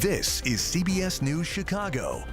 This is CBS News Chicago.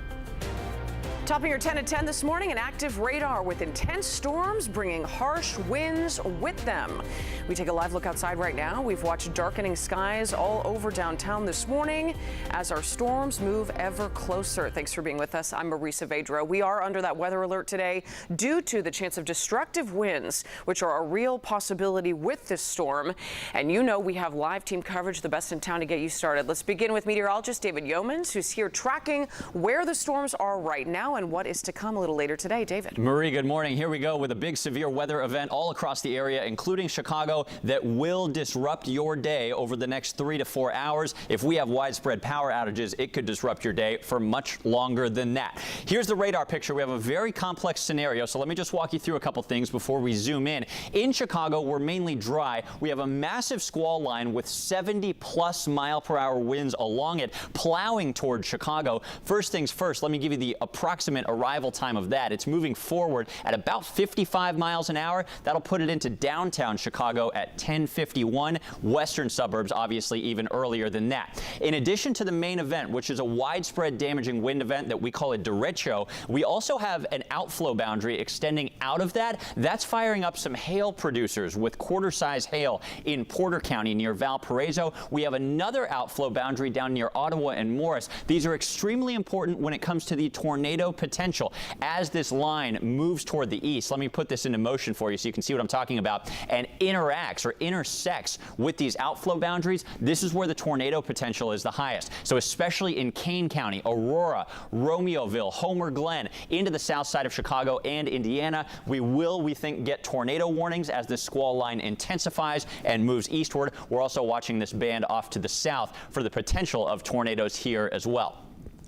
Topping your 10 at 10 this morning, an active radar with intense storms bringing harsh winds with them. We take a live look outside right now. We've watched darkening skies all over downtown this morning as our storms move ever closer. Thanks for being with us. I'm Marisa Vedra. We are under that weather alert today due to the chance of destructive winds, which are a real possibility with this storm. And you know we have live team coverage, the best in town to get you started. Let's begin with meteorologist David Yeomans, who's here tracking where the storms are right now and what is to come a little later today. David. Marie, good morning. Here we go with a big severe weather event all across the area, including Chicago, that will disrupt your day over the next 3 to 4 hours. If we have widespread power outages, it could disrupt your day for much longer than that. Here's the radar picture. We have a very complex scenario, so let me just walk you through a couple things before we zoom in. In Chicago, we're mainly dry. We have a massive squall line with 70+ mile-per-hour winds along it, plowing toward Chicago. First things first, let me give you the approximate arrival time of that. It's moving forward at about 55 miles an hour. That'll put it into downtown Chicago at 10:51. Western suburbs, obviously, even earlier than that. In addition to the main event, which is a widespread damaging wind event that we call a derecho, we also have an outflow boundary extending out of that. That's firing up some hail producers with quarter-size hail in Porter County near Valparaiso. We have another outflow boundary down near Ottawa and Morris. These are extremely important when it comes to the tornado potential as this line moves toward the east. Let me put this into motion for you so you can see what I'm talking about, and interacts or intersects with these outflow boundaries. This is where the tornado potential is the highest. So especially in Kane County, Aurora, Romeoville, Homer Glen, into the south side of Chicago and Indiana, we think, get tornado warnings as this squall line intensifies and moves eastward. We're also watching this band off to the south for the potential of tornadoes here as well.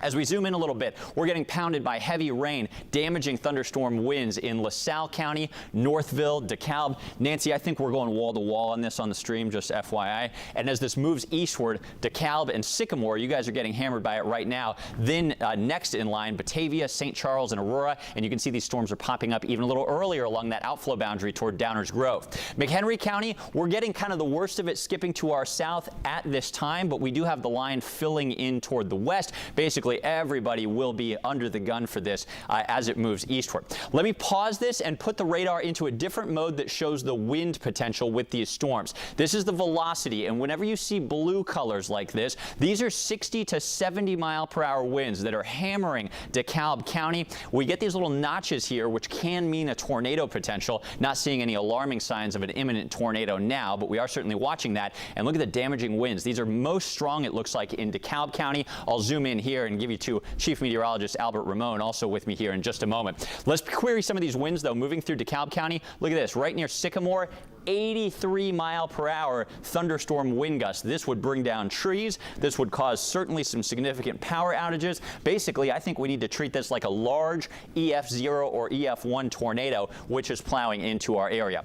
As we zoom in a little bit, we're getting pounded by heavy rain, damaging thunderstorm winds in LaSalle County, Northville, DeKalb. Nancy, I think we're going wall to wall on this on the stream, just FYI. And as this moves eastward, DeKalb and Sycamore, you guys are getting hammered by it right now. Then next in line, Batavia, St. Charles, and Aurora. And you can see these storms are popping up even a little earlier along that outflow boundary toward Downers Grove. McHenry County, we're getting kind of the worst of it skipping to our south at this time, but we do have the line filling in toward the west. Basically, everybody will be under the gun for this as it moves eastward. Let me pause this and put the radar into a different mode that shows the wind potential with these storms. This is the velocity, and whenever you see blue colors like this, these are 60 to 70 mile-per-hour winds that are hammering DeKalb County. We get these little notches here, which can mean a tornado potential. Not seeing any alarming signs of an imminent tornado now, but we are certainly watching that. And look at the damaging winds. These are most strong, it looks like, in DeKalb County. I'll zoom in here and give you to Chief Meteorologist Albert Ramon, also with me here in just a moment. Let's query some of these winds, though, moving through DeKalb County. Look at this, right near Sycamore. 83 mile-per-hour thunderstorm wind gusts. This would bring down trees. This would cause certainly some significant power outages. Basically, I think we need to treat this like a large EF0 or EF1 tornado, which is plowing into our area.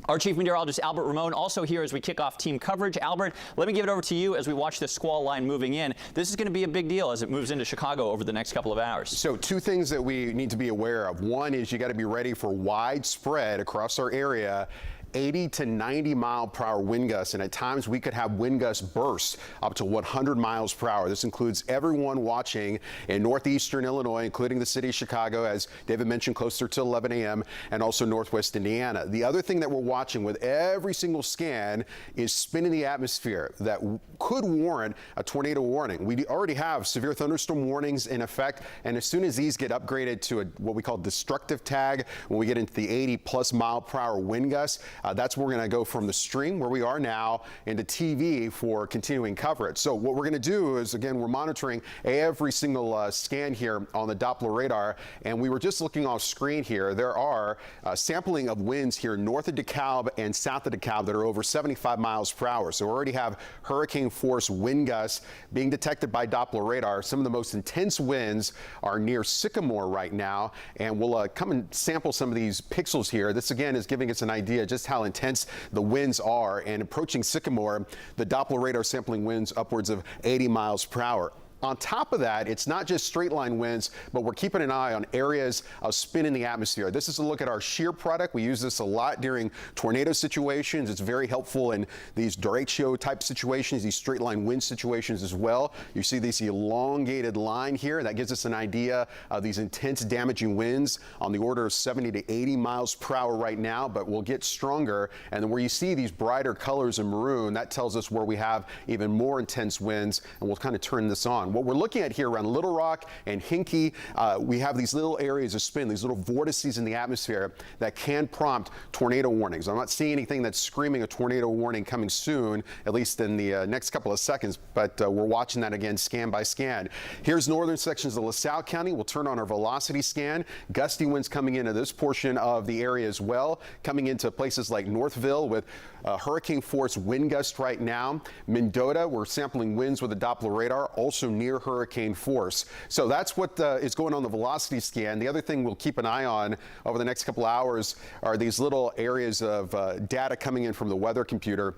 Our Chief Meteorologist Albert Ramon also here as we kick off team coverage. Albert, let me give it over to you as we watch this squall line moving in. This is going to be a big deal as it moves into Chicago over the next couple of hours. So two things that we need to be aware of. One is you got to be ready for widespread across our area 80 to 90 mile-per-hour wind gusts, and at times we could have wind gust bursts up to 100 miles per hour. This includes everyone watching in northeastern Illinois, including the city of Chicago, as David mentioned, closer to 11 a.m., and also northwest Indiana. The other thing that we're watching with every single scan is spin in the atmosphere that could warrant a tornado warning. We already have severe thunderstorm warnings in effect, and as soon as these get upgraded to what we call destructive tag, when we get into the 80+ mile-per-hour wind gusts, that's where we're going to go from the stream where we are now into TV for continuing coverage. So what we're going to do is, again, we're monitoring every single scan here on the Doppler radar, and we were just looking off screen here. There are sampling of winds here north of DeKalb and south of DeKalb that are over 75 miles per hour. So we already have hurricane force wind gusts being detected by Doppler radar. Some of the most intense winds are near Sycamore right now, and we'll come and sample some of these pixels here. This again is giving us an idea just how intense the winds are, and approaching Sycamore, the Doppler radar sampling winds upwards of 80 miles per hour. On top of that, it's not just straight line winds, but we're keeping an eye on areas of spin in the atmosphere. This is a look at our shear product. We use this a lot during tornado situations. It's very helpful in these derecho type situations, these straight line wind situations as well. You see this elongated line here. That gives us an idea of these intense damaging winds on the order of 70 to 80 miles per hour right now, but will get stronger. And then where you see these brighter colors in maroon, that tells us where we have even more intense winds, and we'll kind of turn this on. What we're looking at here around Little Rock and Hinkey, we have these little areas of spin, these little vortices in the atmosphere that can prompt tornado warnings. I'm not seeing anything that's screaming a tornado warning coming soon, at least in the next couple of seconds, but we're watching that again scan by scan. Here's northern sections of LaSalle County. We'll turn on our velocity scan. Gusty winds coming into this portion of the area as well, coming into places like Northville with hurricane force wind gust right now. Mendota, we're sampling winds with a Doppler radar, also near hurricane force. So that's what is going on the velocity scan. The other thing we'll keep an eye on over the next couple hours are these little areas of data coming in from the weather computer.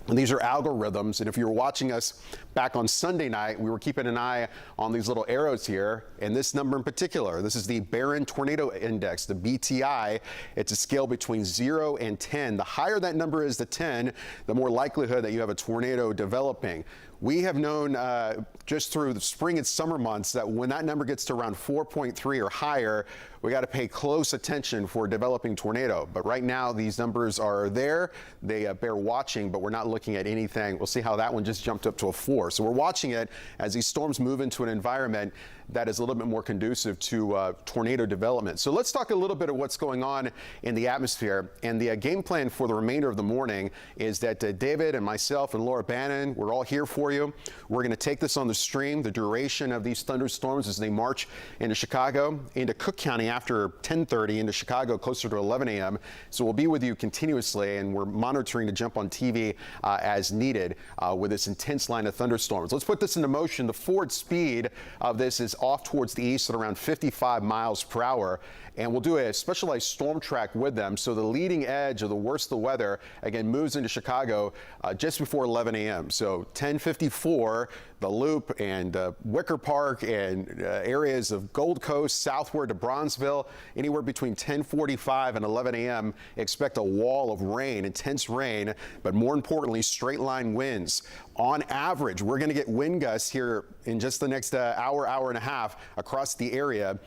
And these are algorithms, and if you were watching us back on Sunday night, we were keeping an eye on these little arrows here, and this number in particular. This is the Barron Tornado Index, the BTI. It's a scale between 0 and 10. The higher that number is, the 10, the more likelihood that you have a tornado developing. We have known just through the spring and summer months that when that number gets to around 4.3 or higher, we got to pay close attention for a developing tornado. But right now, these numbers are there. They bear watching, but we're not looking at anything. We'll see how that one just jumped up to a 4. So we're watching it as these storms move into an environment that is a little bit more conducive to tornado development. So let's talk a little bit of what's going on in the atmosphere. And the game plan for the remainder of the morning is that David and myself and Laura Bannon, we're all here for you. We're going to take this on the stream, the duration of these thunderstorms as they march into Chicago, into Cook County after 10:30, into Chicago closer to 11 a.m. So we'll be with you continuously, and we're monitoring to jump on TV as needed with this intense line of thunderstorms. Let's put this into motion. The forward speed of this is off towards the east at around 55 miles per hour. And we'll do a specialized storm track with them. So the leading edge of the worst of the weather, again, moves into Chicago just before 11 a.m. So 10:54, the Loop and Wicker Park and areas of Gold Coast southward to Bronzeville, anywhere between 10:45 and 11 a.m. expect a wall of rain, intense rain, but more importantly, straight line winds. On average, we're going to get wind gusts here in just the next hour, hour and a half across the area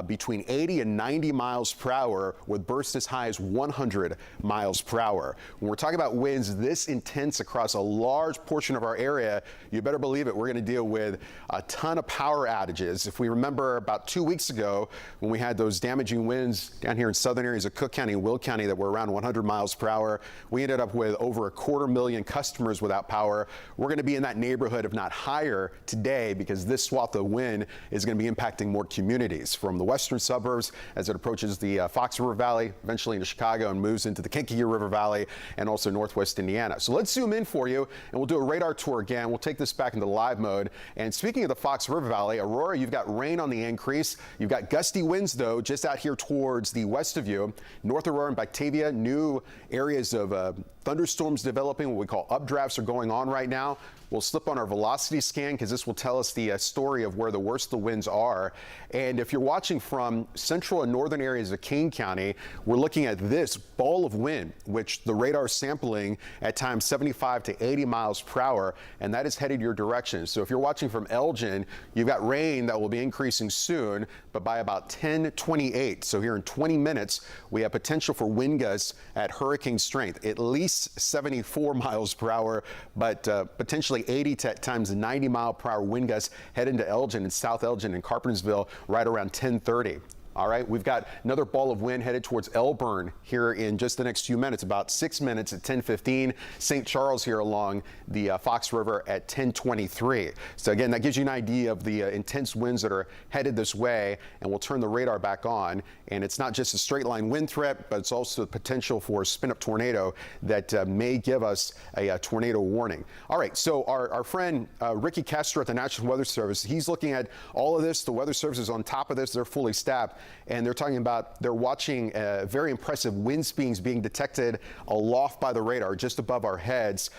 between 80 and 90 miles per hour with bursts as high as 100 miles per hour. When we're talking about winds this intense across a large portion of our area, you better believe it, we're going to deal with a ton of power outages. If we remember about 2 weeks ago when we had those damaging winds down here in southern areas of Cook County and Will County that were around 100 miles per hour, we ended up with over 250,000 customers without power. We're going to be in that neighborhood, if not higher, today because this swath of wind is going to be impacting more communities from the western suburbs as it approaches the Fox River Valley, eventually into Chicago, and moves into the Kankakee River Valley and also northwest Indiana. So let's zoom in for you, and we'll do a radar tour again. We'll take this back into live mode. And speaking of the Fox River Valley, Aurora, you've got rain on the increase. You've got gusty winds, though, just out here towards the west of you. North Aurora and Batavia, new areas of thunderstorms developing, what we call updrafts are going on right now. We'll slip on our velocity scan because this will tell us the story of where the worst of the winds are. And if you're watching from central and northern areas of Kane County, we're looking at this ball of wind, which the radar is sampling at times 75 to 80 miles per hour, and that is headed your direction. So if you're watching from Elgin, you've got rain that will be increasing soon, but by about 10:28, so here in 20 minutes, we have potential for wind gusts at hurricane strength, at least 74 miles per hour, but potentially 80 to at times 90 mile per hour wind gusts head into Elgin and South Elgin and Carpentersville right around 10:30. All right, we've got another ball of wind headed towards Elburn here in just the next few minutes, about 6 minutes at 10:15. St. Charles here along the Fox River at 10:23. So again, that gives you an idea of the intense winds that are headed this way, and we'll turn the radar back on. And it's not just a straight line wind threat, but it's also the potential for a spin-up tornado that may give us a tornado warning. All right, so our friend Ricky Kester at the National Weather Service, he's looking at all of this. The Weather Service is on top of this. They're fully staffed. and they're talking about they're watching very impressive wind speeds being detected aloft by the radar just above our heads,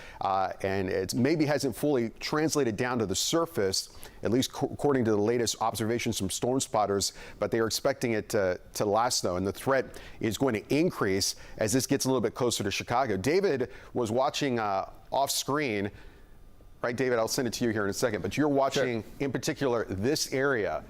and it maybe hasn't fully translated down to the surface, at least according to the latest observations from storm spotters, but they are expecting it to last, though, and the threat is going to increase as this gets a little bit closer to Chicago. David was watching off screen. Right, David, I'll send it to you here in a second, but you're watching, in particular, this area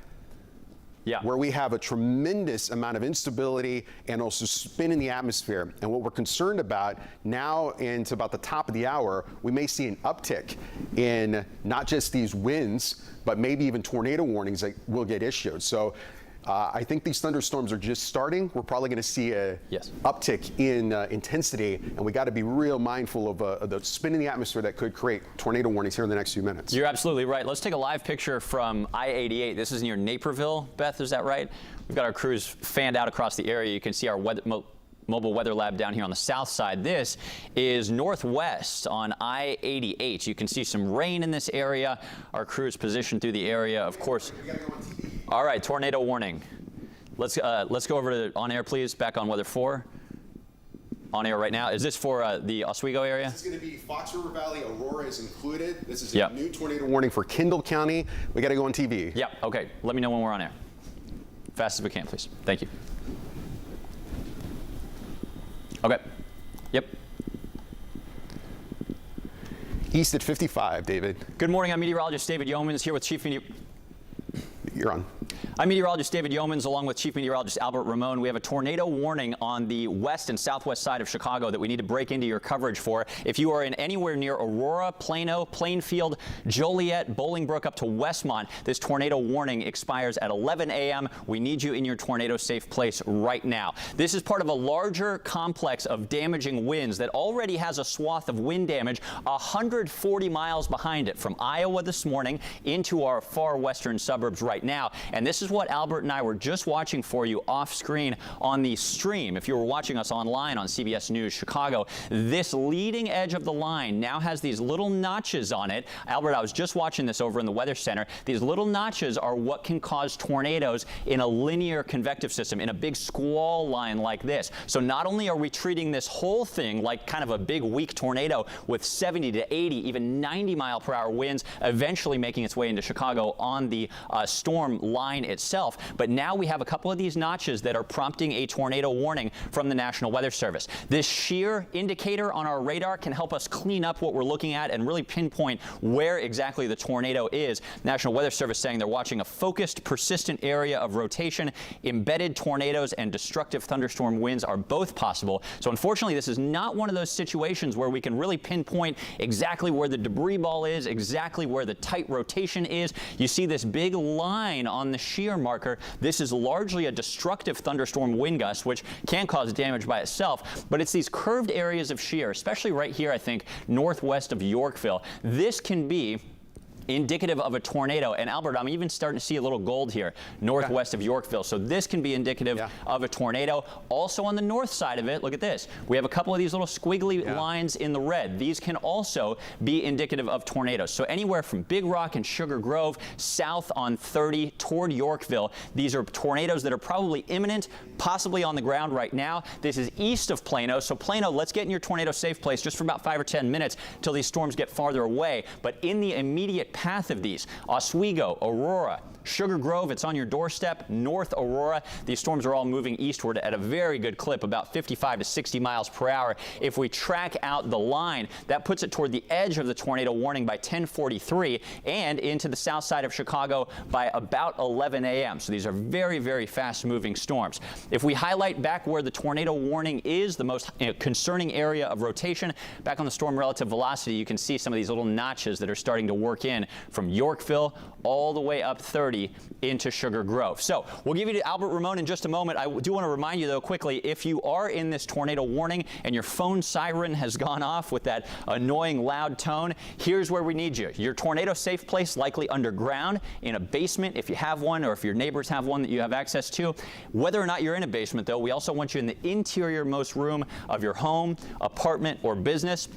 where we have a tremendous amount of instability and also spin in the atmosphere. And what we're concerned about now into about the top of the hour, we may see an uptick in not just these winds, but maybe even tornado warnings that will get issued. So I think these thunderstorms are just starting. We're probably going to see a uptick in intensity, and we got to be real mindful of the spin in the atmosphere that could create tornado warnings here in the next few minutes. You're absolutely right. Let's take a live picture from I-88. This is near Naperville. Beth, is that right? We've got our crews fanned out across the area. You can see our mobile weather lab down here on the south side. This is northwest on I-88. You can see some rain in this area. Our crews positioned through the area, of course. All right, tornado warning. Let's go over to on air, please. Back on weather 4. On air right now. Is this for the Oswego area? This is going to be Fox River Valley. Aurora is included. This is a new tornado warning for Kendall County. We got to go on TV. Yeah. Okay. Let me know when we're on air. Fast as we can, please. Thank you. Okay. Yep. East at 55, David. Good morning. I'm meteorologist David Yeomans here with You're on. I'm meteorologist David Yeomans along with Chief Meteorologist Albert Ramon. We have a tornado warning on the west and southwest side of Chicago that we need to break into your coverage for. If you are in anywhere near Aurora, Plano, Plainfield, Joliet, Bolingbrook up to Westmont, this tornado warning expires at 11 a.m. We need you in your tornado safe place right now. This is part of a larger complex of damaging winds that already has a swath of wind damage 140 miles behind it from Iowa this morning into our far western suburbs right now. And this is what Albert and I were just watching for you off screen on the stream. If you were watching us online on CBS News Chicago, this leading edge of the line now has these little notches on it. Albert, I was just watching this over in the Weather Center. These little notches are what can cause tornadoes in a linear convective system, in a big squall line like this. So not only are we treating this whole thing like kind of a big weak tornado with 70 to 80, even 90 mile per hour winds, eventually making its way into Chicago on the storm line itself, but now we have a couple of these notches that are prompting a tornado warning from the National Weather Service. This shear indicator on our radar can help us clean up what we're looking at and really pinpoint where exactly the tornado is. National Weather Service saying they're watching a focused, persistent area of rotation. Embedded tornadoes and destructive thunderstorm winds are both possible. So unfortunately, this is not one of those situations where we can really pinpoint exactly where the debris ball is, exactly where the tight rotation is. You see this big line on the shear marker. This is largely a destructive thunderstorm wind gust, which can cause damage by itself, but it's these curved areas of shear, especially right here, I think, northwest of Yorkville. This can be indicative of a tornado. And Albert, I'm even starting to see a little gold here northwest of Yorkville. So this can be indicative of a tornado. Also on the north side of it, look at this. We have a couple of these little squiggly lines in the red. These can also be indicative of tornadoes. So anywhere from Big Rock and Sugar Grove south on 30 toward Yorkville, these are tornadoes that are probably imminent, possibly on the ground right now. This is east of Plano. So Plano, let's get in your tornado safe place just for about 5 or 10 minutes till these storms get farther away. But in the immediate path of these, Oswego, Aurora, Sugar Grove, it's on your doorstep, North Aurora. These storms are all moving eastward at a very good clip, about 55 to 60 miles per hour. If we track out the line, that puts it toward the edge of the tornado warning by 10:43 and into the south side of Chicago by about 11 a.m. So these are very, very fast-moving storms. If we highlight back where the tornado warning is, the most concerning area of rotation, back on the storm relative velocity, you can see some of these little notches that are starting to work in from Yorkville all the way up 30 into Sugar Grove. So we'll give you to Albert Ramon in just a moment. I do want to remind you, though, quickly, if you are in this tornado warning and your phone siren has gone off with that annoying loud tone, here's where we need you. Your tornado safe place, likely underground, in a basement if you have one, or if your neighbors have one that you have access to. Whether or not you're in a basement, though, we also want you in the interior most room of your home, apartment, or business.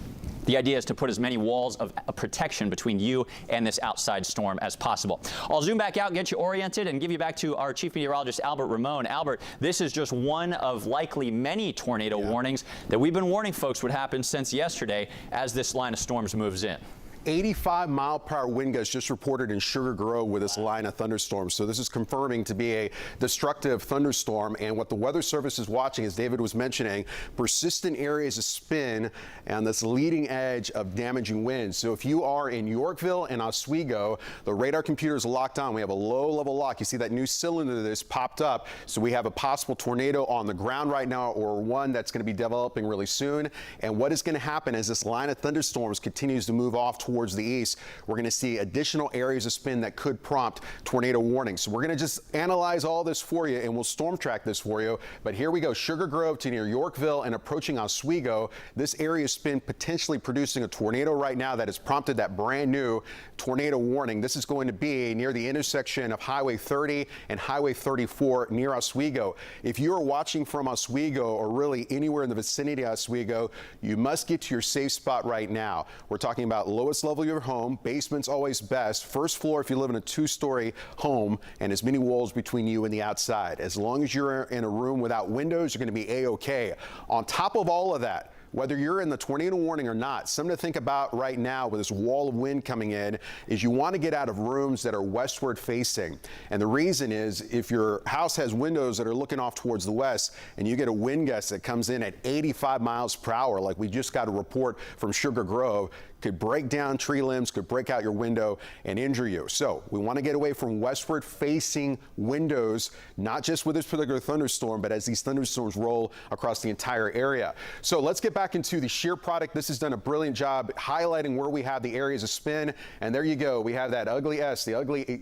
The idea is to put as many walls of protection between you and this outside storm as possible. I'll zoom back out, get you oriented, and give you back to our chief meteorologist, Albert Ramon. Albert, this is just one of likely many tornado warnings that we've been warning folks would happen since yesterday as this line of storms moves in. 85-mile-per-hour wind gusts just reported in Sugar Grove with this line of thunderstorms. So this is confirming to be a destructive thunderstorm. And what the Weather Service is watching, as David was mentioning, persistent areas of spin and this leading edge of damaging winds. So if you are in Yorkville and Oswego, the radar computer is locked on. We have a low-level lock. You see that new cylinder that's popped up. So we have a possible tornado on the ground right now, or one that's going to be developing really soon. And what is going to happen as this line of thunderstorms continues to move off towards the east, we're going to see additional areas of spin that could prompt tornado warnings. So we're going to just analyze all this for you, and we'll storm track this for you. But here we go, Sugar Grove to near Yorkville and approaching Oswego. This area of spin potentially producing a tornado right now that has prompted that brand new tornado warning. This is going to be near the intersection of Highway 30 and Highway 34 near Oswego. If you are watching from Oswego or really anywhere in the vicinity of Oswego, you must get to your safe spot right now. We're talking about lowest level of your home. Basement's always best. First floor if you live in a two-story home, and as many walls between you and the outside. As long as you're in a room without windows, you're going to be A-OK. On top of all of that, whether you're in the tornado warning or not, something to think about right now with this wall of wind coming in is you want to get out of rooms that are westward facing. And the reason is if your house has windows that are looking off towards the west and you get a wind gust that comes in at 85 miles per hour, like we just got a report from Sugar Grove, could break down tree limbs, could break out your window and injure you. So we want to get away from westward facing windows, not just with this particular thunderstorm, but as these thunderstorms roll across the entire area. So let's get back into the shear product. This has done a brilliant job highlighting where we have the areas of spin. And there you go. We have that ugly S, the ugly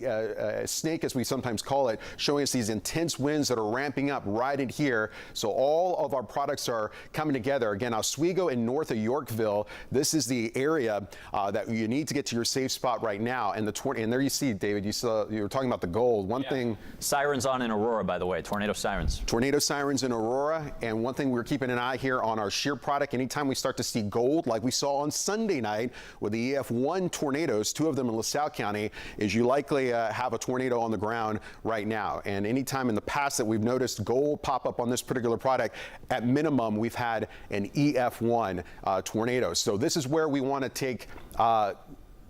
snake, as we sometimes call it, showing us these intense winds that are ramping up right in here. So all of our products are coming together. Again, Oswego and north of Yorkville, this is the area that you need to get to your safe spot right now. And there you see, David, you were talking about the gold. One thing. Sirens on in Aurora, by the way, tornado sirens. Tornado sirens in Aurora. And one thing we're keeping an eye here on our shear product. Anytime we start to see gold, like we saw on Sunday night with the EF1 tornadoes, 2 of them in LaSalle County, is you likely have a tornado on the ground right now. And anytime in the past that we've noticed gold pop up on this particular product, at minimum, we've had an EF1 tornado. So this is where we want to take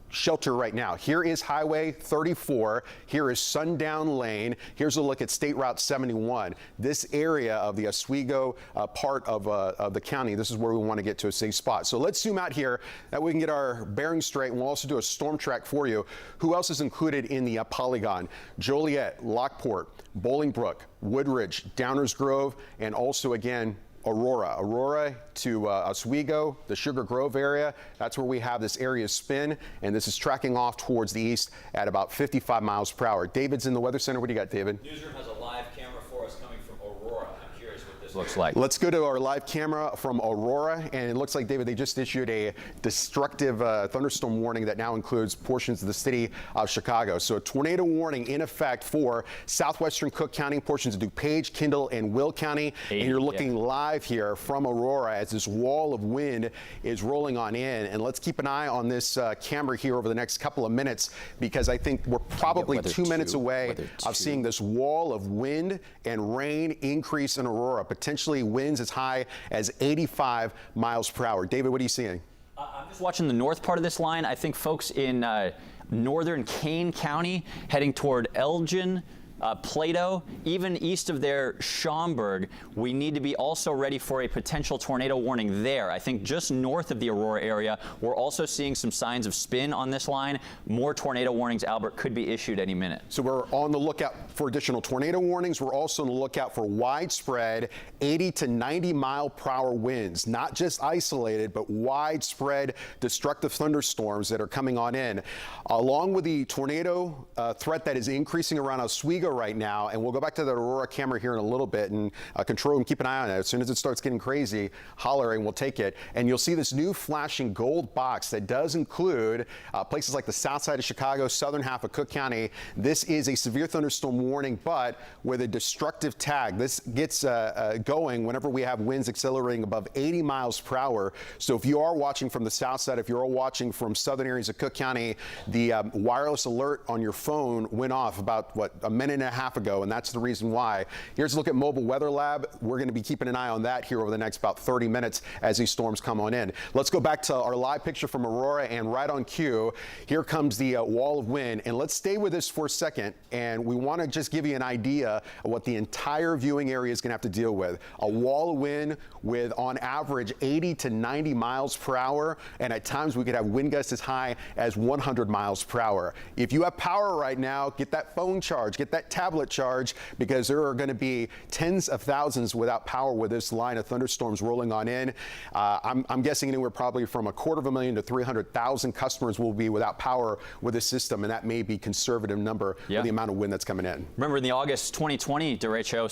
shelter right now. Here is Highway 34. Here is Sundown Lane. Here's a look at State Route 71. This area of the Oswego part of the county, this is where we want to get to a safe spot. So let's zoom out here that we can get our bearings straight, and we'll also do a storm track for you. Who else is included in the polygon? Joliet, Lockport, Bolingbrook, Woodridge, Downers Grove, and also again Aurora to Oswego, the Sugar Grove area. That's where we have this area spin, and this is tracking off towards the east at about 55 miles per hour. David's in the Weather Center. What do you got, David? Newsroom has a live camera for us coming from Aurora. I'm curious what this looks like. Let's go to our live camera from Aurora, and it looks like, David, they just issued a destructive thunderstorm warning that now includes portions of the city of Chicago. So a tornado warning in effect for southwestern Cook County, portions of DuPage, Kendall, and Will County. And you're looking live here from Aurora as this wall of wind is rolling on in. And let's keep an eye on this camera here over the next couple of minutes, because I think we're probably 2 minutes away of seeing this wall of wind and rain increase in Aurora, potentially winds as high as 85 miles per hour. David, what are you seeing? I'm just watching the north part of this line. I think folks in northern Kane County heading toward Elgin, Plato, even east of there, Schaumburg, we need to be also ready for a potential tornado warning there. I think just north of the Aurora area, we're also seeing some signs of spin on this line. More tornado warnings, Albert, could be issued any minute. So we're on the lookout for additional tornado warnings. We're also on the lookout for widespread 80 to 90 mile per hour winds, not just isolated, but widespread destructive thunderstorms that are coming on in. Along with the tornado threat that is increasing around Oswego right now, and we'll go back to the Aurora camera here in a little bit and control and keep an eye on it. As soon as it starts getting crazy, holler and we'll take it. And you'll see this new flashing gold box that does include places like the south side of Chicago, southern half of Cook County. This is a severe thunderstorm warning, but with a destructive tag. This gets going whenever we have winds accelerating above 80 miles per hour. So if you are watching from the south side, if you're watching from southern areas of Cook County, the wireless alert on your phone went off about, a minute and a half ago, and that's the reason why. Here's a look at Mobile Weather Lab. We're going to be keeping an eye on that here over the next about 30 minutes as these storms come on in. Let's go back to our live picture from Aurora, and right on cue, here comes the wall of wind. And let's stay with this for a second, and we want to just give you an idea of what the entire viewing area is going to have to deal with. A wall of wind with, on average, 80 to 90 miles per hour, and at times we could have wind gusts as high as 100 miles per hour. If you have power right now, get that phone charge, get that tablet charge, because there are going to be tens of thousands without power with this line of thunderstorms rolling on in. I'm guessing anywhere probably from 250,000 to 300,000 customers will be without power with this system, and that may be conservative number for the amount of wind that's coming in. Remember in the August 2020 derecho,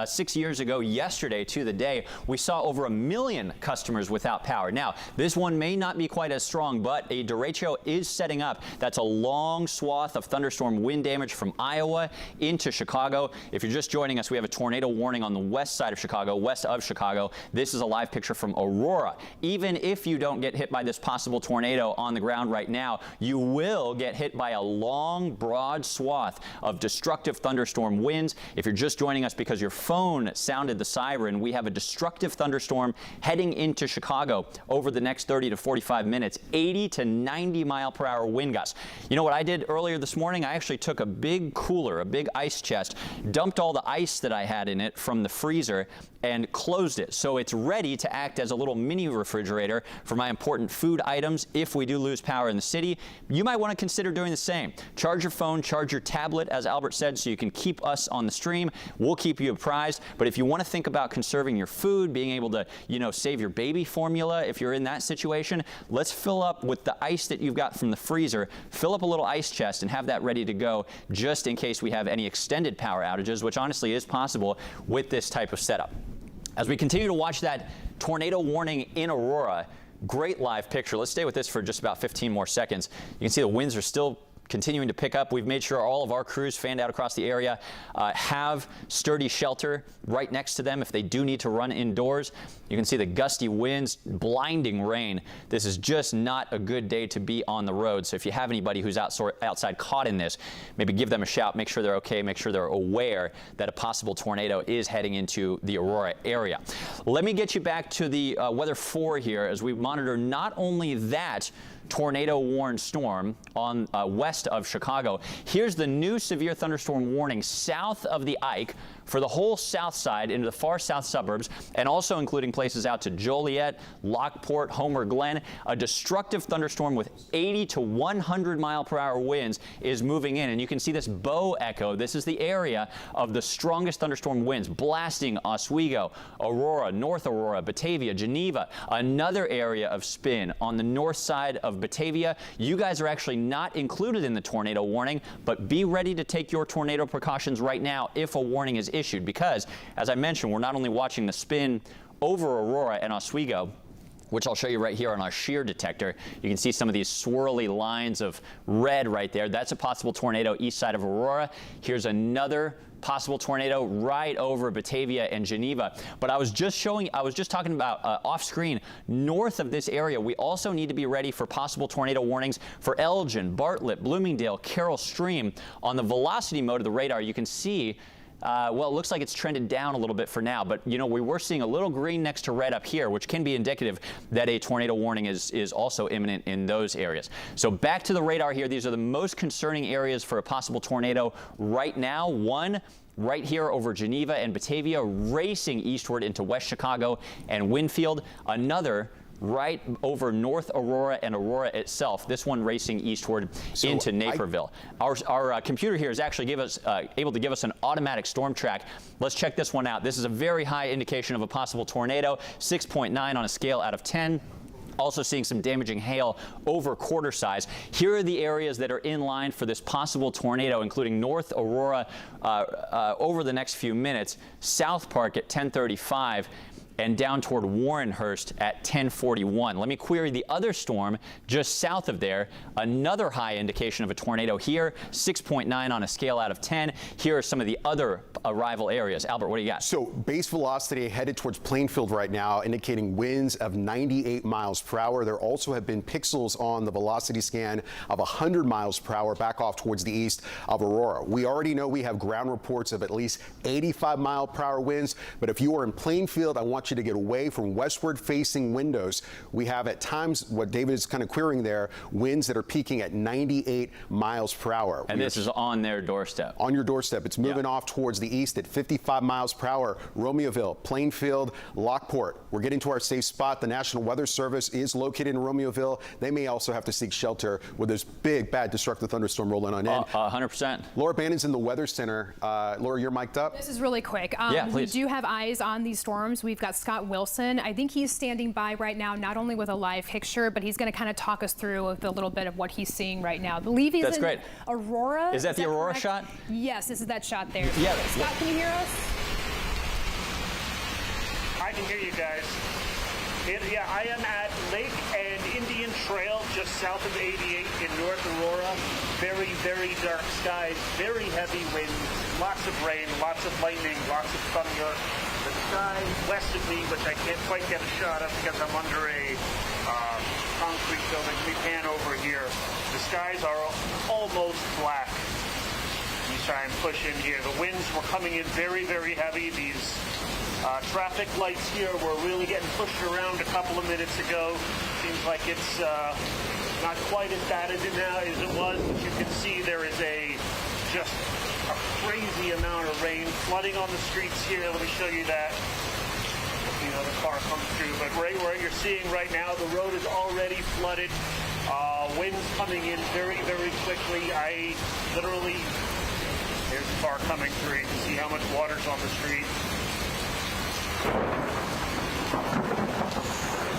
6 years ago yesterday to the day, we saw over 1 million customers without power. Now, this one may not be quite as strong, but a derecho is setting up. That's a long swath of thunderstorm wind damage from Iowa into Chicago. If you're just joining us, we have a tornado warning on the west side of Chicago, west of Chicago. This is a live picture from Aurora. Even if you don't get hit by this possible tornado on the ground right now, you will get hit by a long, broad swath of destructive thunderstorm winds. If you're just joining us because your phone sounded the siren, we have a destructive thunderstorm heading into Chicago over the next 30 to 45 minutes, 80 to 90 mile per hour wind gusts. You know what I did earlier this morning? I actually took a big cooler, a big ice chest, dumped all the ice that I had in it from the freezer and closed it. So it's ready to act as a little mini refrigerator for my important food items if we do lose power in the city. You might want to consider doing the same. Charge your phone, charge your tablet, as Albert said, so you can keep us on the stream. We'll keep you apprised. But if you want to think about conserving your food, being able to, save your baby formula if you're in that situation, let's fill up with the ice that you've got from the freezer. Fill up a little ice chest and have that ready to go just in case we have any extended power outages, which honestly is possible with this type of setup. As we continue to watch that tornado warning in Aurora, great live picture. Let's stay with this for just about 15 more seconds. You can see the winds are still continuing to pick up. We've made sure all of our crews fanned out across the area have sturdy shelter right next to them if they do need to run indoors. You can see the gusty winds, blinding rain. This is just not a good day to be on the road. So if you have anybody who's outside caught in this, maybe give them a shout, make sure they're okay, make sure they're aware that a possible tornado is heading into the Aurora area. Let me get you back to the weather 4 here as we monitor not only that tornado-warned storm on west of Chicago. Here's the new severe thunderstorm warning south of the Ike for the whole south side into the far south suburbs, and also including places out to Joliet, Lockport, Homer Glen. A destructive thunderstorm with 80 to 100 mile per hour winds is moving in, and you can see this bow echo. This is the area of the strongest thunderstorm winds blasting Oswego, Aurora, North Aurora, Batavia, Geneva. Another area of spin on the north side of Batavia. You guys are actually not included in the tornado warning, but be ready to take your tornado precautions right now if a warning is issued, because, as I mentioned, we're not only watching the spin over Aurora and Oswego, which I'll show you right here on our shear detector. You can see some of these swirly lines of red right there. That's a possible tornado east side of Aurora. Here's another possible tornado right over Batavia and Geneva. But I was just talking about off screen, north of this area, we also need to be ready for possible tornado warnings for Elgin, Bartlett, Bloomingdale, Carroll Stream. On the velocity mode of the radar, you can see well, it looks like it's trended down a little bit for now, but we were seeing a little green next to red up here, which can be indicative that a tornado warning is also imminent in those areas. So back to the radar here. These are the most concerning areas for a possible tornado right now. One right here over Geneva and Batavia, racing eastward into West Chicago and Winfield. Another right over North Aurora and Aurora itself, this one racing eastward into Naperville. Our computer here is actually able to give us an automatic storm track. Let's check this one out. This is a very high indication of a possible tornado, 6.9 on a scale out of 10. Also seeing some damaging hail over quarter size. Here are the areas that are in line for this possible tornado, including North Aurora over the next few minutes, South Park at 10:35, and down toward Warrenhurst at 10:41. Let me query the other storm just south of there. Another high indication of a tornado here, 6.9 on a scale out of 10. Here are some of the other arrival areas. Albert, what do you got? So base velocity headed towards Plainfield right now, indicating winds of 98 miles per hour. There also have been pixels on the velocity scan of 100 miles per hour back off towards the east of Aurora. We already know we have ground reports of at least 85 mile per hour winds, but if you are in Plainfield, I want you to get away from westward facing windows. We have at times, what David is kind of querying there, winds that are peaking at 98 miles per hour. And this is on their doorstep. On your doorstep. It's moving off towards the east at 55 miles per hour. Romeoville, Plainfield, Lockport. We're getting to our safe spot. The National Weather Service is located in Romeoville. They may also have to seek shelter with this big, bad, destructive thunderstorm rolling on in. 100%. Laura Bannon's in the Weather Center. Laura, you're mic'd up. This is really quick. Yeah, please. We do have eyes on these storms. We've got Scott Wilson. I think he's standing by right now, not only with a live picture, but he's going to kind of talk us through with a little bit of what he's seeing right now. I believe he's in great. Aurora. Is that the Aurora correct? shot? Yes, this is that shot there. Yeah. Scott, can you hear us? I can hear you guys. Yeah, I am at Lake and Indian Trail, just south of 88 in North Aurora. Very, very dark skies, very heavy winds, lots of rain, lots of lightning, lots of thunder. The sky west of me, which I can't quite get a shot of because I'm under a concrete building. We pan over here. The skies are almost black. Let me try and push in here. The winds were coming in very, very heavy. These traffic lights here were really getting pushed around a couple of minutes ago. Seems like it's not quite as bad as it was, but you can see there is just a crazy amount of rain flooding on the streets here. Let me show you that. You know, the car comes through, but right where you're seeing right now, the road is already flooded. Winds coming in very, very quickly. There's a car coming through. You can see how much water's on the street.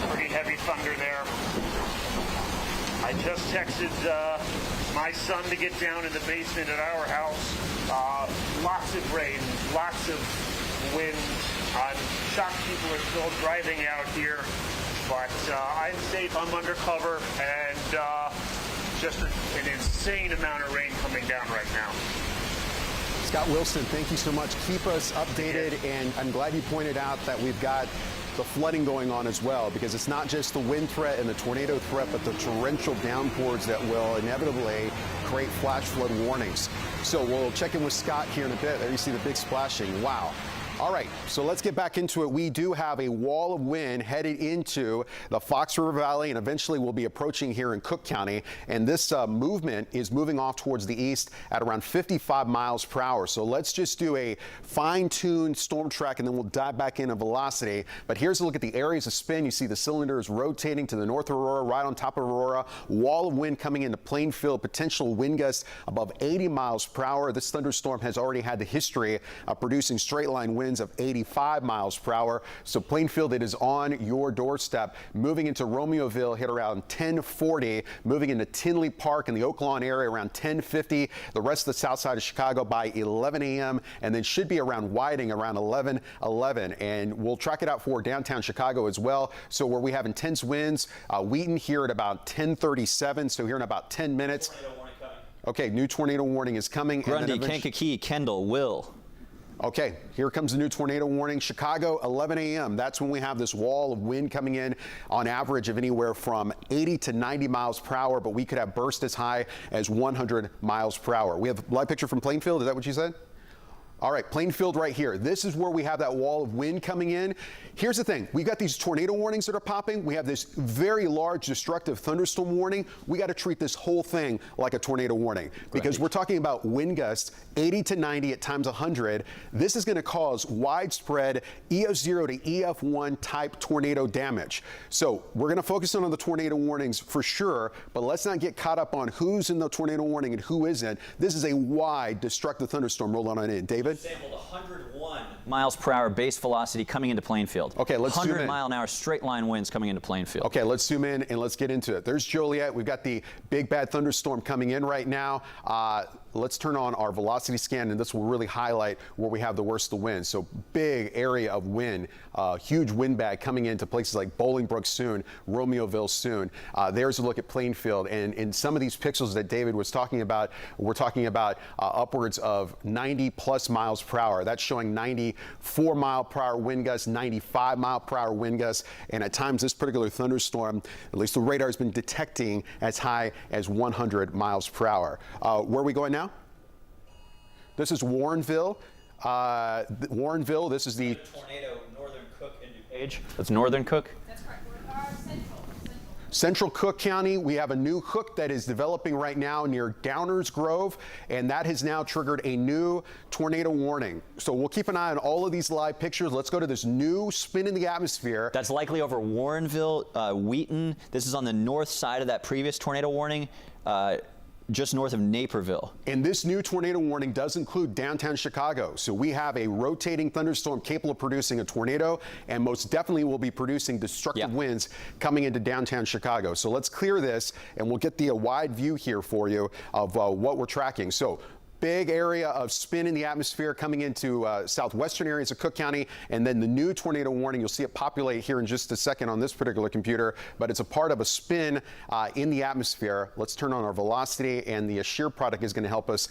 Pretty heavy thunder there. I just texted my son to get down in the basement at our house. Lots of rain, lots of wind. I'm shocked people are still driving out here, but I'm safe. I'm under cover, and just an insane amount of rain coming down right now. Scott Wilson, thank you so much. Keep us updated, and I'm glad you pointed out that we've got the flooding going on as well, because it's not just the wind threat and the tornado threat, but the torrential downpours that will inevitably create flash flood warnings. So we'll check in with Scott here in a bit. There you see the big splashing. Wow. All right, so let's get back into it. We do have a wall of wind headed into the Fox River Valley, and eventually we'll be approaching here in Cook County. And this movement is moving off towards the east at around 55 miles per hour. So let's just do a fine-tuned storm track, and then we'll dive back into velocity. But here's a look at the areas of spin. You see the cylinders rotating to the North Aurora, right on top of Aurora. Wall of wind coming into Plainfield, potential wind gusts above 80 miles per hour. This thunderstorm has already had the history of producing straight-line winds of 85 miles per hour. So Plainfield, it is on your doorstep. Moving into Romeoville, hit around 1040. Moving into Tinley Park in the Oak Lawn area around 1050. The rest of the south side of Chicago by 11 a.m. and then should be around Whiting around 11:11. And we'll track it out for downtown Chicago as well. So where we have intense winds, Wheaton here at about 10:37. So here in about 10 minutes. Okay, new tornado warning is coming. Grundy, Kankakee, Kendall, Will. Okay, here comes the new tornado warning. Chicago, 11 a.m. That's when we have this wall of wind coming in on average of anywhere from 80 to 90 miles per hour, but we could have bursts as high as 100 miles per hour. We have a live picture from Plainfield. Is that what you said? All right, Plainfield right here. This is where we have that wall of wind coming in. Here's the thing. We've got these tornado warnings that are popping. We have this very large destructive thunderstorm warning. We got to treat this whole thing like a tornado warning because we're talking about wind gusts 80 to 90 at times 100. This is going to cause widespread EF0 to EF1 type tornado damage. So we're going to focus on the tornado warnings for sure, but let's not get caught up on who's in the tornado warning and who isn't. This is a wide destructive thunderstorm rolling on in. David? Sampled 101 miles per hour base velocity coming into Plainfield. Okay, let's zoom in. 100 mile an hour straight line winds coming into Plainfield. Okay, let's zoom in and let's get into it. There's Joliet. We've got the big bad thunderstorm coming in right now. Let's turn on our velocity scan, and this will really highlight where we have the worst of the wind. So big area of wind, huge wind bag coming into places like Bolingbrook soon, Romeoville soon. There's a look at Plainfield, and in some of these pixels that David was talking about, we're talking about upwards of 90 plus miles per hour. That's showing 94 mile per hour wind gusts, 95 mile per hour wind gusts, and at times this particular thunderstorm, at least the radar has been detecting as high as 100 miles per hour. Where are we going now? This is Warrenville. Warrenville, this is the tornado, Northern Cook and DuPage. That's Northern Cook? That's correct. Central Cook County. We have a new hook that is developing right now near Downers Grove, and that has now triggered a new tornado warning. So we'll keep an eye on all of these live pictures. Let's go to this new spin in the atmosphere. That's likely over Warrenville, Wheaton. This is on the north side of that previous tornado warning. Just north of Naperville. And this new tornado warning does include downtown Chicago. So we have a rotating thunderstorm capable of producing a tornado, and most definitely will be producing destructive winds coming into downtown Chicago. So let's clear this, and we'll get the wide view here for you of what we're tracking. So big area of spin in the atmosphere coming into southwestern areas of Cook County, and then the new tornado warning. You'll see it populate here in just a second on this particular computer, but it's a part of a spin in the atmosphere. Let's turn on our velocity, and the shear product is going to help us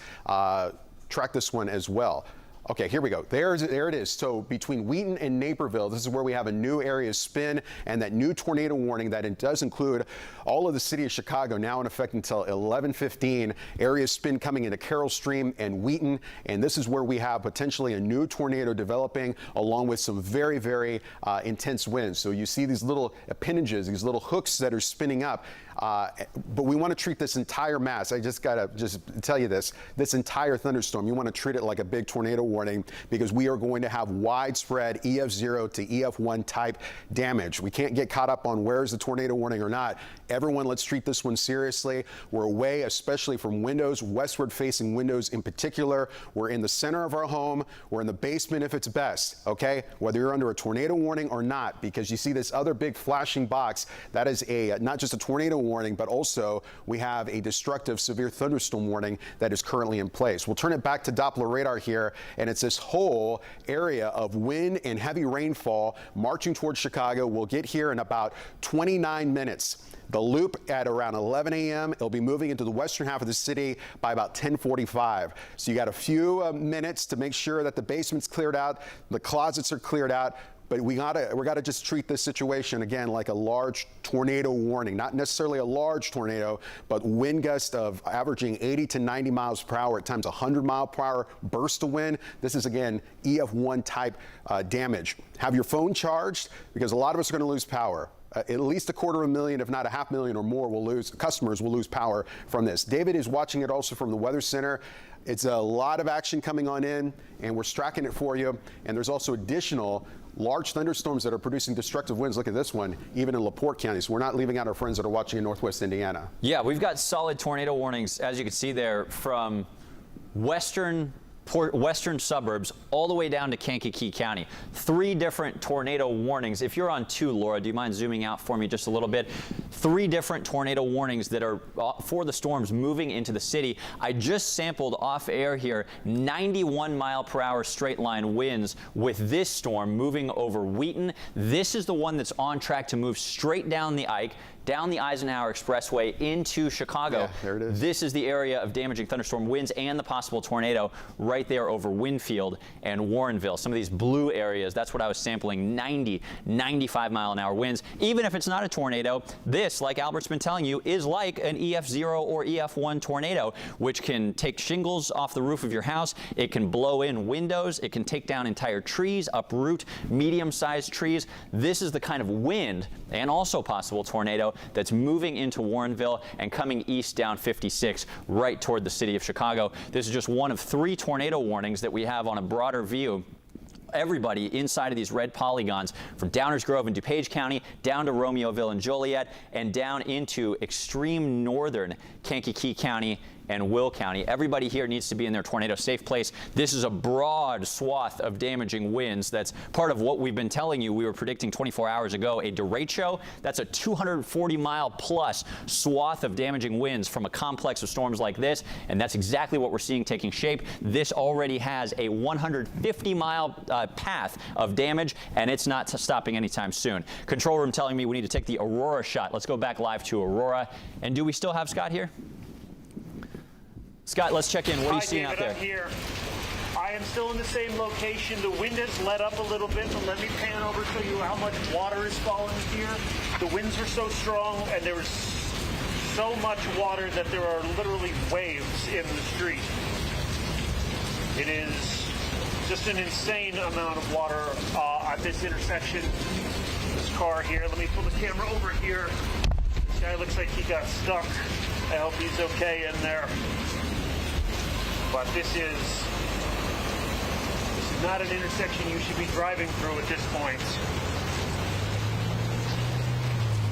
track this one as well. Okay, here we go. There it is. So between Wheaton and Naperville, this is where we have a new area of spin and that new tornado warning that it does include all of the city of Chicago now in effect until 11:15. Area of spin coming into Carroll Stream and Wheaton, and this is where we have potentially a new tornado developing along with some very, very intense winds. So you see these little appendages, these little hooks that are spinning up. But we want to treat this entire mass. I just got to tell you this entire thunderstorm, you want to treat it like a big tornado warning, because we are going to have widespread EF0 to EF1 type damage. We can't get caught up on where's the tornado warning or not. Everyone, let's treat this one seriously. We're away, especially from windows, westward facing windows in particular. We're in the center of our home. We're in the basement if it's best, okay? Whether you're under a tornado warning or not, because you see this other big flashing box, that is not just a tornado warning, but also we have a destructive severe thunderstorm warning that is currently in place. We'll turn it back to Doppler radar here, and it's this whole area of wind and heavy rainfall marching towards Chicago. We'll get here in about 29 minutes. The loop at around 11 a.m. It'll be moving into the western half of the city by about 10:45. So you got a few minutes to make sure that the basement's cleared out, the closets are cleared out. But we gotta just treat this situation again like a large tornado warning, not necessarily a large tornado, but wind gusts of averaging 80 to 90 miles per hour, at times 100 mile per hour burst of wind. This is again EF1 type damage. Have your phone charged, because a lot of us are going to lose power. At least 250,000, if not 500,000 or more, customers will lose power from this. David is watching it also from the Weather Center. It's a lot of action coming on in, and we're tracking it for you. And there's also additional large thunderstorms that are producing destructive winds. Look at this one, even in LaPorte County. So we're not leaving out our friends that are watching in Northwest Indiana. Yeah, we've got solid tornado warnings, as you can see there, from western suburbs all the way down to Kankakee County. 3 different tornado warnings. If you're on 2, Laura, do you mind zooming out for me just a little bit? 3 different tornado warnings that are for the storms moving into the city. I just sampled off air here 91 mile per hour straight line winds with this storm moving over Wheaton. This is the one that's on track to move straight down the Ike, down the Eisenhower Expressway into Chicago. Yeah, there it is. This is the area of damaging thunderstorm winds and the possible tornado right there over Winfield and Warrenville. Some of these blue areas, that's what I was sampling, 90, 95 mile an hour winds. Even if it's not a tornado, this, like Albert's been telling you, is like an EF0 or EF1 tornado, which can take shingles off the roof of your house. It can blow in windows. It can take down entire trees, uproot medium-sized trees. This is the kind of wind and also possible tornado that's moving into Warrenville and coming east down 56 right toward the city of Chicago. This is just one of 3 tornado warnings that we have on a broader view. Everybody inside of these red polygons, from Downers Grove and DuPage County down to Romeoville and Joliet and down into extreme northern Kankakee County and Will County. Everybody here needs to be in their tornado safe place. This is a broad swath of damaging winds. That's part of what we've been telling you. We were predicting 24 hours ago a derecho. That's a 240-mile-plus swath of damaging winds from a complex of storms like this, and that's exactly what we're seeing taking shape. This already has a 150-mile path of damage, and it's not stopping anytime soon. Control room telling me we need to take the Aurora shot. Let's go back live to Aurora. And do we still have Scott here? Scott, let's check in. What are you seeing out there? I'm here. I am still in the same location. The wind has let up a little bit, but let me pan over to you how much water is falling here. The winds are so strong, and there is so much water that there are literally waves in the street. It is just an insane amount of water at this intersection. This car here, let me pull the camera over here. This guy looks like he got stuck. I hope he's okay in there. But this is not an intersection you should be driving through at this point.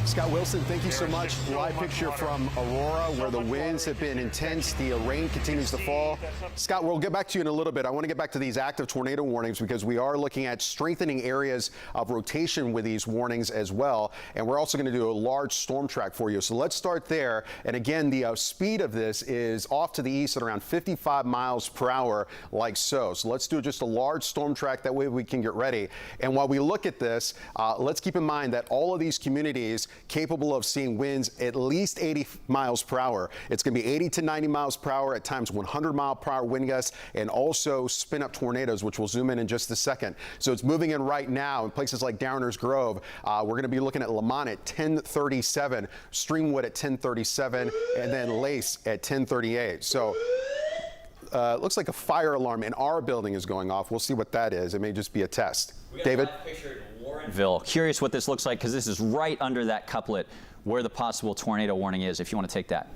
Scott Wilson, thank you so much. Live picture from Aurora, where the winds have been intense. The rain continues to fall. Scott, we'll get back to you in a little bit. I want to get back to these active tornado warnings because we are looking at strengthening areas of rotation with these warnings as well. And we're also going to do a large storm track for you. So let's start there. And again, the speed of this is off to the east at around 55 miles per hour, like so. So let's do just a large storm track. That way we can get ready. And while we look at this, let's keep in mind that all of these communities capable of seeing winds at least 80 miles per hour. It's going to be 80 to 90 miles per hour, at times 100-mile-per-hour wind gusts, and also spin-up tornadoes, which we'll zoom in just a second. So it's moving in right now in places like Downers Grove. We're going to be looking at Lamont at 10:37, Streamwood at 10:37, and then Lace at 10:38. So it looks like a fire alarm in our building is going off. We'll see what that is. It may just be a test. David? Warrenville. Curious what this looks like because this is right under that couplet where the possible tornado warning is, if you want to take that.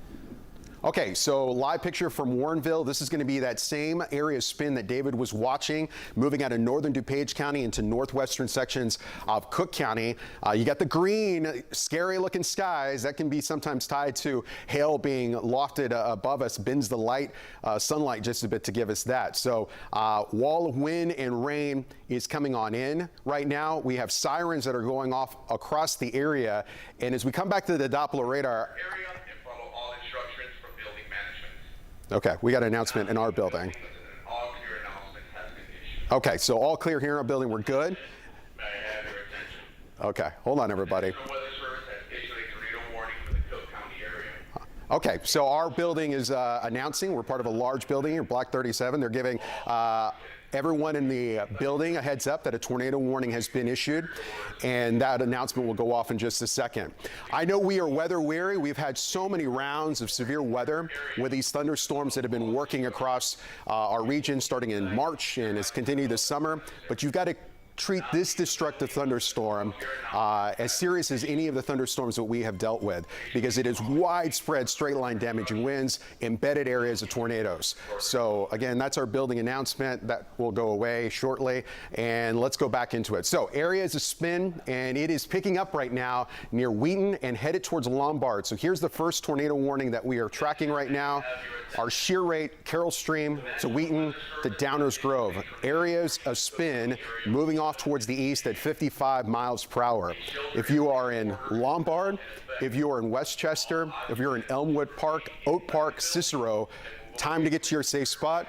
Okay, so live picture from Warrenville. This is going to be that same area of spin that David was watching, moving out of northern DuPage County into northwestern sections of Cook County. You got the green, scary-looking skies. That can be sometimes tied to hail being lofted above us, bends the light, sunlight just a bit to give us that. So wall of wind and rain is coming on in right now. We have sirens that are going off across the area. And as we come back to the Doppler radar, okay, we got an announcement in our building. Okay, so all clear here in our building. We're good? Okay, hold on, everybody. Okay, so our building is announcing. We're part of a large building here, Block 37. They're giving everyone in the building a heads up that a tornado warning has been issued, and that announcement will go off in just a second. I know we are weather weary. We've had so many rounds of severe weather with these thunderstorms that have been working across our region starting in March and has continued this summer, but you've got to treat this destructive thunderstorm as serious as any of the thunderstorms that we have dealt with, because it is widespread straight line damaging winds, embedded areas of tornadoes. So again, that's our building announcement. That will go away shortly, and let's go back into it. So areas of spin, and it is picking up right now near Wheaton and headed towards Lombard. So here's the first tornado warning that we are tracking right now. Our shear rate, Carroll Stream to Wheaton to Downers Grove. Areas of spin moving off towards the east at 55 miles per hour. If you are in Lombard, if you are in Westchester, if you're in Elmwood Park, Oak Park, Cicero, time to get to your safe spot.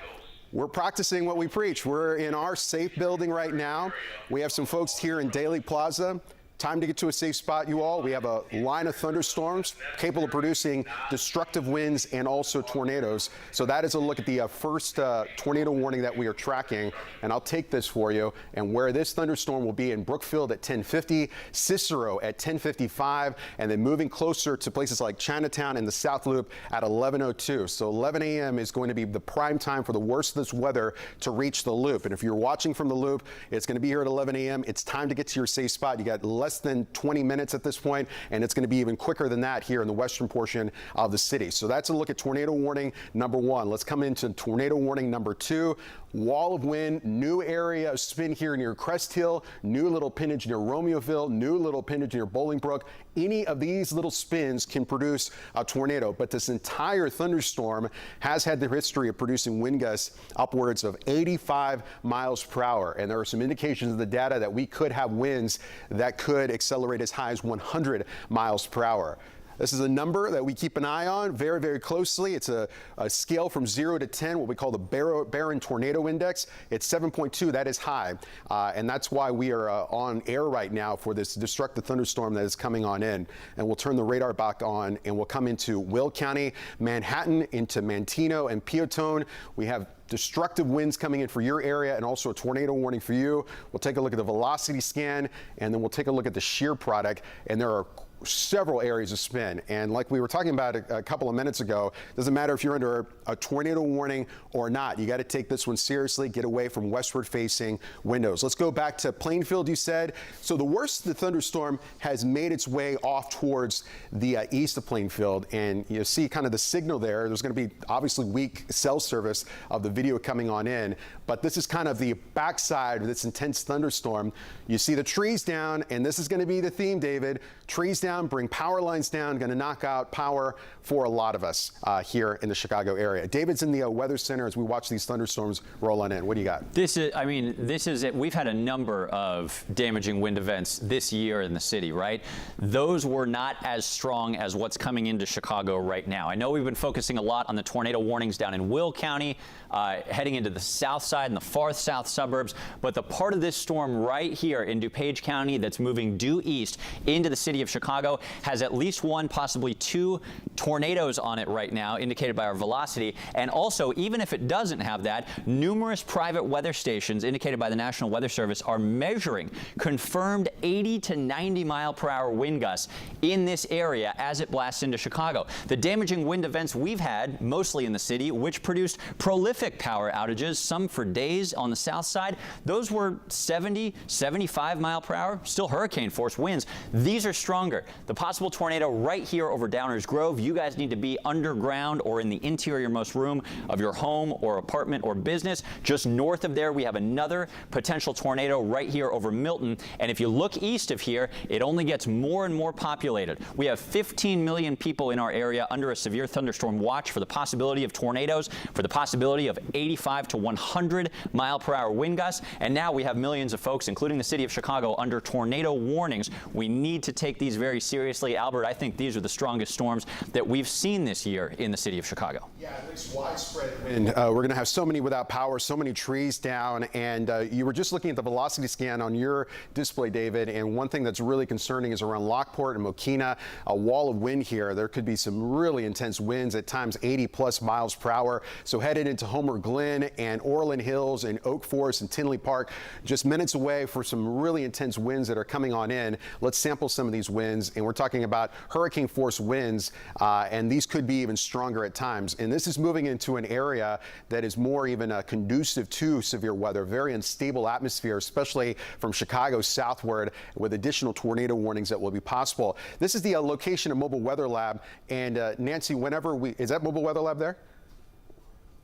We're practicing what we preach. We're in our safe building right now. We have some folks here in Daly Plaza. Time to get to a safe spot, you all. We have a line of thunderstorms capable of producing destructive winds and also tornadoes. So that is a look at the first tornado warning that we are tracking. And I'll take this for you. And where this thunderstorm will be in Brookfield at 10:50, Cicero at 10:55, and then moving closer to places like Chinatown and the South Loop at 11:02. So 11 a.m. is going to be the prime time for the worst of this weather to reach the loop. And if you're watching from the loop, it's going to be here at 11 a.m. It's time to get to your safe spot. You got less than 20 minutes at this point, and it's going to be even quicker than that here in the western portion of the city. So that's a look at tornado warning number one. Let's come into tornado warning number two. Wall of wind, new area of spin here near Crest Hill, new little pinnage near Romeoville, new little pinnage near Bolingbrook, any of these little spins can produce a tornado, but this entire thunderstorm has had the history of producing wind gusts upwards of 85 miles per hour. And there are some indications of the data that we could have winds that could accelerate as high as 100 miles per hour. This is a number that we keep an eye on very, very closely. It's a scale from 0 to 10, what we call the Barron Tornado Index. It's 7.2. That is high. And that's why we are on air right now for this destructive thunderstorm that is coming on in. And we'll turn the radar back on, and we'll come into Will County, Manhattan, into Manteno and Peotone. We have destructive winds coming in for your area and also a tornado warning for you. We'll take a look at the velocity scan, and then we'll take a look at the shear product. And there are several areas of spin, and like we were talking about a couple of minutes ago, doesn't matter if you're under a tornado warning or not. You got to take this one seriously. Get away from westward facing windows. Let's go back to Plainfield. You said so. The worst of the thunderstorm has made its way off towards the east of Plainfield, and you see kind of the signal there. There's going to be obviously weak cell service of the video coming on in, but this is kind of the backside of this intense thunderstorm. You see the trees down, and this is going to be the theme, David. Trees down, bring power lines down, going to knock out power for a lot of us here in the Chicago area. David's in the Weather Center as we watch these thunderstorms roll on in. What do you got? This is it. We've had a number of damaging wind events this year in the city, right? Those were not as strong as what's coming into Chicago right now. I know we've been focusing a lot on the tornado warnings down in Will County, heading into the south side and the far south suburbs, but the part of this storm right here in DuPage County that's moving due east into the city of Chicago has at least one, possibly two tornadoes on it right now, indicated by our velocity. And also, even if it doesn't have that, numerous private weather stations indicated by the National Weather Service are measuring confirmed 80 to 90 mile per hour wind gusts in this area as it blasts into Chicago. The damaging wind events we've had, mostly in the city, which produced prolific power outages, some for days on the south side, those were 70, 75 mile per hour, still hurricane force winds. These are stronger. The possible tornado right here over Downers Grove, you guys need to be underground or in the interior-most room of your home or apartment or business. Just north of there, we have another potential tornado right here over Milton. And if you look east of here, it only gets more and more populated. We have 15 million people in our area under a severe thunderstorm watch for the possibility of tornadoes, for the possibility of 85 to 100 mile per hour wind gusts. And now we have millions of folks, including the city of Chicago, under tornado warnings. We need to take these very seriously. Albert, I think these are the strongest storms that we've seen this year in the city of Chicago. Yeah, it's widespread wind. We're going to have so many without power, so many trees down, and you were just looking at the velocity scan on your display, David, and one thing that's really concerning is around Lockport and Mokina, a wall of wind here. There could be some really intense winds, at times 80 plus miles per hour. So headed into Homer Glen and Orland Hills and Oak Forest and Tinley Park, just minutes away for some really intense winds that are coming on in. Let's sample some of these winds, and we're talking about hurricane force winds, and these could be even stronger at times. And this is moving into an area that is more even conducive to severe weather, very unstable atmosphere, especially from Chicago southward, with additional tornado warnings that will be possible. This is the location of Mobile Weather Lab, and Nancy, is that Mobile Weather Lab there?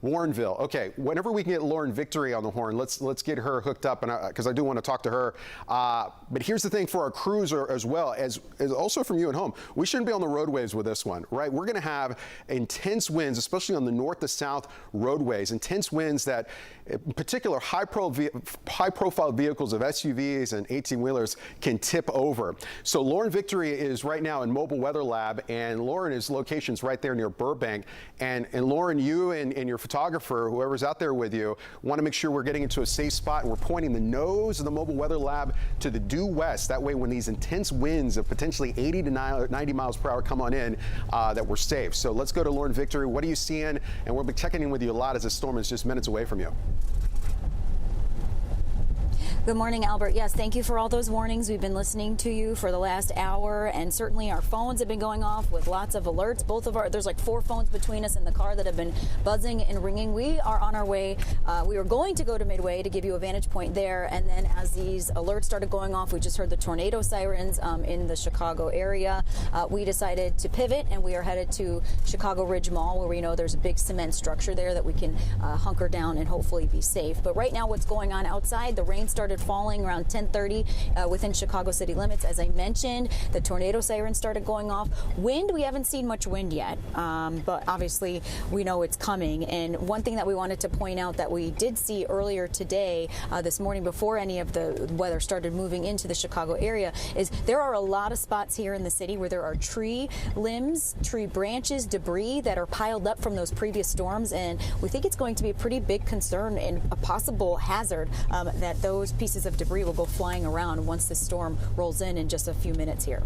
Warrenville. Okay, whenever we can get Lauren Victory on the horn, let's get her hooked up, and because I do want to talk to her. But here's the thing for our crews as well as also from you at home, we shouldn't be on the roadways with this one, right? We're going to have intense winds, especially on the north to south roadways, intense winds that, in particular, high-profile vehicles of SUVs and 18-wheelers can tip over. So Lauren Victory is right now in Mobile Weather Lab, and Lauren is locations right there near Burbank. And Lauren, you and your photographer, whoever's out there with you, want to make sure we're getting into a safe spot, and we're pointing the nose of the Mobile Weather Lab to the due west. That way, when these intense winds of potentially 80 to 90 miles per hour come on in, that we're safe. So let's go to Lauren Victory. What are you seeing? And we'll be checking in with you a lot as the storm is just minutes away from you. Good morning, Albert. Yes, thank you for all those warnings. We've been listening to you for the last hour, and certainly our phones have been going off with lots of alerts. There's like 4 phones between us in the car that have been buzzing and ringing. We are on our way. We were going to go to Midway to give you a vantage point there, and then as these alerts started going off, we just heard the tornado sirens in the Chicago area. We decided to pivot, and we are headed to Chicago Ridge Mall, where we know there's a big cement structure there that we can hunker down and hopefully be safe. But right now, what's going on outside, the rain started started falling around 10:30 within Chicago city limits. As I mentioned, the tornado siren started going off. Wind, we haven't seen much wind yet, but obviously we know it's coming. And one thing that we wanted to point out that we did see earlier today, this morning, before any of the weather started moving into the Chicago area, is there are a lot of spots here in the city where there are tree limbs, tree branches, debris that are piled up from those previous storms, and we think it's going to be a pretty big concern and a possible hazard that those pieces of debris will go flying around once the storm rolls in just a few minutes here.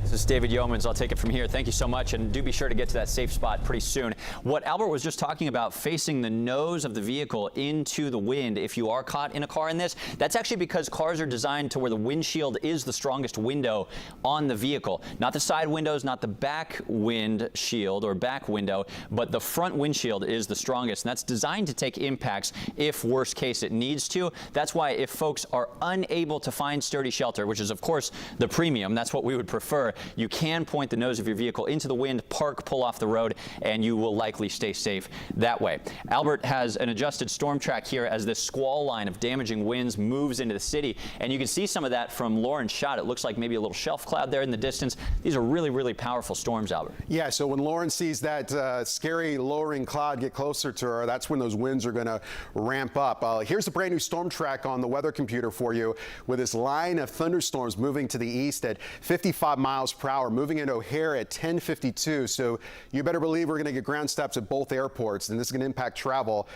This is David Yeomans. I'll take it from here. Thank you so much, and do be sure to get to that safe spot pretty soon. What Albert was just talking about, facing the nose of the vehicle into the wind, if you are caught in a car in this, that's actually because cars are designed to where the windshield is the strongest window on the vehicle. Not the side windows, not the back windshield or back window, but the front windshield is the strongest, and that's designed to take impacts if, worst case, it needs to. That's why if folks are unable to find sturdy shelter, which is, of course, the premium, that's what we would prefer, you can point the nose of your vehicle into the wind, park, pull off the road, and you will likely stay safe that way. Albert has an adjusted storm track here as this squall line of damaging winds moves into the city, and you can see some of that from Lauren's shot. It looks like maybe a little shelf cloud there in the distance. These are really, really powerful storms, Albert. Yeah, so when Lauren sees that scary lowering cloud get closer to her, that's when those winds are going to ramp up. Here's a brand new storm track on the weather computer for you, with this line of thunderstorms moving to the east at 55 miles per hour, moving into O'Hare at 10:52. So you better believe we're going to get ground stops at both airports, and this is going to impact travel.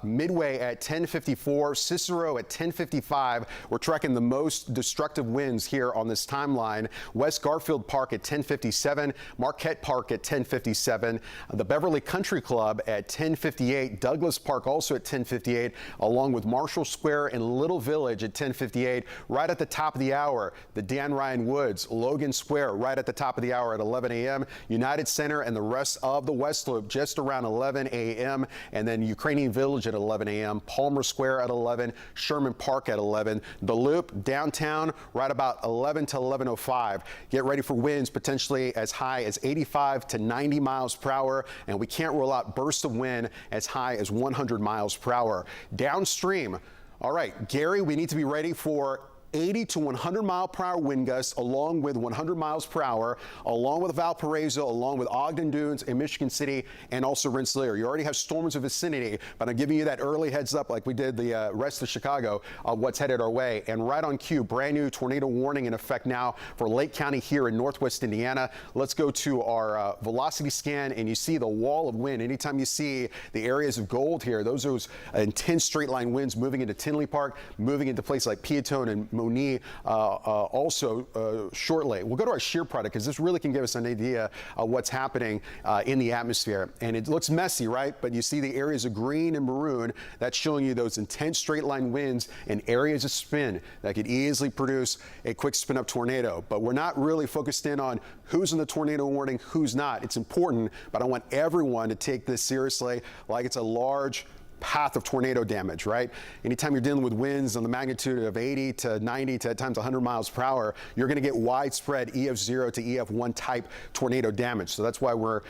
Midway at 10:54, Cicero at 10:55. We're tracking the most destructive winds here on this timeline. West Garfield Park at 10:57, Marquette Park at 10:57, the Beverly Country Club at 10:58, Douglas Park also at 10:58, along with Marshall Square and Little Village at 10:58. Right at the top of the hour, the Dan Ryan Woods, Logan Square, right at the top of the hour at 11 a.m. United Center and the rest of the West Loop just around 11 a.m. And then Ukrainian Village at 11 a.m. Palmer Square at 11, Sherman Park at 11. The Loop downtown right about 11 to 11:05. Get ready for winds potentially as high as 85 to 90 miles per hour. And we can't rule out bursts of wind as high as 100 miles per hour. Downstream. All right, Gary, we need to be ready for 80 to 100 mile per hour wind gusts, along with 100 miles per hour, along with Valparaiso, along with Ogden Dunes in Michigan City, and also Rensselaer. You already have storms of vicinity, but I'm giving you that early heads up like we did the rest of Chicago of what's headed our way. And right on cue, brand new tornado warning in effect now for Lake County here in Northwest Indiana. Let's go to our velocity scan, and you see the wall of wind. Anytime you see the areas of gold here, those are intense straight line winds moving into Tinley Park, moving into places like Peatone and Moni also shortly. We'll go to our shear product because this really can give us an idea of what's happening in the atmosphere. And it looks messy, right? But you see the areas of green and maroon. That's showing you those intense straight line winds and areas of spin that could easily produce a quick spin up tornado. But we're not really focused in on who's in the tornado warning, who's not. It's important, but I want everyone to take this seriously like it's a large path of tornado damage, right? Anytime you're dealing with winds on the magnitude of 80 to 90 to at times 100 miles per hour, you're going to get widespread EF0 to EF1 type tornado damage. So that's why we're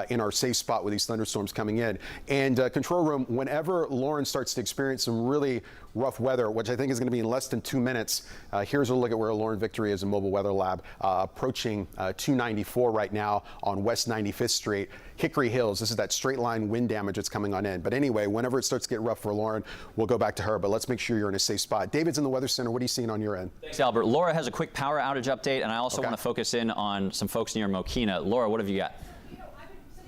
in our safe spot with these thunderstorms coming in. And control room, whenever Lauren starts to experience some really rough weather, which I think is going to be in less than 2 minutes, here's a look at where Lauren Victory is in Mobile Weather Lab, approaching 294 right now on West 95th Street. Hickory Hills, this is that straight line wind damage that's coming on in. But anyway, whenever it starts to get rough for Lauren, we'll go back to her. But let's make sure you're in a safe spot. David's in the Weather Center. What are you seeing on your end? Thanks, Albert. Laura has a quick power outage update, and I also want to focus in on some folks near Mokina. Laura, what have you got?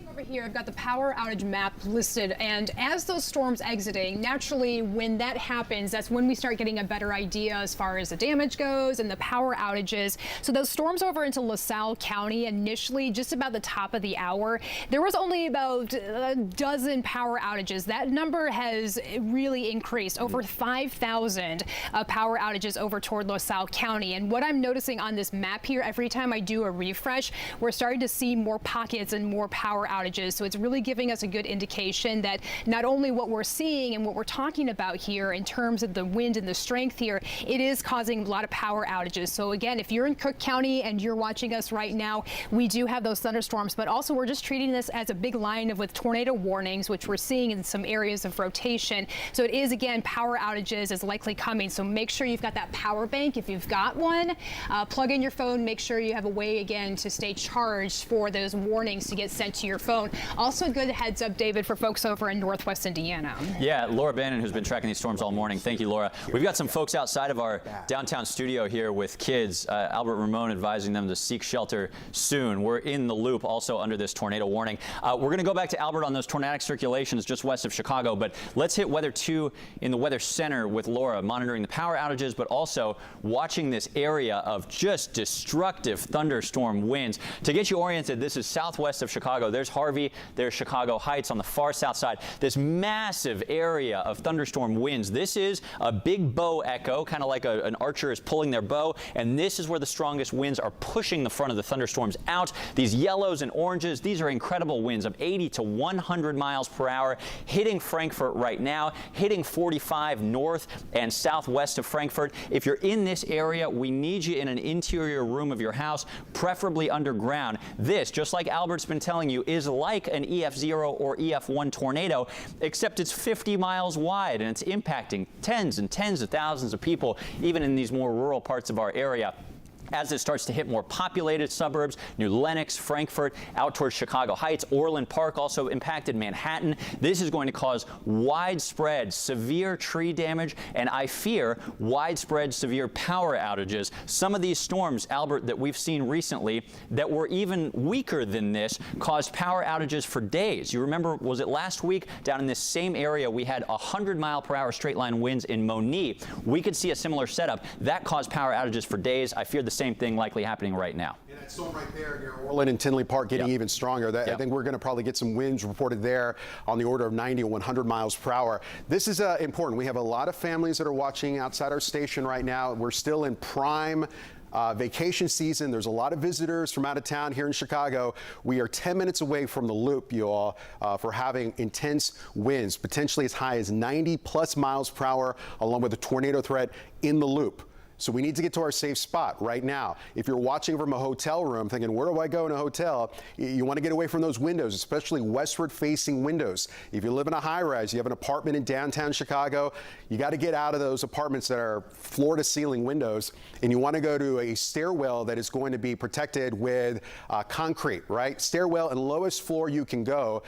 Over here, I've got the power outage map listed, and as those storms exiting, naturally, when that happens, that's when we start getting a better idea as far as the damage goes and the power outages. So those storms over into LaSalle County, initially just about the top of the hour, there was only about a dozen power outages. That number has really increased, over 5,000 power outages over toward LaSalle County. And what I'm noticing on this map here, every time I do a refresh, we're starting to see more pockets and more power outages outages. So it's really giving us a good indication that not only what we're seeing and what we're talking about here in terms of the wind and the strength here, it is causing a lot of power outages. So again, if you're in Cook County and you're watching us right now, we do have those thunderstorms, but also we're just treating this as a big line with tornado warnings, which we're seeing in some areas of rotation. So it is, again, power outages is likely coming. So make sure you've got that power bank. If you've got one, plug in your phone. Make sure you have a way, again, to stay charged for those warnings to get sent to your phone. Also, good heads up, David, for folks over in Northwest Indiana. Yeah, Laura Bannon, who's been tracking these storms all morning. Thank you, Laura. We've got some folks outside of our downtown studio here with kids. Albert Ramon advising them to seek shelter soon. We're in the loop also under this tornado warning. We're going to go back to Albert on those tornadic circulations just west of Chicago, but let's hit Weather 2 in the Weather Center with Laura, monitoring the power outages, but also watching this area of just destructive thunderstorm winds. To get you oriented, this is southwest of Chicago. There's Harvey, there's Chicago Heights on the far south side. This massive area of thunderstorm winds. This is a big bow echo, kind of like an archer is pulling their bow, and this is where the strongest winds are pushing the front of the thunderstorms out. These yellows and oranges, these are incredible winds of 80 to 100 miles per hour, hitting Frankfort right now, hitting 45 north and southwest of Frankfort. If you're in this area, we need you in an interior room of your house, preferably underground. This, just like Albert's been telling you, is like an EF0 or EF1 tornado, except it's 50 miles wide and it's impacting tens and tens of thousands of people, even in these more rural parts of our area. As it starts to hit more populated suburbs, New Lenox, Frankfort, out towards Chicago Heights, Orland Park also impacted Manhattan. This is going to cause widespread severe tree damage, and I fear widespread severe power outages. Some of these storms, Albert, that we've seen recently that were even weaker than this caused power outages for days. You remember, was it last week down in this same area we had 100-mile-per-hour straight-line winds in Moni? We could see a similar setup. That caused power outages for days. I fear the same thing likely happening right now. And that storm right there near Orland and Tinley Park getting even stronger. I think we're going to probably get some winds reported there on the order of 90 or 100 miles per hour. This is important. We have a lot of families that are watching outside our station right now. We're still in prime vacation season. There's a lot of visitors from out of town here in Chicago. We are 10 minutes away from the loop, you all, for having intense winds, potentially as high as 90 plus miles per hour, along with a tornado threat in the loop. So we need to get to our safe spot right now. If you're watching from a hotel room thinking, where do I go in a hotel? You want to get away from those windows, especially westward facing windows. If you live in a high rise, you have an apartment in downtown Chicago, you got to get out of those apartments that are floor to ceiling windows, and you want to go to a stairwell that is going to be protected with concrete, right? Stairwell and lowest floor you can go.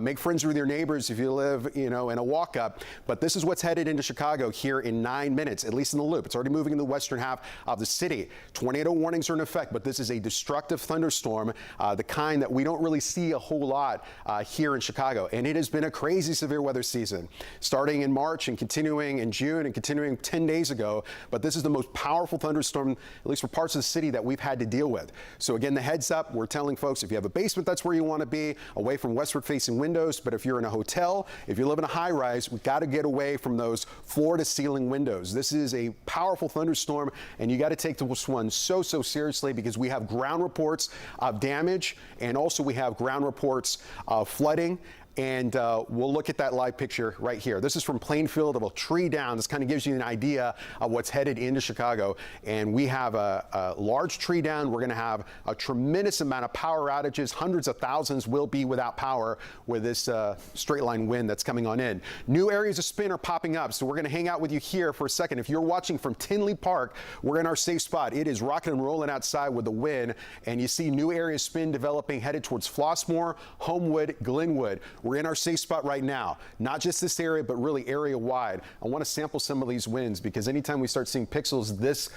Make friends with your neighbors if you live, in a walk up. But this is what's headed into Chicago here in 9 minutes, at least in the loop. It's already moving in the western half of the city. Tornado warnings are in effect, but this is a destructive thunderstorm, the kind that we don't really see a whole lot here in Chicago. And it has been a crazy severe weather season, starting in March and continuing in June and continuing 10 days ago. But this is the most powerful thunderstorm, at least for parts of the city, that we've had to deal with. So again, the heads up, we're telling folks, if you have a basement, that's where you want to be, away from westward facing windows. But if you're in a hotel, if you live in a high rise, we've got to get away from those floor to ceiling windows. This is a powerful thunderstorm, and you got to take this one so seriously, because we have ground reports of damage, and also we have ground reports of flooding. And we'll look at that live picture right here. This is from Plainfield of a tree down. This kind of gives you an idea of what's headed into Chicago. And we have a large tree down. We're going to have a tremendous amount of power outages. Hundreds of thousands will be without power with this straight line wind that's coming on in. New areas of spin are popping up. So we're going to hang out with you here for a second. If you're watching from Tinley Park, we're in our safe spot. It is rocking and rolling outside with the wind. And you see new areas of spin developing headed towards Flossmoor, Homewood, Glenwood. We're in our safe spot right now, not just this area, but really area wide. I want to sample some of these winds, because anytime we start seeing pixels this,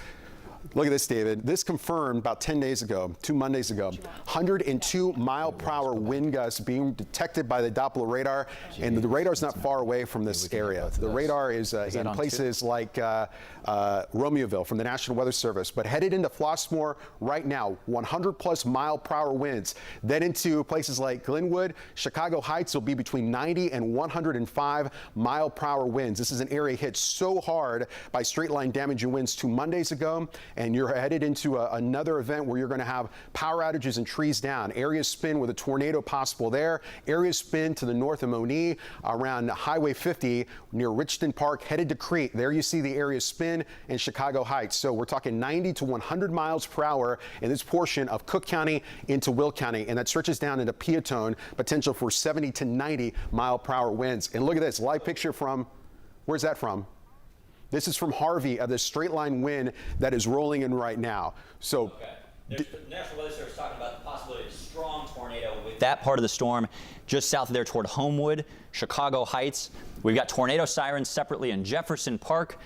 look at this, David. This confirmed about 10 days ago, 2 Mondays ago, 102 mile per hour wind gusts being detected by the Doppler radar. And the radar's not far away from this area. The radar is in places like Romeoville from the National Weather Service, but headed into Flossmoor right now, 100 plus mile per hour winds. Then into places like Glenwood, Chicago Heights will be between 90 and 105 mile per hour winds. This is an area hit so hard by straight line damaging winds 2 Mondays ago. and you're headed into another event where you're going to have power outages and trees down. Areas spin with a tornado possible there. Areas spin to the north of Monee around Highway 50 near Richton Park, headed to Crete. There you see the area spin in Chicago Heights. So we're talking 90 to 100 miles per hour in this portion of Cook County into Will County, and that stretches down into Peatone, potential for 70 to 90 mile per hour winds. And look at this live picture from, where's that from? This is from Harvey, of this straight line wind that is rolling in right now. So the National Weather Service talking about the possibility of a strong tornado with that part of the storm just south of there toward Homewood, Chicago Heights. We've got tornado sirens separately in Jefferson Park.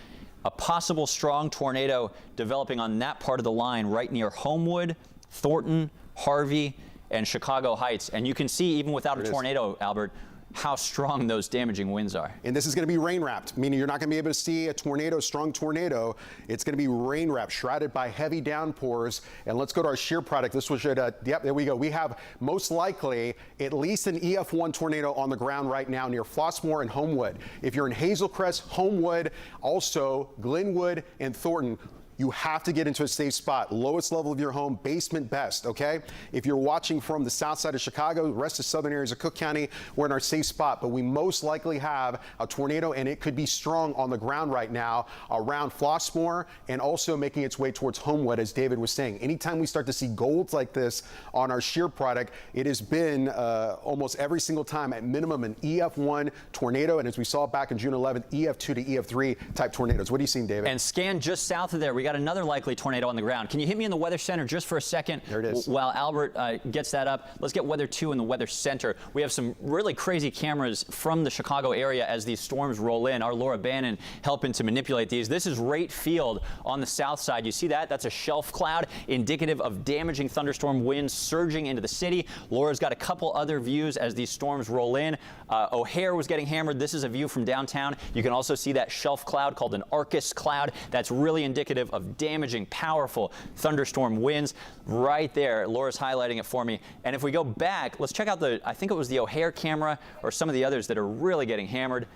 A possible strong tornado developing on that part of the line right near Homewood, Thornton, Harvey, and Chicago Heights. And you can see, even without a tornado, Albert, how strong those damaging winds are. And this is going to be rain wrapped, meaning you're not going to be able to see a tornado, strong tornado. It's going to be rain wrapped, shrouded by heavy downpours. And let's go to our shear product. This was, yep, there we go. We have most likely at least an EF1 tornado on the ground right now near Flossmoor and Homewood. If you're in Hazelcrest, Homewood, also Glenwood and Thornton, you have to get into a safe spot. Lowest level of your home, basement best, okay? If you're watching from the south side of Chicago, the rest of southern areas of Cook County, we're in our safe spot, but we most likely have a tornado, and it could be strong on the ground right now around Flossmoor and also making its way towards Homewood, as David was saying. Anytime we start to see golds like this on our shear product, it has been almost every single time at minimum an EF1 tornado, and as we saw back in June 11th, EF2 to EF3 type tornadoes. What are you seeing, David? And scan just south of there, we got another likely tornado on the ground. Can you hit me in the Weather Center just for a second? There it is. While Albert gets that up, let's get Weather 2 in the Weather Center. We have some really crazy cameras from the Chicago area as these storms roll in. Our Laura Bannon helping to manipulate these. This is Rate Field on the south side. You see that? That's a shelf cloud indicative of damaging thunderstorm winds surging into the city. Laura's got a couple other views as these storms roll in. O'Hare was getting hammered. This is a view from downtown. You can also see that shelf cloud called an Arcus cloud. That's really indicative of damaging, powerful thunderstorm winds right there. Laura's highlighting it for me. And if we go back, let's check out I think it was the O'Hare camera or some of the others that are really getting hammered.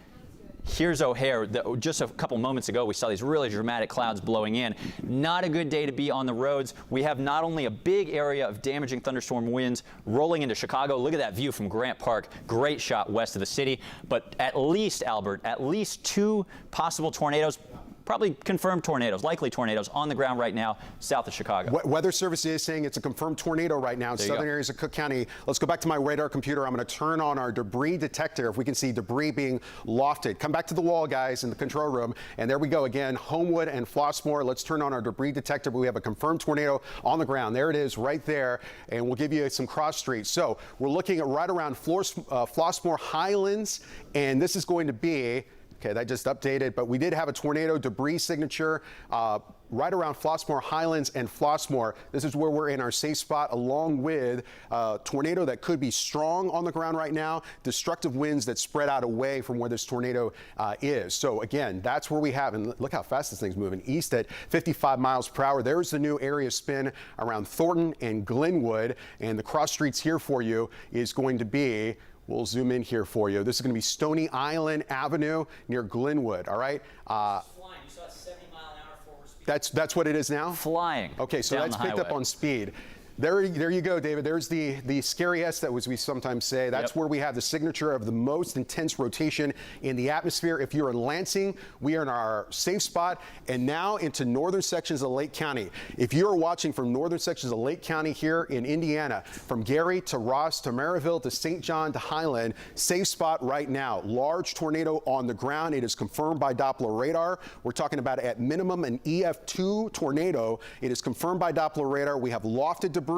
Here's O'Hare. Just a couple moments ago, we saw these really dramatic clouds blowing in. Not a good day to be on the roads. We have not only a big area of damaging thunderstorm winds rolling into Chicago. Look at that view from Grant Park. Great shot west of the city. But at least, Albert, at least 2 possible tornadoes. Probably confirmed tornadoes, likely tornadoes on the ground right now south of Chicago. Weather Service is saying it's a confirmed tornado right now in southern areas of Cook County. Let's go back to my radar computer. I'm going to turn on our debris detector if we can see debris being lofted. Come back to the wall, guys, in the control room. And there we go again, Homewood and Flossmoor. Let's turn on our debris detector. But we have a confirmed tornado on the ground. There it is right there. And we'll give you some cross streets. So we're looking at right around Flossmoor Highlands. And this is going to be, okay, that just updated, but we did have a tornado debris signature right around Flossmoor Highlands and Flossmoor. This is where we're in our safe spot, along with a tornado that could be strong on the ground right now, destructive winds that spread out away from where this tornado is. So again, that's where we have, and look how fast this thing's moving, east at 55 miles per hour. There's the new area spin around Thornton and Glenwood, and the cross streets here for you is going to be, we'll zoom in here for you. This is going to be Stony Island Avenue near Glenwood, all right? Flying. You saw 70 mile an hour forward speed. That's what it is now? Flying. Okay, so that's picked up on speed. There you go, David. There's the scariest, that was we sometimes say. That's where we have the signature of the most intense rotation in the atmosphere. If you're in Lansing, we are in our safe spot, and now into northern sections of Lake County. If you're watching from northern sections of Lake County here in Indiana, from Gary to Ross to Maryville to St. John to Highland, safe spot right now. Large tornado on the ground. It is confirmed by Doppler radar. We're talking about at minimum an EF2 tornado. It is confirmed by Doppler radar. We have lofted debris,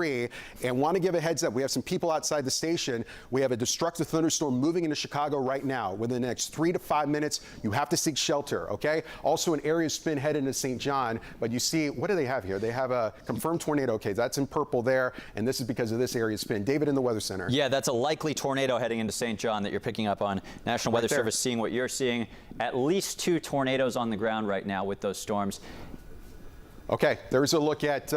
and want to give a heads up. We have some people outside the station. We have a destructive thunderstorm moving into Chicago right now. Within the next 3 to 5 minutes, you have to seek shelter, okay? Also an area spin headed into St. John, but you see, what do they have here? They have a confirmed tornado. Okay, that's in purple there, and this is because of this area spin. David in the Weather Center. Yeah, that's a likely tornado heading into St. John that you're picking up on. National Weather Service seeing what you're seeing. At least 2 tornadoes on the ground right now with those storms. Okay, there's a look at,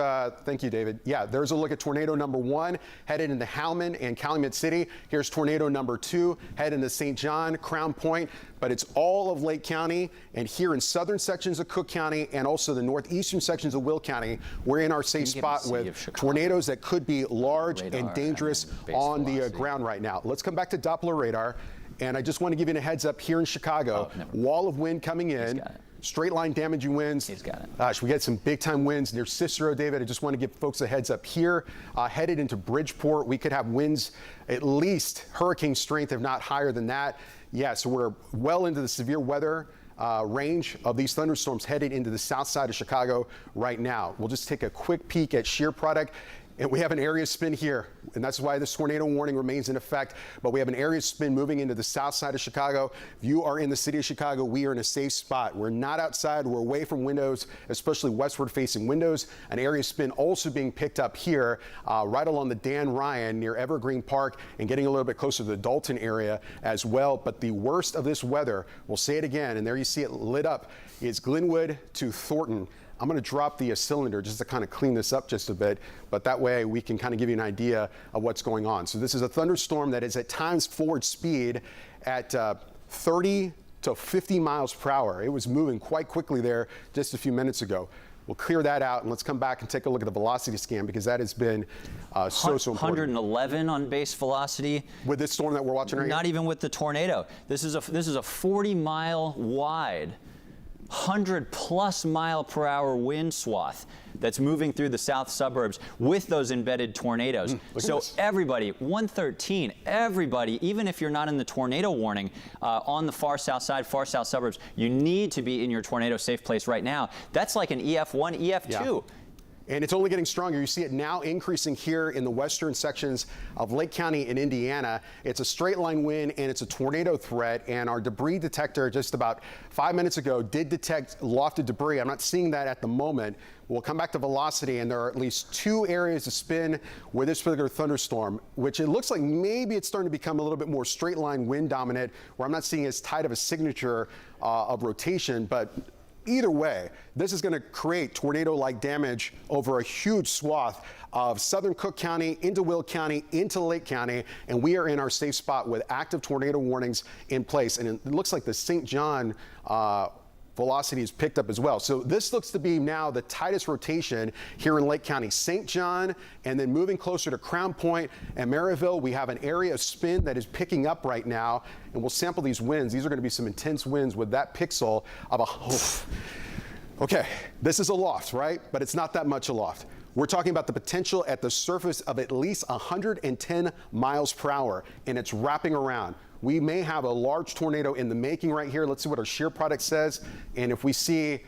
thank you, David. Yeah, there's a look at tornado number 1 headed into Howman and Calumet City. Here's tornado number 2 headed into St. John, Crown Point, but it's all of Lake County and here in southern sections of Cook County and also the northeastern sections of Will County. We're in our safe spot with tornadoes that could be large and dangerous on the ground right now. Let's come back to Doppler radar. And I just want to give you a heads up here in Chicago, wall of wind coming in. Straight line damaging winds. He's got it. Gosh, we get some big time winds near Cicero, David. I just want to give folks a heads up here. Headed into Bridgeport, we could have winds at least hurricane strength, if not higher than that. Yeah, so we're well into the severe weather range of these thunderstorms headed into the south side of Chicago right now. We'll just take a quick peek at shear product. And we have an area spin here, and that's why this tornado warning remains in effect. But we have an area spin moving into the south side of Chicago. If you are in the city of Chicago, we are in a safe spot. We're not outside. We're away from windows, especially westward facing windows. An area spin also being picked up here right along the Dan Ryan near Evergreen Park and getting a little bit closer to the Dalton area as well. But the worst of this weather, we'll say it again, and there you see it lit up, is Glenwood to Thornton. I'm going to drop the cylinder just to kind of clean this up just a bit, but that way we can kind of give you an idea of what's going on. So this is a thunderstorm that is at times forward speed at 30 to 50 miles per hour. It was moving quite quickly there just a few minutes ago. We'll clear that out and let's come back and take a look at the velocity scan because that has been so important. 111 on base velocity. With this storm that we're watching right now? Not even with the tornado. This is a 40-mile wide, 100+ mile per hour wind swath that's moving through the south suburbs with those embedded tornadoes. So everybody, 113, everybody, even if you're not in the tornado warning on the far south side, far south suburbs, you need to be in your tornado safe place right now. That's like an EF1, EF2. Yeah. And it's only getting stronger. You see it now increasing here in the western sections of Lake County in Indiana. It's a straight line wind and it's a tornado threat. And our debris detector just about 5 minutes ago did detect lofted debris. I'm not seeing that at the moment. We'll come back to velocity, and there are at least 2 areas of spin with this particular thunderstorm, which it looks like maybe it's starting to become a little bit more straight line wind dominant, where I'm not seeing as tight of a signature of rotation, but either way, this is going to create tornado-like damage over a huge swath of southern Cook County into Will County into Lake County, and we are in our safe spot with active tornado warnings in place. And it looks like the St. John velocity is picked up as well. So this looks to be now the tightest rotation here in Lake County. St. John, and then moving closer to Crown Point and Maryville, we have an area of spin that is picking up right now, and we'll sample these winds. These are going to be some intense winds with that pixel of a... Okay, this is a loft, right? But it's not that much aloft. We're talking about the potential at the surface of at least 110 miles per hour, and it's wrapping around. We may have a large tornado in the making right here. Let's see what our shear product says. And if we see,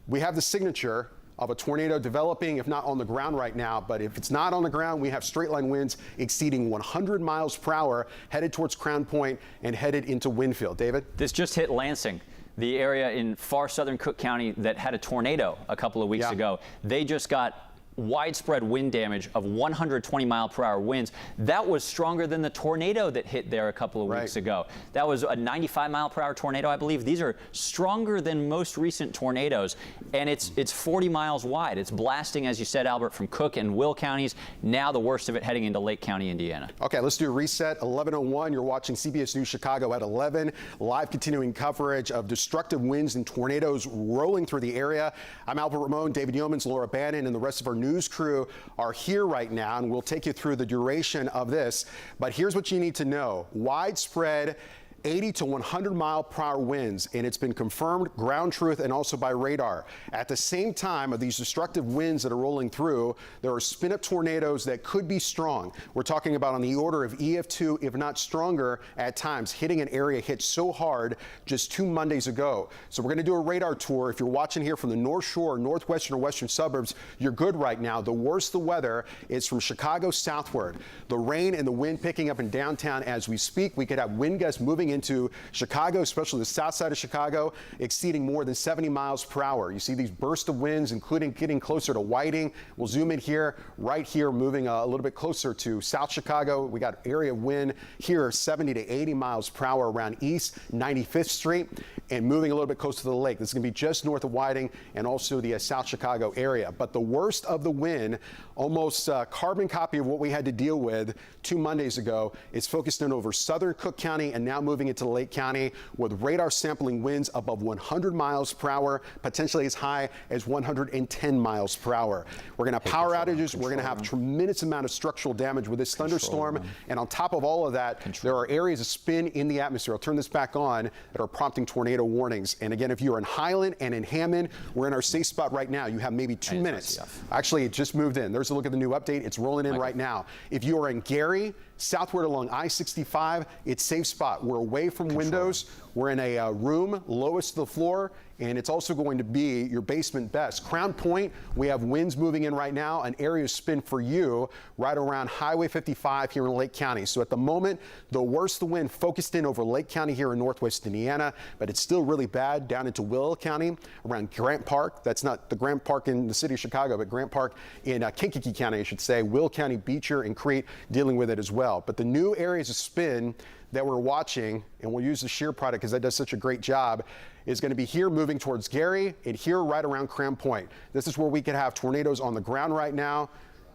we have the signature of a tornado developing, if not on the ground right now, but if it's not on the ground, we have straight line winds exceeding 100 miles per hour headed towards Crown Point and headed into Winfield. David? This just hit Lansing, the area in far southern Cook County that had a tornado a couple of weeks ago. They just got widespread wind damage of 120 mile per hour winds. That was stronger than the tornado that hit there a couple of weeks ago. That was a 95 mile per hour tornado, I believe. These are stronger than most recent tornadoes, and it's 40 miles wide. It's blasting, as you said, Albert, from Cook and Will counties. Now the worst of it heading into Lake County, Indiana. Okay, let's do a reset. 11:01. You're watching CBS News Chicago at 11. Live continuing coverage of destructive winds and tornadoes rolling through the area. I'm Albert Ramon, David Yeomans, Laura Bannon, and the rest of our news crew are here right now, and we'll take you through the duration of this. But here's what you need to know. Widespread 80 to 100 mile per hour winds, and it's been confirmed ground truth and also by radar. At the same time of these destructive winds that are rolling through, there are spin up tornadoes that could be strong. We're talking about on the order of EF2, if not stronger at times, hitting an area hit so hard just 2 Mondays ago. So we're going to do a radar tour. If you're watching here from the North Shore, northwestern or western suburbs, you're good right now. The worse the weather is from Chicago southward. The rain and the wind picking up in downtown as we speak. We could have wind gusts moving moving into Chicago, especially the south side of Chicago, exceeding more than 70 miles per hour. You see these bursts of winds, including getting closer to Whiting. We'll zoom in here, right here, moving a little bit closer to South Chicago. We got area wind here, 70 to 80 miles per hour around East 95th Street, and moving a little bit closer to the lake. This is going to be just north of Whiting and also the South Chicago area. But the worst of the wind, almost a carbon copy of what we had to deal with 2 Mondays ago, is focused in over southern Cook County and now moving into Lake County with radar sampling winds above 100 miles per hour, potentially as high as 110 miles per hour. We're going to have power outages. We're going to have tremendous amount of structural damage with this thunderstorm. And on top of all of that, there are areas of spin in the atmosphere. I'll turn this back on, that are prompting tornado warnings. And again, if you're in Highland and in Hammond, we're in our safe spot right now. You have maybe 2 minutes. Actually, it just moved in. There's a look at the new update. It's rolling in right now. If you are in Gary, southward along I-65, it's safe spot. We're away from windows. We're in a room lowest to the floor, and it's also going to be your basement best. Crown Point, we have winds moving in right now, an area of spin for you right around Highway 55 here in Lake County. So at the moment, the worst the wind focused in over Lake County here in northwest Indiana, but it's still really bad down into Will County around Grant Park. That's not the Grant Park in the city of Chicago, but Grant Park in Kankakee County, I should say. Will County, Beecher, and Crete dealing with it as well. But the new areas of spin that we're watching, and we'll use the shear product because that does such a great job, is going to be here moving towards Gary and here right around Crown Point. This is where we could have tornadoes on the ground right now.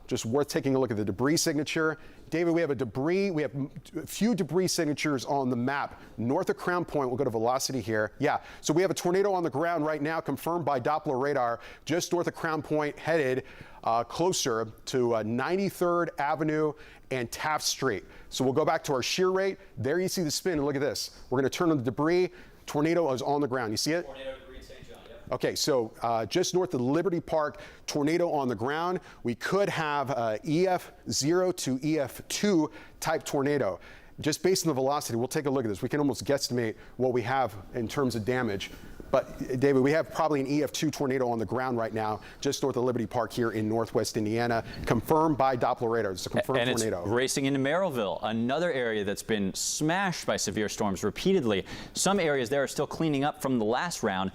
Just worth taking a look at the debris signature. David, we have a few debris signatures on the map. North of Crown Point, we'll go to velocity here. Yeah, so we have a tornado on the ground right now, confirmed by Doppler radar, just north of Crown Point, headed closer to 93rd Avenue and Taft Street. So we'll go back to our shear rate. There you see the spin, and look at this. We're going to turn on the debris. Tornado is on the ground. You see it? Tornado debris in St. John, yep. Okay, so just north of Liberty Park, tornado on the ground. We could have EF0 to EF2 type tornado. Just based on the velocity, we'll take a look at this. We can almost guesstimate what we have in terms of damage. But, David, we have probably an EF2 tornado on the ground right now, just north of Liberty Park here in northwest Indiana, confirmed by Doppler radar. It's a confirmed tornado. It's racing into Merrillville, another area that's been smashed by severe storms repeatedly. Some areas there are still cleaning up from the last round.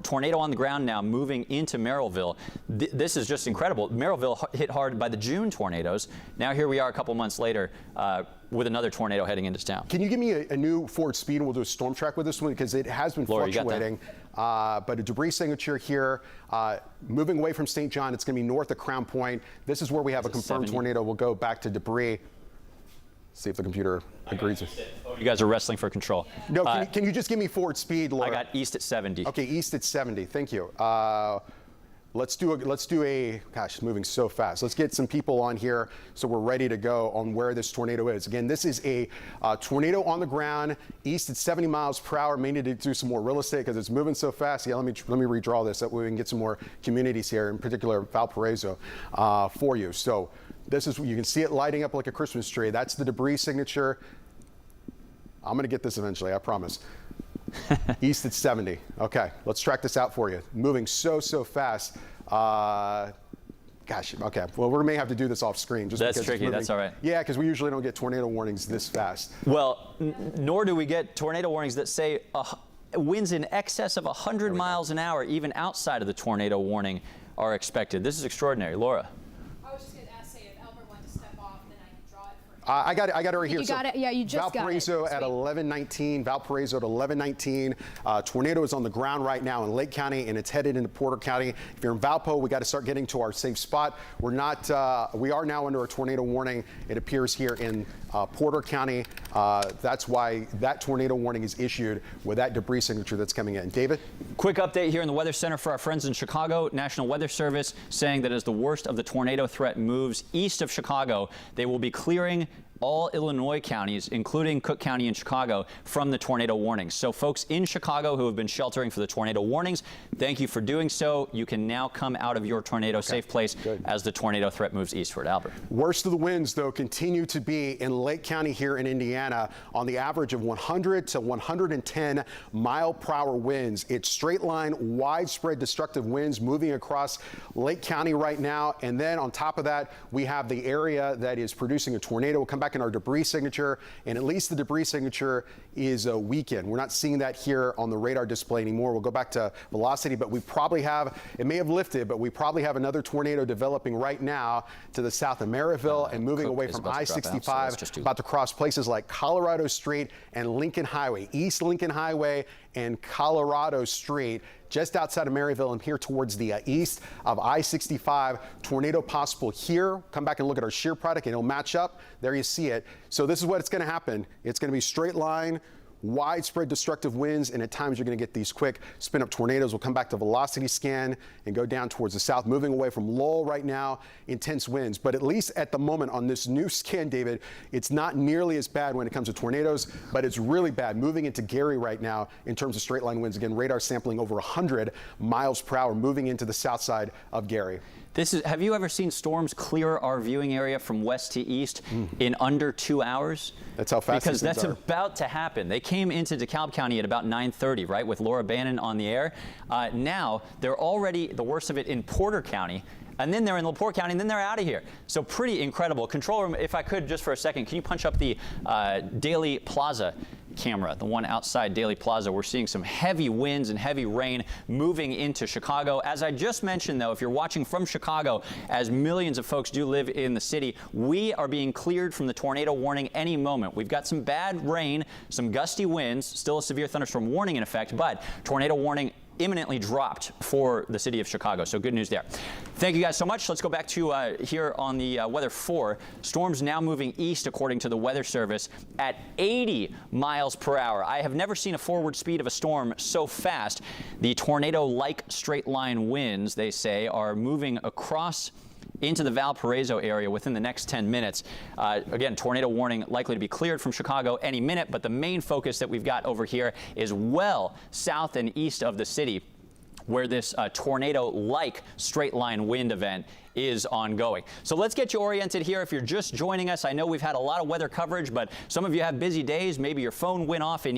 Tornado on the ground now, moving into Merrillville. This is just incredible. Merrillville hit hard by the June tornadoes. Now here we are a couple months later, with another tornado heading into town. Can you give me a new forward speed, and we'll do a storm track with this one, because it has been fluctuating. But a debris signature here, moving away from St. John. It's going to be north of Crown Point. This is where we have a confirmed tornado. We'll go back to debris. See if the computer agrees. You guys are wrestling for control. No, can you just give me forward speed, Laura? I got east at 70. Okay, east at 70. Thank you. Let's do a, gosh, it's moving so fast. Let's get some people on here so we're ready to go on where this tornado is. Again, this is a tornado on the ground, east at 70 miles per hour. May need to do some more real estate because it's moving so fast. Yeah, let me redraw this. That way we can get some more communities here, in particular Valparaiso, for you. So this is, you can see it lighting up like a Christmas tree. That's the debris signature. I'm going to get this eventually, I promise. East at 70. Okay, let's track this out for you. Moving so fast. Gosh, okay. Well, we may have to do this off screen. Just that's tricky. That's all right. Yeah, because we usually don't get tornado warnings this fast. Well, nor do we get tornado warnings that say winds in excess of 100 miles an hour, even outside of the tornado warning, are expected. This is extraordinary. Laura. I was just going to say if Albert wanted to step off, then I can draw it for him. I got it right here. You got it? Yeah, you just Valparaiso got it. at 11:19. Valparaiso at 11:19. Tornado is on the ground right now in Lake County, and it's headed into Porter County. If you're in Valpo, we got to start getting to our safe spot. We are now under a tornado warning. It appears here in Porter County. That's why that tornado warning is issued with that debris signature that's coming in. David? Quick update here in the Weather Center for our friends in Chicago. National Weather Service saying that as the worst of the tornado threat moves east of Chicago, they will be clearing all Illinois counties, including Cook County and Chicago, from the tornado warnings. So folks in Chicago who have been sheltering for the tornado warnings, thank you for doing so. You can now come out of your tornado safe place as the tornado threat moves eastward. Albert. Worst of the winds, though, continue to be in Lake County here in Indiana on the average of 100 to 110 mile per hour winds. It's straight line, widespread destructive winds moving across Lake County right now. And then on top of that, we have the area that is producing a tornado. We'll come back tracking our debris signature, and at least the debris signature is weakened. We're not seeing that here on the radar display anymore. We'll go back to velocity, but we probably have, it may have lifted, but we probably have another tornado developing right now to the south of Maryville and moving away from I-65, about to cross places like Colorado Street and Lincoln Highway, East Lincoln Highway and Colorado Street, just outside of Maryville and here towards the east of I-65. Tornado possible here. Come back and look at our shear product and it'll match up. There you see it. So this is what it's going to happen. It's going to be straight line, widespread destructive winds, and at times you're going to get these quick spin-up tornadoes. We'll come back to velocity scan and go down towards the south, moving away from Lowell right now, intense winds. But at least at the moment on this new scan, David, it's not nearly as bad when it comes to tornadoes, but it's really bad moving into Gary right now in terms of straight line winds. Again, radar sampling over 100 miles per hour moving into the south side of Gary. Have you ever seen storms clear our viewing area from west to east in under 2 hours? That's how fast Because these things that's are. about to happen. They came into DeKalb County at about 9:30, right, with Laura Bannon on the air. Now they're already the worst of it in Porter County. And then they're in LaPorte County, and then they're out of here. So pretty incredible. Control room, if I could, just for a second, can you punch up the Daly Plaza camera, the one outside Daly Plaza? We're seeing some heavy winds and heavy rain moving into Chicago. As I just mentioned, though, if you're watching from Chicago, as millions of folks do live in the city, we are being cleared from the tornado warning any moment. We've got some bad rain, some gusty winds, still a severe thunderstorm warning in effect, but tornado warning imminently dropped for the city of Chicago. So good news there. Thank you guys so much. Let's go back to here on the weather 4. Storms now moving east, according to the Weather Service, at 80 miles per hour. I have never seen a forward speed of a storm so fast. The tornado-like straight line winds, they say, are moving across into the Valparaiso area within the next 10 minutes. Again, tornado warning likely to be cleared from Chicago any minute, but the main focus that we've got over here is well south and east of the city, where this tornado-like straight line wind event is ongoing. So let's get you oriented here. If you're just joining us, I know we've had a lot of weather coverage, but some of you have busy days. Maybe your phone went off in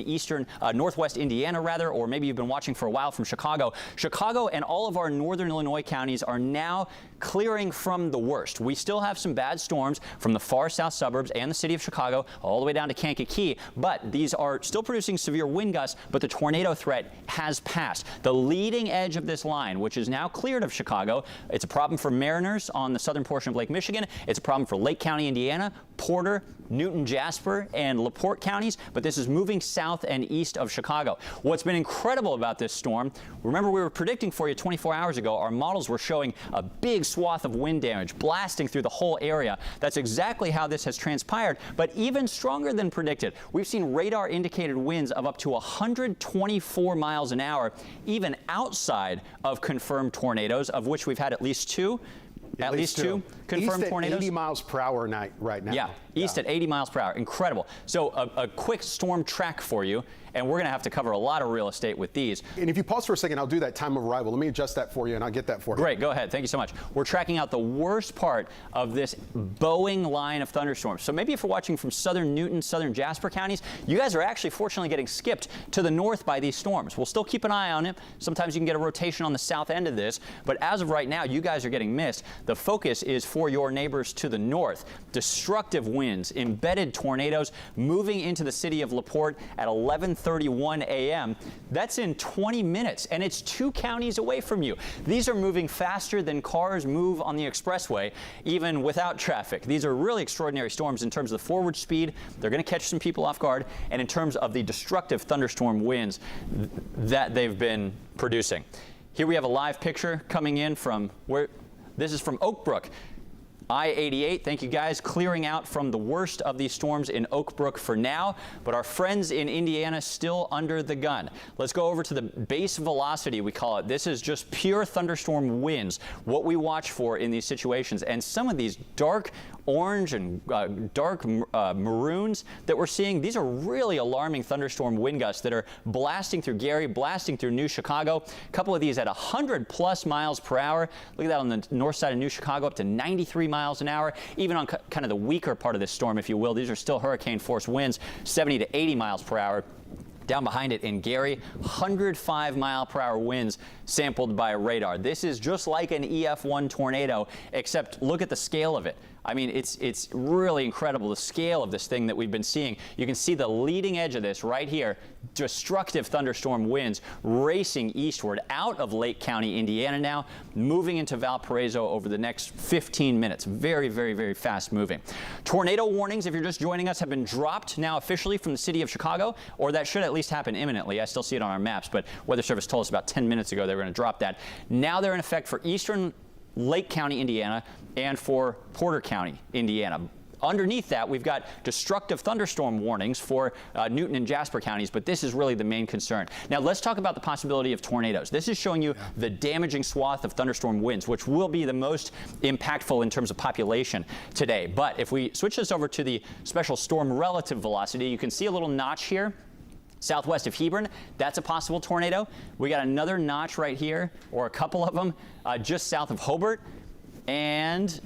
northwest Indiana, rather, or maybe you've been watching for a while from Chicago. Chicago and all of our northern Illinois counties are now clearing from the worst. We still have some bad storms from the far south suburbs and the city of Chicago all the way down to Kankakee, but these are still producing severe wind gusts, but the tornado threat has passed. The leading edge of this line, which is now cleared of Chicago, it's a problem for Mariners on the southern portion of Lake Michigan. It's a problem for Lake County, Indiana, Porter, Newton, Jasper, and LaPorte counties, but this is moving south and east of Chicago. What's been incredible about this storm, remember we were predicting for you 24 hours ago, our models were showing a big swath of wind damage blasting through the whole area. That's exactly how this has transpired, but even stronger than predicted. We've seen radar indicated winds of up to 124 miles an hour, even outside of confirmed tornadoes, of which we've had at least two. At least two confirmed east tornadoes. At 80 miles per hour right now. Yeah, east at 80 miles per hour. Incredible. So a quick storm track for you, and we're going to have to cover a lot of real estate with these. And if you pause for a second, I'll do that time of arrival. Let me adjust that for you, and I'll get that for you. Great, go ahead. Thank you so much. We're tracking out the worst part of this bowing line of thunderstorms. So maybe if you're watching from southern Newton, southern Jasper counties, you guys are actually fortunately getting skipped to the north by these storms. We'll still keep an eye on it. Sometimes you can get a rotation on the south end of this, but as of right now, you guys are getting missed. The focus is for your neighbors to the north. Destructive winds, embedded tornadoes moving into the city of LaPorte at 11:31 a.m. That's in 20 minutes, and it's 2 counties away from you. These are moving faster than cars move on the expressway, even without traffic. These are really extraordinary storms in terms of the forward speed. They're going to catch some people off guard, and in terms of the destructive thunderstorm winds that they've been producing. Here we have a live picture coming in from where this is from Oak Brook. I-88, thank you guys, clearing out from the worst of these storms in Oak Brook for now, but our friends in Indiana still under the gun. Let's go over to the base velocity, we call it. This is just pure thunderstorm winds, what we watch for in these situations. And some of these dark orange and dark maroons that we're seeing, these are really alarming thunderstorm wind gusts that are blasting through Gary, blasting through New Chicago. A couple of these at 100+ miles per hour. Look at that on the north side of New Chicago, up to 93 miles an hour. Even on kind of the weaker part of this storm, if you will, these are still hurricane force winds, 70 to 80 miles per hour. Down behind it in Gary, 105 mile per hour winds sampled by radar. This is just like an EF1 tornado, except look at the scale of it. I mean, it's really incredible, the scale of this thing that we've been seeing. You can see the leading edge of this right here. Destructive thunderstorm winds racing eastward out of Lake County, Indiana now, moving into Valparaiso over the next 15 minutes. Very, very, very fast moving. Tornado warnings, if you're just joining us, have been dropped now officially from the city of Chicago, or that should at least happen imminently. I still see it on our maps, but Weather Service told us about 10 minutes ago they were going to drop that. Now they're in effect for eastern Lake County, Indiana, and for Porter County, Indiana. Underneath that, we've got destructive thunderstorm warnings for Newton and Jasper counties, but this is really the main concern. Now, let's talk about the possibility of tornadoes. This is showing you the damaging swath of thunderstorm winds, which will be the most impactful in terms of population today. But if we switch this over to the special storm relative velocity, you can see a little notch here. Southwest of Hebron, that's a possible tornado. We got another notch right here, or a couple of them, just south of Hobart. And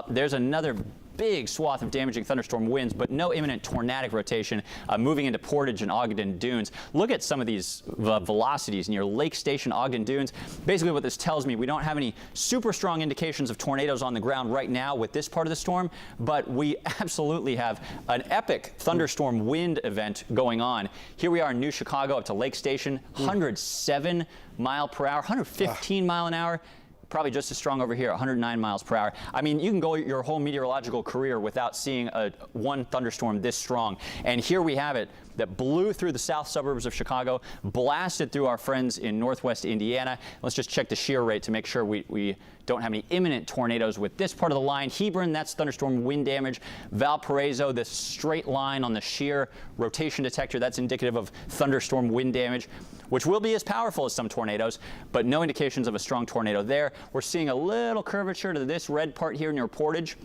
there's another big swath of damaging thunderstorm winds, but no imminent tornadic rotation moving into Portage and Ogden Dunes. Look at some of these velocities near Lake Station, Ogden Dunes. Basically what this tells me, we don't have any super strong indications of tornadoes on the ground right now with this part of the storm, but we absolutely have an epic thunderstorm wind event going on. Here we are in New Chicago up to Lake Station, 107 mile per hour, 115 mile an hour. Probably just as strong over here, 109 miles per hour. I mean, you can go your whole meteorological career without seeing one thunderstorm this strong. And here we have it that blew through the south suburbs of Chicago, blasted through our friends in northwest Indiana. Let's just check the shear rate to make sure we don't have any imminent tornadoes with this part of the line. Hebron, that's thunderstorm wind damage. Valparaiso, this straight line on the shear rotation detector, that's indicative of thunderstorm wind damage, which will be as powerful as some tornadoes, but no indications of a strong tornado there. We're seeing a little curvature to this red part here near Portage.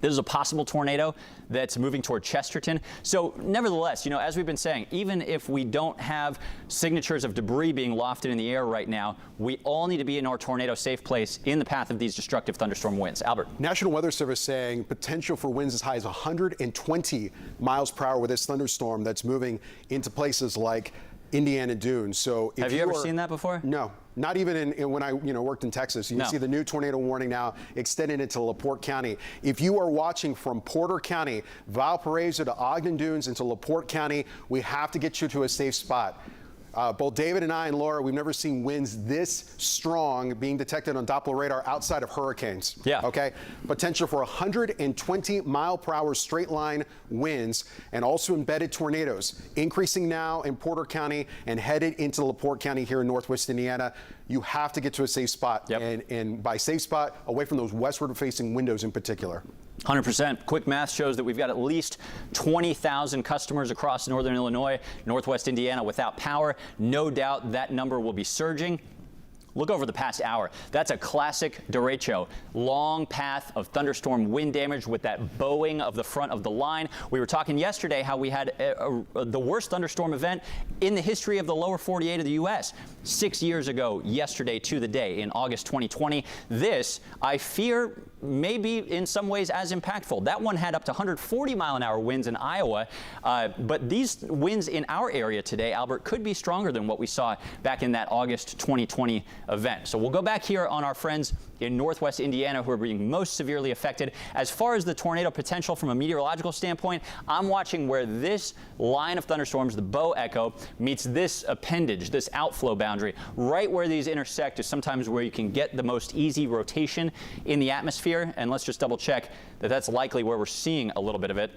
This is a possible tornado that's moving toward Chesterton. So nevertheless, you know, as we've been saying, even if we don't have signatures of debris being lofted in the air right now, we all need to be in our tornado safe place in the path of these destructive thunderstorm winds. Albert. National Weather Service saying potential for winds as high as 120 miles per hour with this thunderstorm that's moving into places like Indiana Dunes. So if have you ever seen that before? No, not even when I worked in Texas. You can see the new tornado warning now extended into LaPorte County. If you are watching from Porter County, Valparaiso to Ogden Dunes into LaPorte County, we have to get you to a safe spot. Both David and I and Laura, we've never seen winds this strong being detected on Doppler radar outside of hurricanes. Yeah. Okay. Potential for 120 mile per hour straight line winds and also embedded tornadoes increasing now in Porter County and headed into LaPorte County here in northwest Indiana. You have to get to a safe spot. Yep. And by safe spot, away from those westward facing windows in particular. 100%. Quick math shows that we've got at least 20,000 customers across northern Illinois, northwest Indiana without power. No doubt that number will be surging. Look over the past hour. That's a classic derecho. Long path of thunderstorm wind damage with that bowing of the front of the line. We were talking yesterday how we had the worst thunderstorm event in the history of the lower 48 of the U.S. 6 years ago, yesterday to the day, in August 2020. This, I fear, may be in some ways as impactful. That one had up to 140 mile an hour winds in Iowa, but these winds in our area today, Albert, could be stronger than what we saw back in that August 2020 event. So we'll go back here on our friends in northwest Indiana who are being most severely affected. As far as the tornado potential from a meteorological standpoint, I'm watching where this line of thunderstorms, the bow echo, meets this appendage, this outflow boundary. Right where these intersect is sometimes where you can get the most easy rotation in the atmosphere. And let's just double check that that's likely where we're seeing a little bit of it.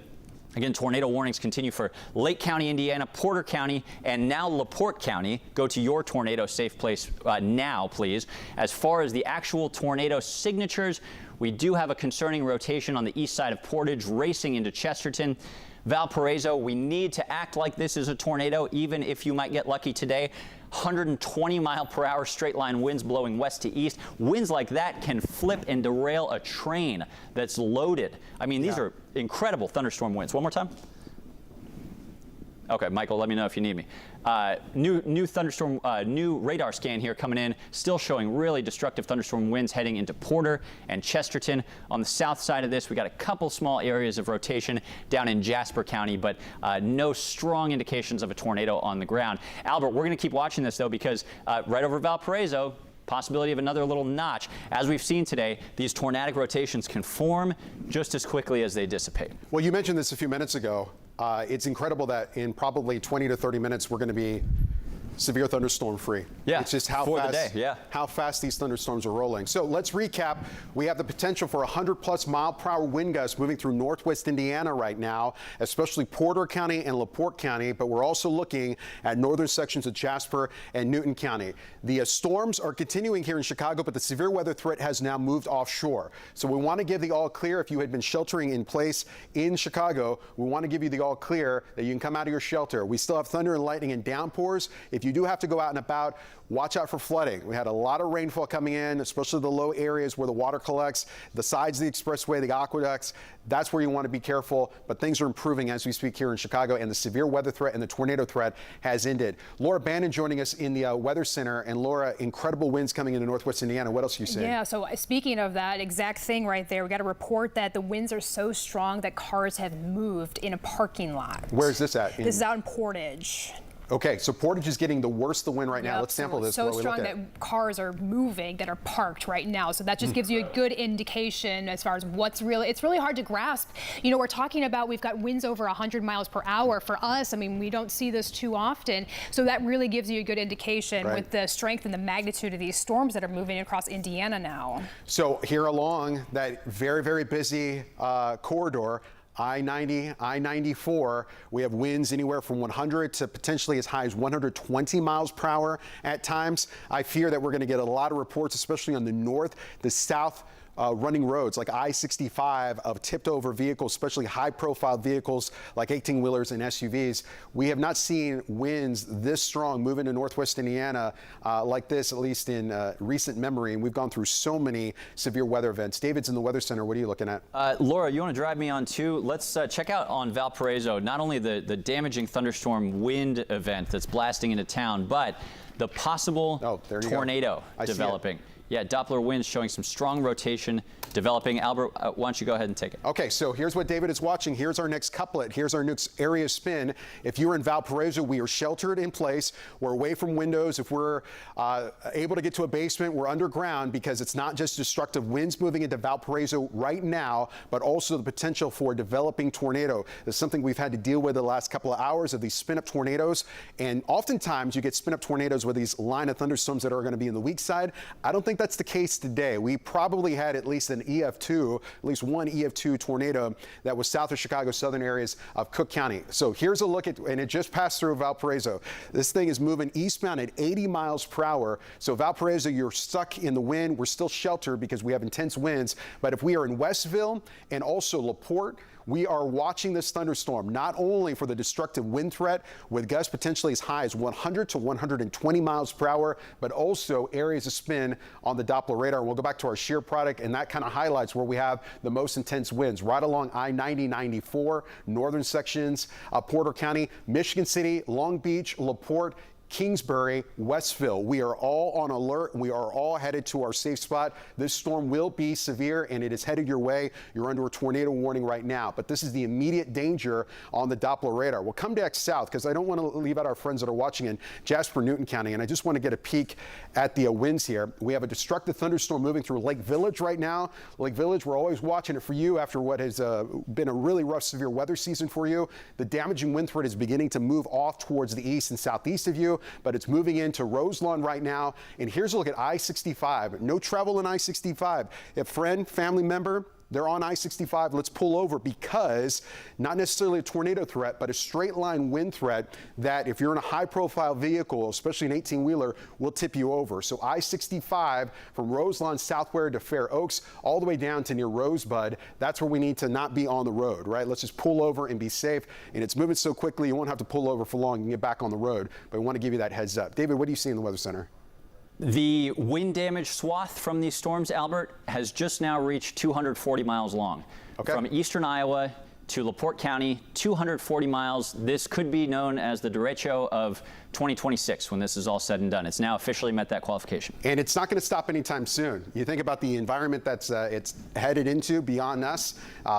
Again, tornado warnings continue for Lake County, Indiana, Porter County, and now LaPorte County. Go to your tornado safe place now, please. As far as the actual tornado signatures, we do have a concerning rotation on the east side of Portage racing into Chesterton. Valparaiso, we need to act like this is a tornado, even if you might get lucky today. 120 mile per hour straight line winds blowing west to east. Winds like that can flip and derail a train that's loaded. I mean, these are incredible thunderstorm winds. One more time. Okay, Michael, let me know if you need me. New thunderstorm, new radar scan here coming in, still showing really destructive thunderstorm winds heading into Porter and Chesterton. On the south side of this, we got a couple small areas of rotation down in Jasper County, but no strong indications of a tornado on the ground. Albert, we're going to keep watching this though, because right over Valparaiso, possibility of another little notch. As we've seen today, these tornadic rotations can form just as quickly as they dissipate. Well, you mentioned this a few minutes ago. It's incredible that in probably 20 to 30 minutes, we're going to be severe thunderstorm free. Yeah, it's just how for fast, the day, how fast these thunderstorms are rolling. So let's recap. We have the potential for 100+ mile-per-hour wind gusts moving through northwest Indiana right now, especially Porter County and LaPorte County, but we're also looking at northern sections of Jasper and Newton County. The storms are continuing here in Chicago, but the severe weather threat has now moved offshore. So we want to give the all clear. If you had been sheltering in place in Chicago, we want to give you the all clear that you can come out of your shelter. We still have thunder and lightning and downpours. If you do have to go out and about, watch out for flooding. We had a lot of rainfall coming in, especially the low areas where the water collects, the sides of the expressway, the aqueducts. That's where you want to be careful. But things are improving as we speak here in Chicago, and the severe weather threat and the tornado threat has ended. Laura Bannon joining us in the Weather Center. And Laura, incredible winds coming into northwest Indiana. What else are you seeing? Yeah, so speaking of that exact thing right there, we got a report that the winds are so strong that cars have moved in a parking lot. Where is this at? This is out in Portage. Okay, so Portage is getting the worst of the wind right now. Yep. Let's sample this. So strong that cars are moving that are parked right now. So that just gives you a good indication as far as what's really, it's really hard to grasp. You know, we're talking about, we've got winds over 100 miles per hour. For us, I mean, we don't see this too often. So that really gives you a good indication with the strength and the magnitude of these storms that are moving across Indiana now. So here along that very, very busy corridor, I-90, I-94, we have winds anywhere from 100 to potentially as high as 120 miles per hour at times. I fear that we're going to get a lot of reports, especially on the north, the south running roads like I-65 of tipped over vehicles, especially high profile vehicles like 18-wheelers and SUVs. We have not seen winds this strong moving to northwest Indiana like this, at least in recent memory. And we've gone through so many severe weather events. David's in the Weather Center. What are you looking at? Laura, you want to drive me on too? Let's check out on Valparaiso, not only the damaging thunderstorm wind event that's blasting into town, but the possible tornado developing. Yeah, Doppler winds showing some strong rotation developing. Albert, why don't you go ahead and take it? Okay, so here's what David is watching. Here's our next couplet. Here's our next area spin. If you're in Valparaiso, we are sheltered in place. We're away from windows. If we're able to get to a basement, we're underground, because it's not just destructive winds moving into Valparaiso right now, but also the potential for a developing tornado. It's something we've had to deal with the last couple of hours of these spin-up tornadoes. And oftentimes you get spin-up tornadoes with these line of thunderstorms that are going to be in the weak side. I don't think that's the case today. We probably had at least an EF2, at least one EF2 tornado that was south of Chicago, southern areas of Cook County. So here's a look at, and it just passed through Valparaiso. This thing is moving eastbound at 80 miles per hour. So Valparaiso, you're stuck in the wind. We're still sheltered because we have intense winds. But if we are in Westville and also LaPorte, we are watching this thunderstorm, not only for the destructive wind threat with gusts potentially as high as 100 to 120 miles per hour, but also areas of spin on the Doppler radar. And we'll go back to our shear product, and that kind of highlights where we have the most intense winds right along I-90, 94, northern sections of Porter County, Michigan City, Long Beach, LaPorte, Kingsbury, Westville. We are all on alert. We are all headed to our safe spot. This storm will be severe, and it is headed your way. You're under a tornado warning right now, but this is the immediate danger on the Doppler radar. We'll come back south because I don't want to leave out our friends that are watching in Jasper, Newton County, and I just want to get a peek at the winds here. We have a destructive thunderstorm moving through Lake Village right now. Lake Village, we're always watching it for you after what has been a really rough, severe weather season for you. The damaging wind threat is beginning to move off towards the east and southeast of you, but it's moving into Roselawn right now. And here's a look at I-65. No travel in I-65. If friend, family member, they're on I-65, let's pull over, because not necessarily a tornado threat, but a straight line wind threat that if you're in a high profile vehicle, especially an 18-wheeler, will tip you over. So I-65 from Roselawn southward to Fair Oaks all the way down to near Rosebud, that's where we need to not be on the road, right? Let's just pull over and be safe. And it's moving so quickly, you won't have to pull over for long and get back on the road. But we want to give you that heads up. David, what do you see in the Weather Center? The wind damage swath from these storms, Albert, has just now reached 240 miles long. From eastern Iowa to LaPorte County, 240 miles. This could be known as the derecho of 2026 when this is all said and done. It's now officially met that qualification. And it's not going to stop anytime soon. You think about the environment that's it's headed into beyond us,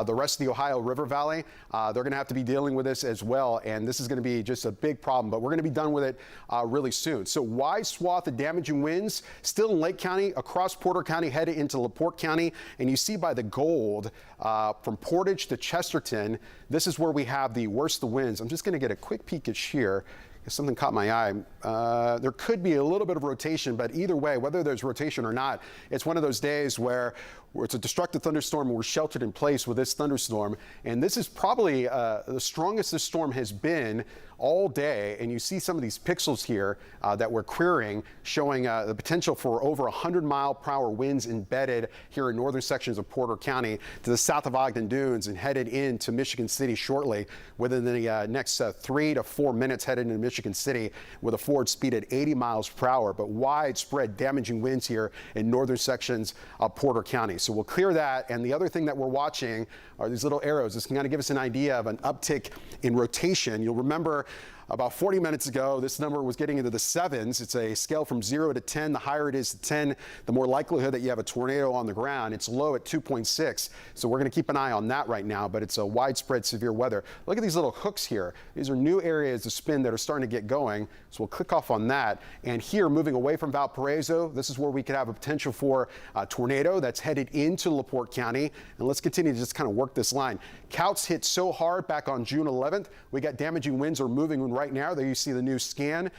the rest of the Ohio River Valley, they're going to have to be dealing with this as well. And this is going to be just a big problem, but we're going to be done with it really soon. So wide swath of damaging winds still in Lake County, across Porter County, headed into LaPorte County. And you see by the gold from Portage to Chesterton, this is where we have the worst of the winds. I'm just going to get a quick peek at here. Something caught my eye. There could be a little bit of rotation, but either way, whether there's rotation or not, it's one of those days where it's a destructive thunderstorm and we're sheltered in place with this thunderstorm. And this is probably the strongest this storm has been all day. And you see some of these pixels here that we're querying, showing the potential for over 100-mile-per-hour winds embedded here in northern sections of Porter County to the south of Ogden Dunes and headed into Michigan City shortly within the next 3 to 4 minutes headed into Michigan City with a forward speed at 80 miles per hour, but widespread damaging winds here in northern sections of Porter County. So we'll clear that. And the other thing that we're watching are these little arrows. This can kind of give us an idea of an uptick in rotation. You'll remember about 40 minutes ago, this number was getting into the 7s. It's a scale from 0 to 10. The higher it is to 10, the more likelihood that you have a tornado on the ground. It's low at 2.6. So we're going to keep an eye on that right now, but it's a widespread severe weather. Look at these little hooks here. These are new areas of spin that are starting to get going. So we'll click off on that. And here, moving away from Valparaiso, this is where we could have a potential for a tornado that's headed into LaPorte County. And let's continue to just kind of work this line. Couts hit so hard back on June 11th. We got damaging winds are moving right now. There you see the new scan,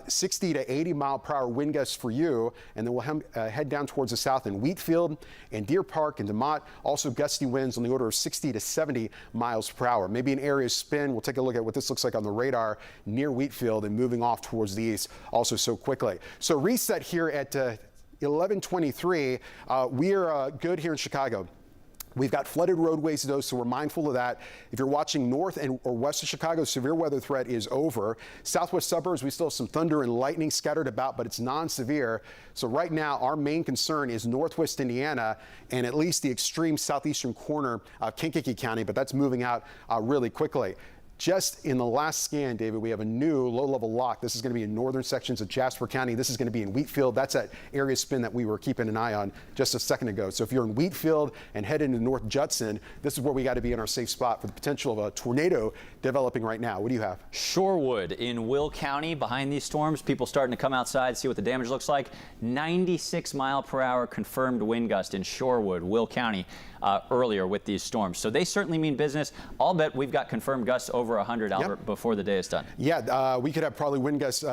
60 to 80 mile-per-hour wind gusts for you. And then we'll head down towards the south in Wheatfield and Deer Park and DeMott. Also gusty winds on the order of 60 to 70 miles per hour. Maybe an area of spin. We'll take a look at what this looks like on the radar near Wheatfield and moving off towards the east also so quickly. So reset here at 11:23. We are good here in Chicago. We've got flooded roadways, though, so we're mindful of that. If you're watching north or west of Chicago, severe weather threat is over. Southwest suburbs, we still have some thunder and lightning scattered about, but it's non-severe. So right now, our main concern is northwest Indiana and at least the extreme southeastern corner of Kankakee County, but that's moving out really quickly. Just in the last scan, David, we have a new low-level lock. This is going to be in northern sections of Jasper County. This is going to be in Wheatfield. That's that area spin that we were keeping an eye on just a second ago. So if you're in Wheatfield and head into North Judson, this is where we got to be in our safe spot for the potential of a tornado developing right now. What do you have? Shorewood in Will County behind these storms. People starting to come outside, see what the damage looks like. 96 mile per hour confirmed wind gust in Shorewood, Will County earlier with these storms. So they certainly mean business. I'll bet we've got confirmed gusts over 100, Albert, before the day is done. Yeah, we could have probably wind gusts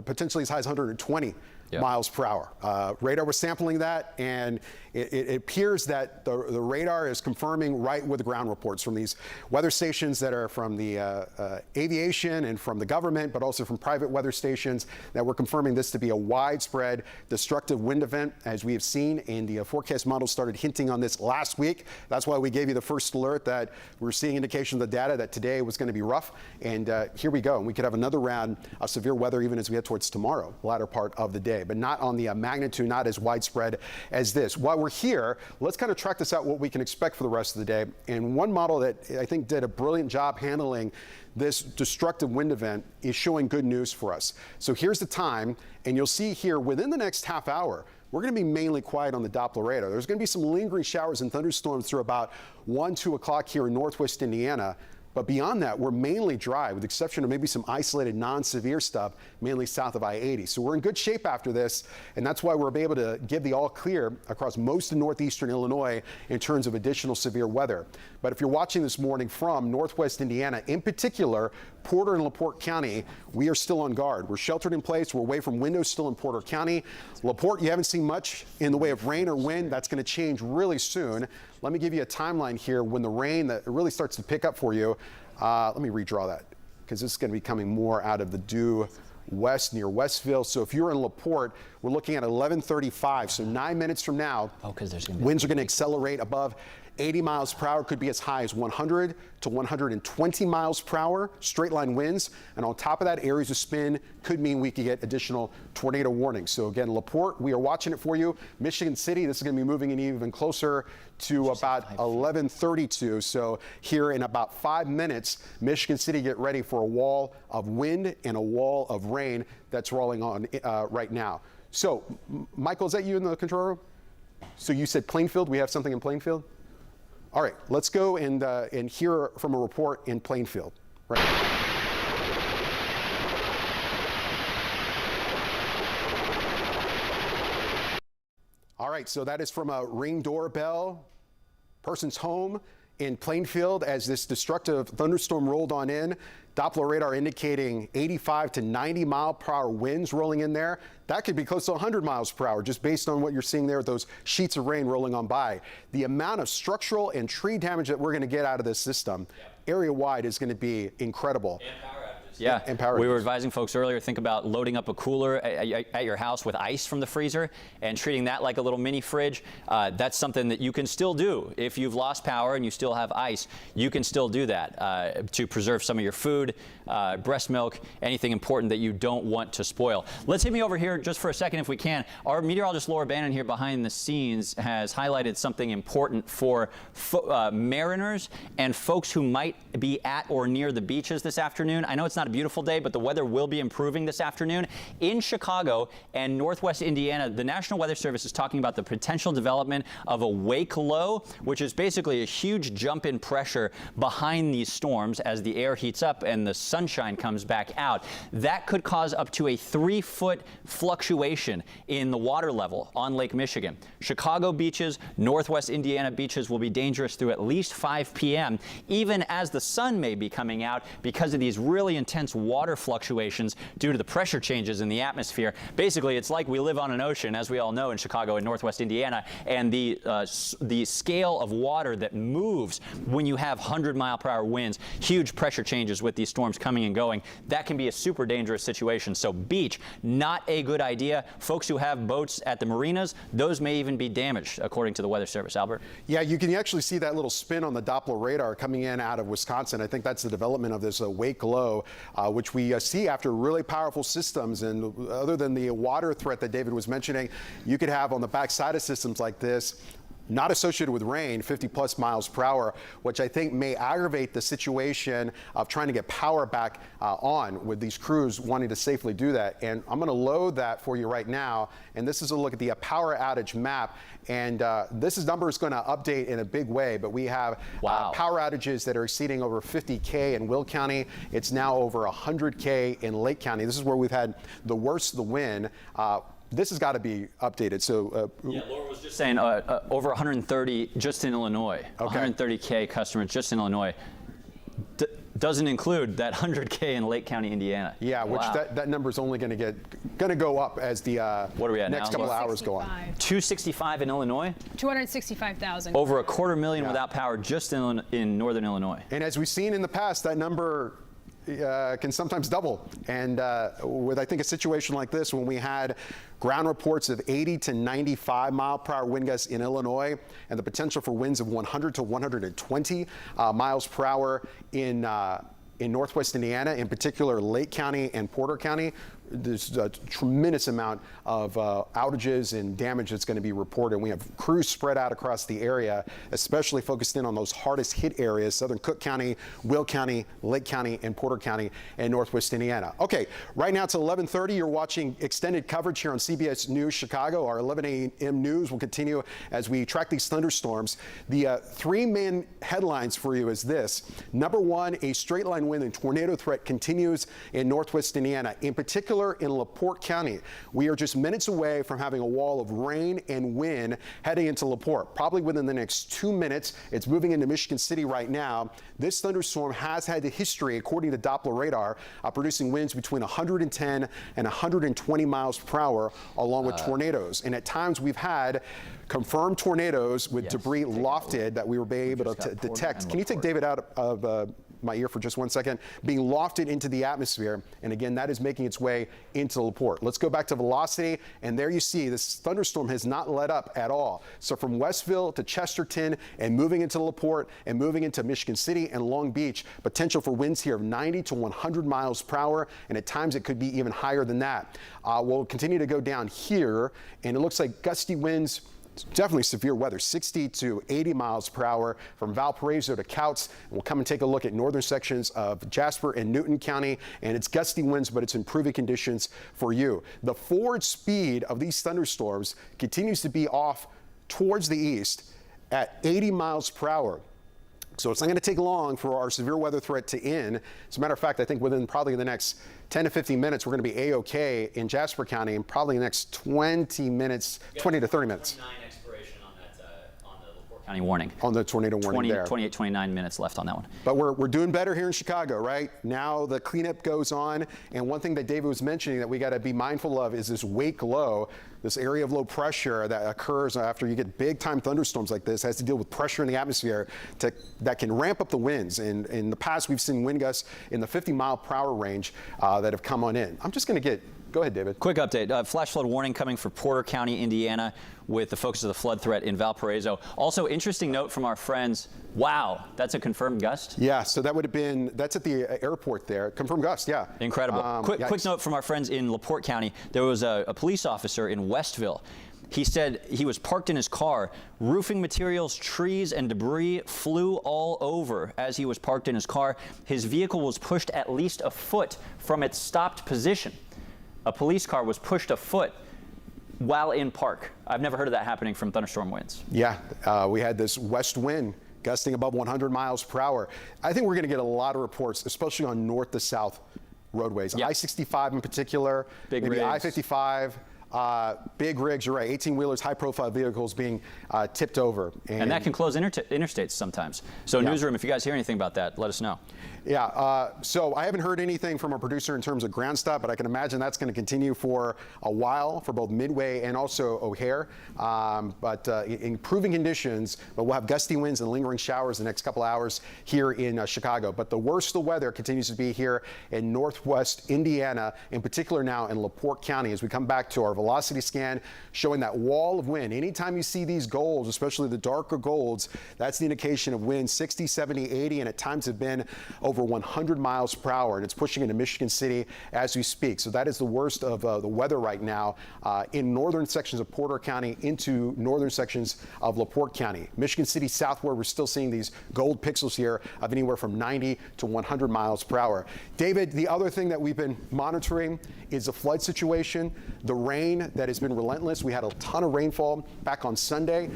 potentially as high as 120 miles per hour. Radar was sampling that, and it appears that the radar is confirming right with the ground reports from these weather stations that are from the aviation and from the government, but also from private weather stations, that we're confirming this to be a widespread destructive wind event, as we have seen. And the forecast models started hinting on this last week. That's why we gave you the first alert that we're seeing indication of the data that today was going to be rough. And here we go. And we could have another round of severe weather even as we head towards tomorrow, latter part of the day, but not on the magnitude, not as widespread as this. While we're here, let's kind of track this out, what we can expect for the rest of the day. And one model that I think did a brilliant job handling this destructive wind event is showing good news for us. So here's the time, and you'll see here within the next half hour, we're going to be mainly quiet on the Doppler radar. There's going to be some lingering showers and thunderstorms through about 1, 2 o'clock here in northwest Indiana. But beyond that, we're mainly dry, with the exception of maybe some isolated non-severe stuff, mainly south of I-80. So we're in good shape after this, and that's why we're able to give the all clear across most of northeastern Illinois in terms of additional severe weather. But if you're watching this morning from northwest Indiana, in particular, Porter and LaPorte County, we are still on guard. We're sheltered in place. We're away from windows still in Porter County. LaPorte, you haven't seen much in the way of rain or wind. That's going to change really soon. Let me give you a timeline here when the rain that really starts to pick up for you. Let me redraw that, because this is going to be coming more out of the due west near Westville. So if you're in LaPorte, we're looking at 11:35, so 9 minutes from now. Oh, because there's going to be winds are going to accelerate above 80 miles per hour, could be as high as 100 to 120 miles per hour, straight line winds. And on top of that, areas of spin could mean we could get additional tornado warnings. So again, LaPorte, we are watching it for you. Michigan City, this is going to be moving in even closer to about 11:32. So here in about 5 minutes, Michigan City, get ready for a wall of wind and a wall of rain that's rolling on right now. So, Michael, is that you in the control room? So you said Plainfield. We have something in Plainfield? All right, let's go and hear from a report in Plainfield. Right. All right, so that is from a Ring doorbell, person's home in Plainfield as this destructive thunderstorm rolled on in. Doppler radar indicating 85 to 90 mile per hour winds rolling in there. That could be close to 100 miles per hour just based on what you're seeing there with those sheets of rain rolling on by. The amount of structural and tree damage that we're going to get out of this system area wide is going to be incredible. Yeah, and power we were outages. advising folks earlier, think about loading up a cooler at your house with ice from the freezer and treating that like a little mini fridge. That's something that you can still do. If you've lost power and you still have ice, you can still do that to preserve some of your food, breast milk, anything important that you don't want to spoil. Let's hit me over here just for a second if we can. Our meteorologist Laura Bannon here behind the scenes has highlighted something important for mariners and folks who might be at or near the beaches this afternoon. I know it's not a beautiful day, but the weather will be improving this afternoon. In Chicago and northwest Indiana, the National Weather Service is talking about the potential development of a wake low, which is basically a huge jump in pressure behind these storms as the air heats up and the sunshine comes back out. That could cause up to a 3-foot fluctuation in the water level on Lake Michigan. Chicago beaches, northwest Indiana beaches will be dangerous through at least 5 p.m., even as the sun may be coming out because of these really intense water fluctuations due to the pressure changes in the atmosphere. Basically, it's like we live on an ocean, as we all know, in Chicago and northwest Indiana, and the scale of water that moves when you have 100-mile-per-hour winds, huge pressure changes with these storms coming and going. That can be a super dangerous situation. So beach, not a good idea. Folks who have boats at the marinas, those may even be damaged, according to the Weather Service. Albert? Yeah, you can actually see that little spin on the Doppler radar coming in out of Wisconsin. I think that's the development of this wake low, which we see after really powerful systems. And other than the water threat that David was mentioning, you could have on the backside of systems like this, not associated with rain, 50+ miles per hour, which I think may aggravate the situation of trying to get power back on with these crews wanting to safely do that. And I'm going to load that for you right now. And this is a look at the power outage map. And this number is going to update in a big way, but we have power outages that are exceeding over 50K in Will County. It's now over 100K in Lake County. This is where we've had the worst of the wind. This has got to be updated. So, yeah, Laura was just saying over 130 just in Illinois. Okay. 130K customers just in Illinois. Doesn't include that 100K in Lake County, Indiana. Yeah, which that number is only going to go up as the what are we at next now? couple of hours go on. 265 in Illinois. 265,000. Over 250,000 without power just in northern Illinois. And as we've seen in the past, that number can sometimes double. And with, I think, a situation like this, when we had ground reports of 80 to 95 mile per hour wind gusts in Illinois and the potential for winds of 100 to 120 miles per hour in northwest Indiana, in particular Lake County and Porter County, there's a tremendous amount of outages and damage that's going to be reported. We have crews spread out across the area, especially focused in on those hardest hit areas, southern Cook County, Will County, Lake County, and Porter County, and northwest Indiana. Okay, right now it's 11:30. You're watching extended coverage here on CBS News Chicago. Our 11 a.m. news will continue as we track these thunderstorms. The 3 main headlines for you is this. Number one, a straight line wind and tornado threat continues in northwest Indiana. In particular, in LaPorte County, we are just minutes away from having a wall of rain and wind heading into LaPorte. Probably within the next 2 minutes. It's moving into Michigan City right now. This thunderstorm has had the history, according to Doppler radar, producing winds between 110 and 120 miles per hour, along with tornadoes. And at times we've had confirmed tornadoes with debris lofted that we were able to detect. Can you take David out of my ear for just one second, being lofted into the atmosphere. And again, that is making its way into LaPorte. Let's go back to velocity. And there you see this thunderstorm has not let up at all. So from Westville to Chesterton and moving into LaPorte and moving into Michigan City and Long Beach, potential for winds here of 90 to 100 miles per hour. And at times it could be even higher than that. We'll continue to go down here, and it looks like gusty winds. Definitely severe weather, 60 to 80 miles per hour from Valparaiso to Couts. And we'll come and take a look at northern sections of Jasper and Newton County. And it's gusty winds, but it's improving conditions for you. The forward speed of these thunderstorms continues to be off towards the east at 80 miles per hour. So it's not going to take long for our severe weather threat to end. As a matter of fact, I think within probably the next 10 to 15 minutes, we're going to be A-OK in Jasper County, and probably the next 20 minutes, 20 to 30 minutes. Expiration on the LaPorte County warning. On the tornado warning there. 28, 29 minutes left on that one. But we're doing better here in Chicago, right? Now the cleanup goes on. And one thing that David was mentioning that we got to be mindful of is this wake low. This area of low pressure that occurs after you get big time thunderstorms like this has to deal with pressure in the atmosphere that can ramp up the winds. And in the past, we've seen wind gusts in the 50 mile per hour range that have come on in. I'm just going to go ahead, David. Quick update. Flash flood warning coming for Porter County, Indiana, with the focus of the flood threat in Valparaiso. Also, interesting note from our friends. Wow, that's a confirmed gust? Yeah, so that would have been, that's at the airport there. Confirmed gust, yeah. Incredible. Quick note from our friends in LaPorte County. There was a police officer in Westville. He said he was parked in his car. Roofing materials, trees, and debris flew all over as he was parked in his car. His vehicle was pushed at least a foot from its stopped position. A police car was pushed a foot while in park. I've never heard of that happening from thunderstorm winds. Yeah, we had this west wind gusting above 100 miles per hour. I think we're going to get a lot of reports, especially on north to south roadways. Yep. I-65 in particular, big maybe rigs. I-55. Big rigs, you're right, 18-wheelers, high-profile vehicles being tipped over. And that can close interstates sometimes. So newsroom, if you guys hear anything about that, let us know. Yeah, so I haven't heard anything from our producer in terms of ground stop, but I can imagine that's going to continue for a while for both Midway and also O'Hare. But improving conditions, but we'll have gusty winds and lingering showers the next couple hours here in Chicago. But the worst of the weather continues to be here in northwest Indiana, in particular now in LaPorte County, as we come back to our velocity scan showing that wall of wind. Anytime you see these golds, especially the darker golds, that's the indication of winds 60, 70, 80, and at times have been over 100 miles per hour, and it's pushing into Michigan City as we speak. So that is the worst of the weather right now in northern sections of Porter County into northern sections of LaPorte County. Michigan City southward, we're still seeing these gold pixels here of anywhere from 90 to 100 miles per hour. David, the other thing that we've been monitoring is the flood situation, the rain that has been relentless. We had a ton of rainfall back on Sunday.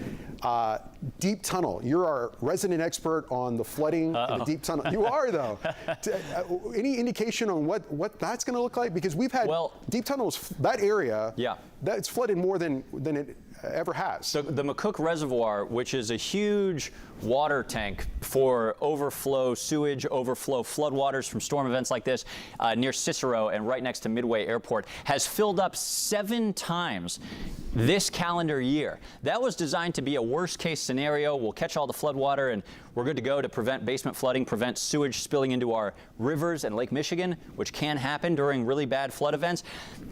Deep tunnel. You're our resident expert on the flooding in the deep tunnel. You are, though. Any indication on what that's going to look like? Because we've had deep tunnels, that area, that's flooded more than it ever has. So the McCook Reservoir, which is a huge water tank for overflow sewage, overflow floodwaters from storm events like this near Cicero and right next to Midway Airport, has filled up 7 times this calendar year. That was designed to be a worst case scenario. We'll catch all the floodwater and we're good to go to prevent basement flooding, prevent sewage spilling into our rivers and Lake Michigan, which can happen during really bad flood events.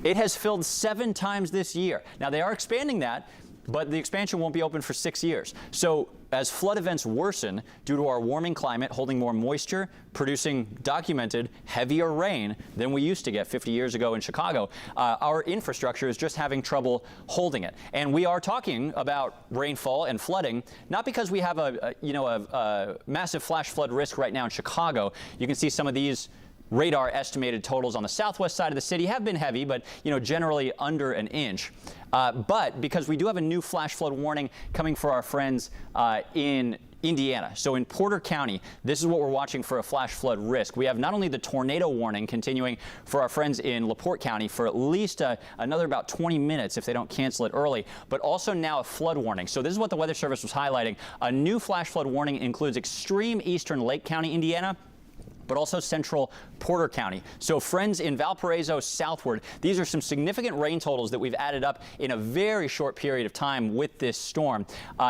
It has filled 7 times this year. Now they are expanding that, but the expansion won't be open for 6 years. So as flood events worsen due to our warming climate holding more moisture, producing documented heavier rain than we used to get 50 years ago in Chicago, our infrastructure is just having trouble holding it. And we are talking about rainfall and flooding, not because we have a massive flash flood risk right now in Chicago. You can see some of these radar estimated totals on the southwest side of the city have been heavy, but generally under an inch. But because we do have a new flash flood warning coming for our friends in Indiana. So in Porter County, this is what we're watching for a flash flood risk. We have not only the tornado warning continuing for our friends in LaPorte County for at least another about 20 minutes if they don't cancel it early, but also now a flood warning. So this is what the Weather Service was highlighting. A new flash flood warning includes extreme eastern Lake County, Indiana, but also central Porter County. So friends in Valparaiso southward, these are some significant rain totals that we've added up in a very short period of time with this storm.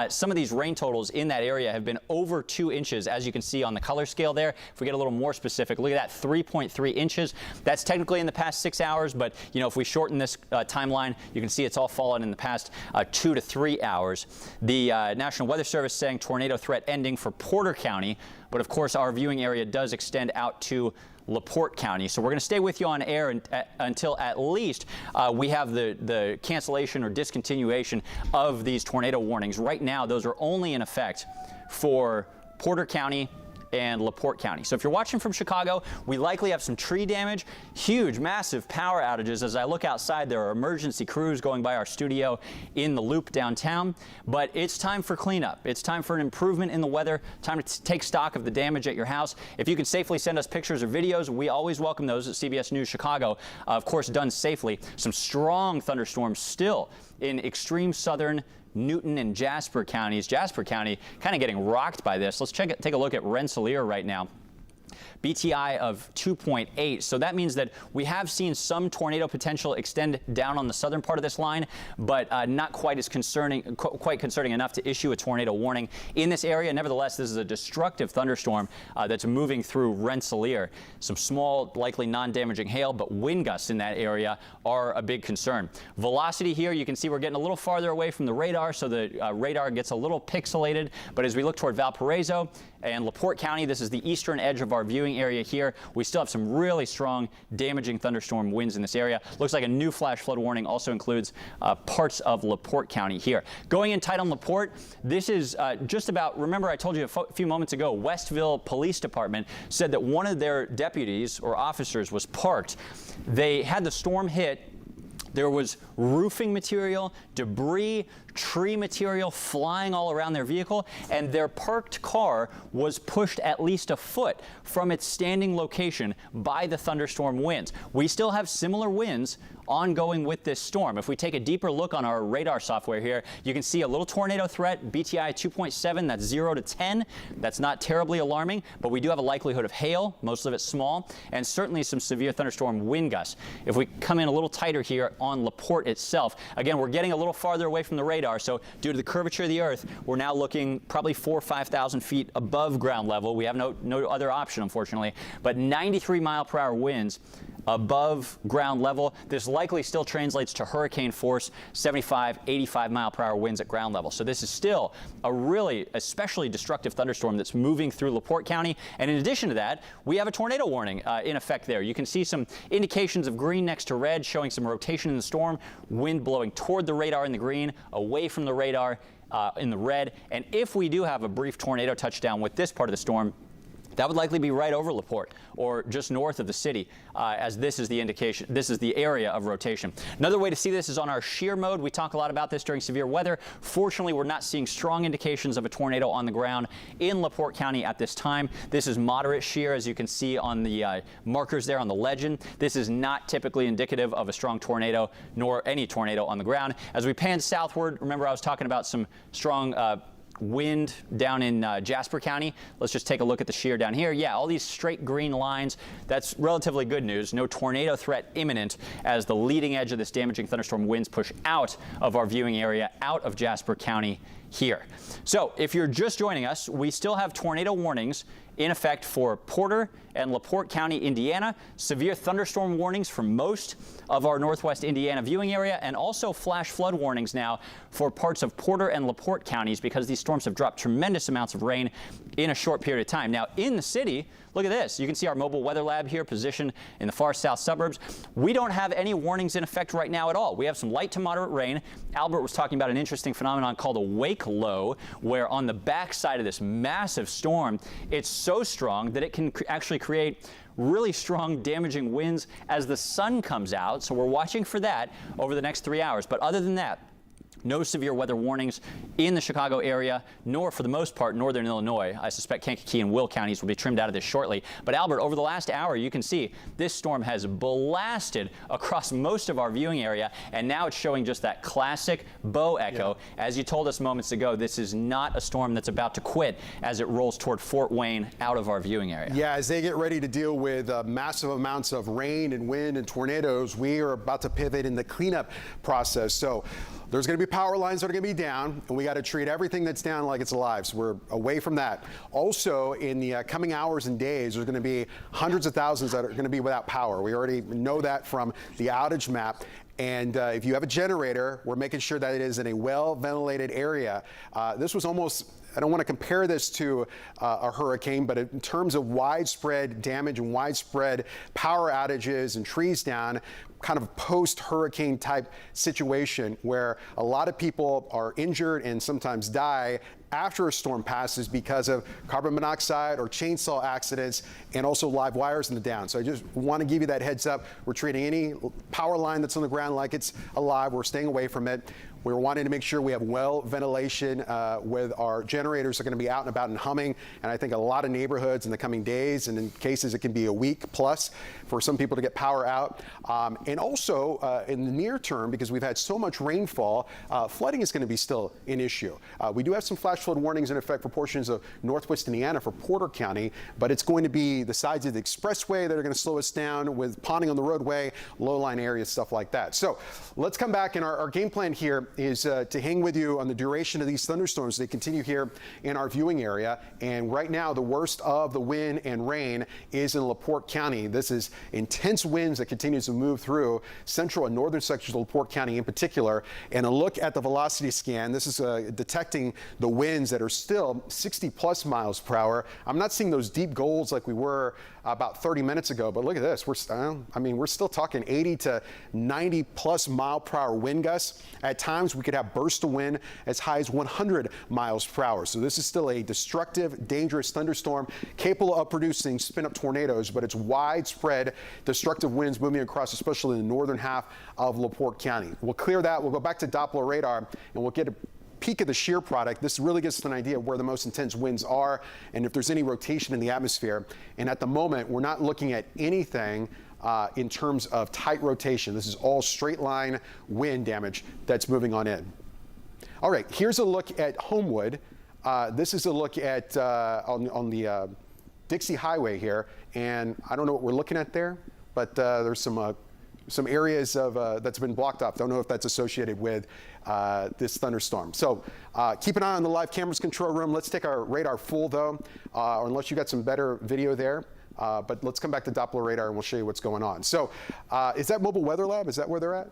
Some of these rain totals in that area have been over 2 inches, as you can see on the color scale there. If we get a little more specific, look at that, 3.3 inches. That's technically in the past 6 hours, but you know, if we shorten this timeline, you can see it's all fallen in the past 2 to 3 hours. The National Weather Service saying tornado threat ending for Porter County, but of course our viewing area does extend out to LaPorte County. So we're going to stay with you on air until at least we have the cancellation or discontinuation of these tornado warnings. Right now, those are only in effect for Porter County and LaPorte County. So if you're watching from Chicago, we likely have some tree damage, huge, massive power outages. As I look outside, there are emergency crews going by our studio in the Loop downtown. But it's time for cleanup. It's time for an improvement in the weather, time to take stock of the damage at your house. If you can safely send us pictures or videos, we always welcome those at CBS News Chicago. Of course, done safely. Some strong thunderstorms still in extreme southern Newton and Jasper counties. Jasper County kind of getting rocked by this. Let's take a look at Rensselaer right now. BTI of 2.8. So that means that we have seen some tornado potential extend down on the southern part of this line, but not quite as concerning enough to issue a tornado warning in this area. Nevertheless, this is a destructive thunderstorm that's moving through Rensselaer. Some small, likely non-damaging hail, but wind gusts in that area are a big concern. Velocity here, you can see we're getting a little farther away from the radar, so the radar gets a little pixelated. But as we look toward Valparaiso and LaPorte County, this is the eastern edge of our viewing area here. We still have some really strong, damaging thunderstorm winds in this area. Looks like a new flash flood warning also includes parts of LaPorte County here. Going in tight on LaPorte, this is just about, remember I told you a few moments ago, Westville Police Department said that one of their deputies or officers was parked. They had the storm hit. There was roofing material, debris, tree material flying all around their vehicle, and their parked car was pushed at least a foot from its standing location by the thunderstorm winds. We still have similar winds ongoing with this storm. If we take a deeper look on our radar software here, you can see a little tornado threat, BTI 2.7, that's 0 to 10. That's not terribly alarming, but we do have a likelihood of hail, most of it small, and certainly some severe thunderstorm wind gusts. If we come in a little tighter here on LaPorte itself, again, we're getting a little farther away from the radar, so due to the curvature of the earth, we're now looking probably 4,000 or 5,000 feet above ground level. We have no other option, unfortunately, but 93-mile-per-hour winds above ground level. This likely still translates to hurricane force, 75, 85-mile-per-hour winds at ground level. So this is still a really especially destructive thunderstorm that's moving through LaPorte County. And in addition to that, we have a tornado warning in effect there. You can see some indications of green next to red, showing some rotation in the storm, wind blowing toward the radar in the green, away from the radar in the red. And if we do have a brief tornado touchdown with this part of the storm, that would likely be right over LaPorte or just north of the city, as this is the indication. This is the area of rotation. Another way to see this is on our shear mode. We talk a lot about this during severe weather. Fortunately, we're not seeing strong indications of a tornado on the ground in LaPorte County at this time. This is moderate shear, as you can see on the markers there on the legend. This is not typically indicative of a strong tornado, nor any tornado on the ground. As we pan southward, remember I was talking about some strong wind down in Jasper County. Let's just take a look at the shear down here. Yeah, all these straight green lines. That's relatively good news. No tornado threat imminent as the leading edge of this damaging thunderstorm winds push out of our viewing area, out of Jasper County here. So if you're just joining us, we still have tornado warnings in effect for Porter and LaPorte County, Indiana. Severe thunderstorm warnings for most of our northwest Indiana viewing area, and also flash flood warnings now for parts of Porter and LaPorte counties because these storms have dropped tremendous amounts of rain in a short period of time. Now in the city, look at this. You can see our mobile weather lab here positioned in the far south suburbs. We don't have any warnings in effect right now at all. We have some light to moderate rain. Albert was talking about an interesting phenomenon called a wake low, where on the backside of this massive storm, it's so strong that it can actually create really strong damaging winds as the sun comes out. So we're watching for that over the next 3 hours. But other than that, No severe weather warnings in the Chicago area, nor for the most part northern Illinois. I suspect Kankakee and Will counties will be trimmed out of this shortly. But Albert, over the last hour, you can see this storm has blasted across most of our viewing area, and now it's showing just that classic bow echo. Yeah. As you told us moments ago, this is not a storm that's about to quit as it rolls toward Fort Wayne out of our viewing area. Yeah, as they get ready to deal with massive amounts of rain and wind and tornadoes, we are about to pivot in the cleanup process. So there's going to be power lines that are going to be down, and we got to treat everything that's down like it's alive. So we're away from that. Also, in the coming hours and days, there's going to be hundreds of thousands that are going to be without power. We already know that from the outage map. And if you have a generator, we're making sure that it is in a well-ventilated area. This was almost, I don't want to compare this to a hurricane, but in terms of widespread damage and widespread power outages and trees down, kind of post-hurricane type situation where a lot of people are injured and sometimes die after a storm passes because of carbon monoxide or chainsaw accidents and also live wires in the down. So I just want to give you that heads up. We're treating any power line that's on the ground like it's alive. We're staying away from it. We're wanting to make sure we have well ventilation with our generators are going to be out and about and humming. And I think a lot of neighborhoods in the coming days, and in cases it can be a week plus for some people to get power out. And also in the near term, because we've had so much rainfall, flooding is going to be still an issue. We do have some flash flood warnings in effect for portions of northwest Indiana for Porter County, but it's going to be the sides of the expressway that are going to slow us down with ponding on the roadway, low-lying areas, stuff like that. So let's come back, and our game plan here is to hang with you on the duration of these thunderstorms. They continue here in our viewing area, and right now the worst of the wind and rain is in LaPorte County. This is intense winds that continues to move through central and northern sections of LaPorte County in particular. And a look at the velocity scan, this is detecting the winds that are still 60 plus miles per hour. I'm not seeing those deep golds like we were about 30 minutes ago, but look at this. We're still talking 80 to 90 plus mile per hour wind gusts. At times we could have bursts of wind as high as 100 miles per hour. So this is still a destructive, dangerous thunderstorm capable of producing spin-up tornadoes, but it's widespread destructive winds moving across, especially in the northern half of LaPorte County. We'll clear that. We'll go back to Doppler radar and we'll get a peak of the shear product. This really gives us an idea of where the most intense winds are and if there's any rotation in the atmosphere. And at the moment, we're not looking at anything in terms of tight rotation. This is all straight line wind damage that's moving on in. All right, here's a look at Homewood. This is a look at on the Dixie Highway here, and I don't know what we're looking at there, but there's some areas of that's been blocked off. Don't know if that's associated with this thunderstorm. So keep an eye on the live cameras control room. Let's take our radar full though, or unless you got some better video there. But let's come back to Doppler radar and we'll show you what's going on. So is that Mobile Weather Lab? Is that where they're at?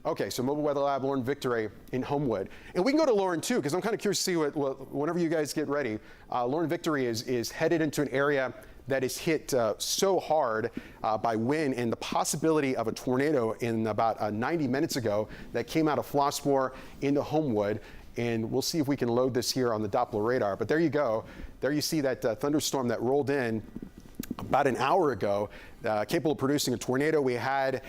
Okay, so Mobile Weather Lab, Lauren Victory in Homewood. And we can go to Lauren too, because I'm kind of curious to see whenever you guys get ready. Lauren Victory is headed into an area that is hit so hard by wind and the possibility of a tornado in about 90 minutes ago that came out of Flossmoor into Homewood. And we'll see if we can load this here on the Doppler radar. But there you go. There you see that thunderstorm that rolled in about an hour ago, capable of producing a tornado. We had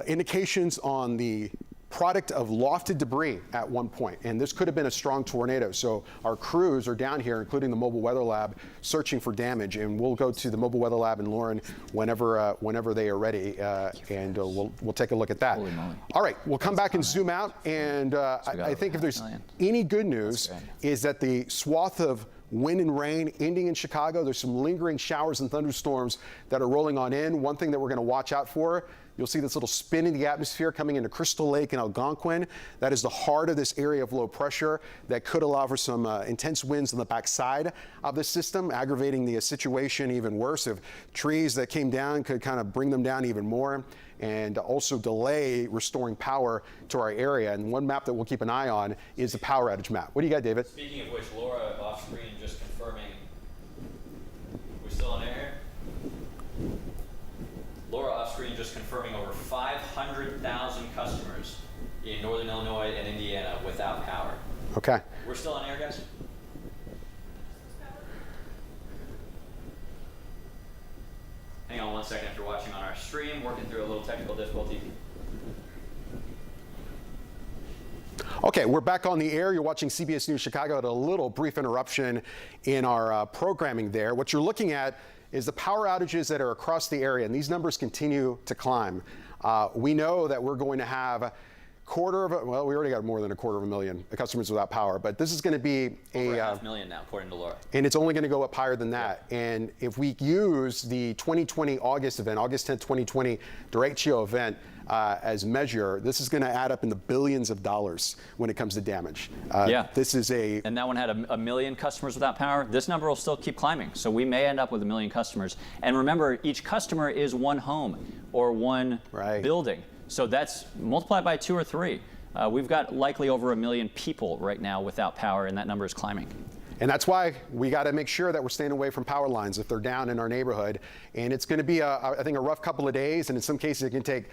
indications on the product of lofted debris at one point, and this could have been a strong tornado. So our crews are down here, including the Mobile Weather Lab, searching for damage, and we'll go to the Mobile Weather Lab and Lauren whenever they are ready, and we'll take a look at that. All right, we'll come back and zoom out, and I think if there's any good news is that the swath of wind and rain ending in Chicago. There's some lingering showers and thunderstorms that are rolling on in. One thing that we're going to watch out for, you'll see this little spin in the atmosphere coming into Crystal Lake and Algonquin. That is the heart of this area of low pressure that could allow for some intense winds on the backside of the system, aggravating the situation even worse. If trees that came down could kind of bring them down even more and also delay restoring power to our area. And one map that we'll keep an eye on is the power outage map. What do you got, David? Speaking of which, Laura off screen just confirming we're still on air. Laura off screen just confirming over 500,000 customers in northern Illinois and Indiana without power. Okay. We're still on air, guys? Hang on 1 second if you're watching on our stream, working through a little technical difficulty. Okay, we're back on the air. You're watching CBS News Chicago. At a little brief interruption in our programming there. What you're looking at is the power outages that are across the area, and these numbers continue to climb. We know that we're going to have we already got more than 250,000 customers without power, but this is going to be over 500,000 now, according to Laura. And it's only going to go up higher than that. Yeah. And if we use the 2020 August event, August 10th, 2020 derecho event as measure, this is going to add up in the billions of dollars when it comes to damage. This is and that one had a million customers without power. This number will still keep climbing, so we may end up with 1 million customers. And remember, each customer is one home or one building. So that's multiplied by 2 or 3. We've got likely over 1 million people right now without power, and that number is climbing. And that's why we got to make sure that we're staying away from power lines if they're down in our neighborhood. And it's going to be, I think, a rough couple of days. And in some cases, it can take,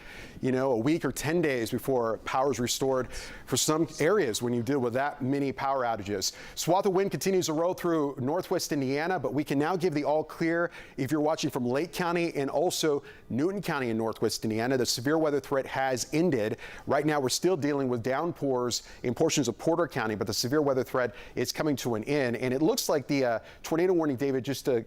a week or 10 days before power is restored for some areas when you deal with that many power outages. Swath of wind continues to roll through northwest Indiana, but we can now give the all clear if you're watching from Lake County and also Newton County in northwest Indiana. The severe weather threat has ended. Right now, we're still dealing with downpours in portions of Porter County, but the severe weather threat is coming to an end. And it looks like the tornado warning, David, just to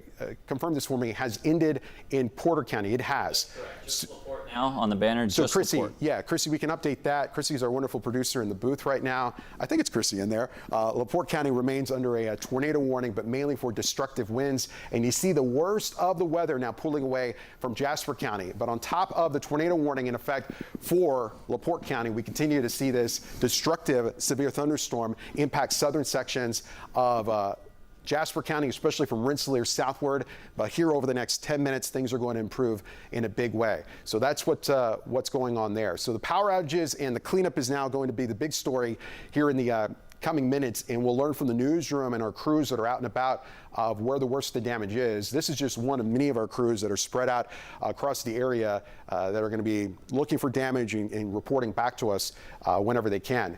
confirm this for me, has ended in Porter County. It has. Just LaPorte now on the banner. So Chrissy, Chrissy, we can update that. Chrissy's our wonderful producer in the booth right now. I think it's Chrissy in there. LaPorte County remains under a tornado warning, but mainly for destructive winds. And you see the worst of the weather now pulling away from Jasper County. But on top of the tornado warning in effect for LaPorte County, we continue to see this destructive severe thunderstorm impact southern sections of Jasper County, especially from Rensselaer southward. But here over the next 10 minutes, things are going to improve in a big way. So that's what's going on there. So the power outages and the cleanup is now going to be the big story here in the coming minutes, and we'll learn from the newsroom and our crews that are out and about of where the worst of the damage is. This is just one of many of our crews that are spread out across the area that are going to be looking for damage and reporting back to us whenever they can.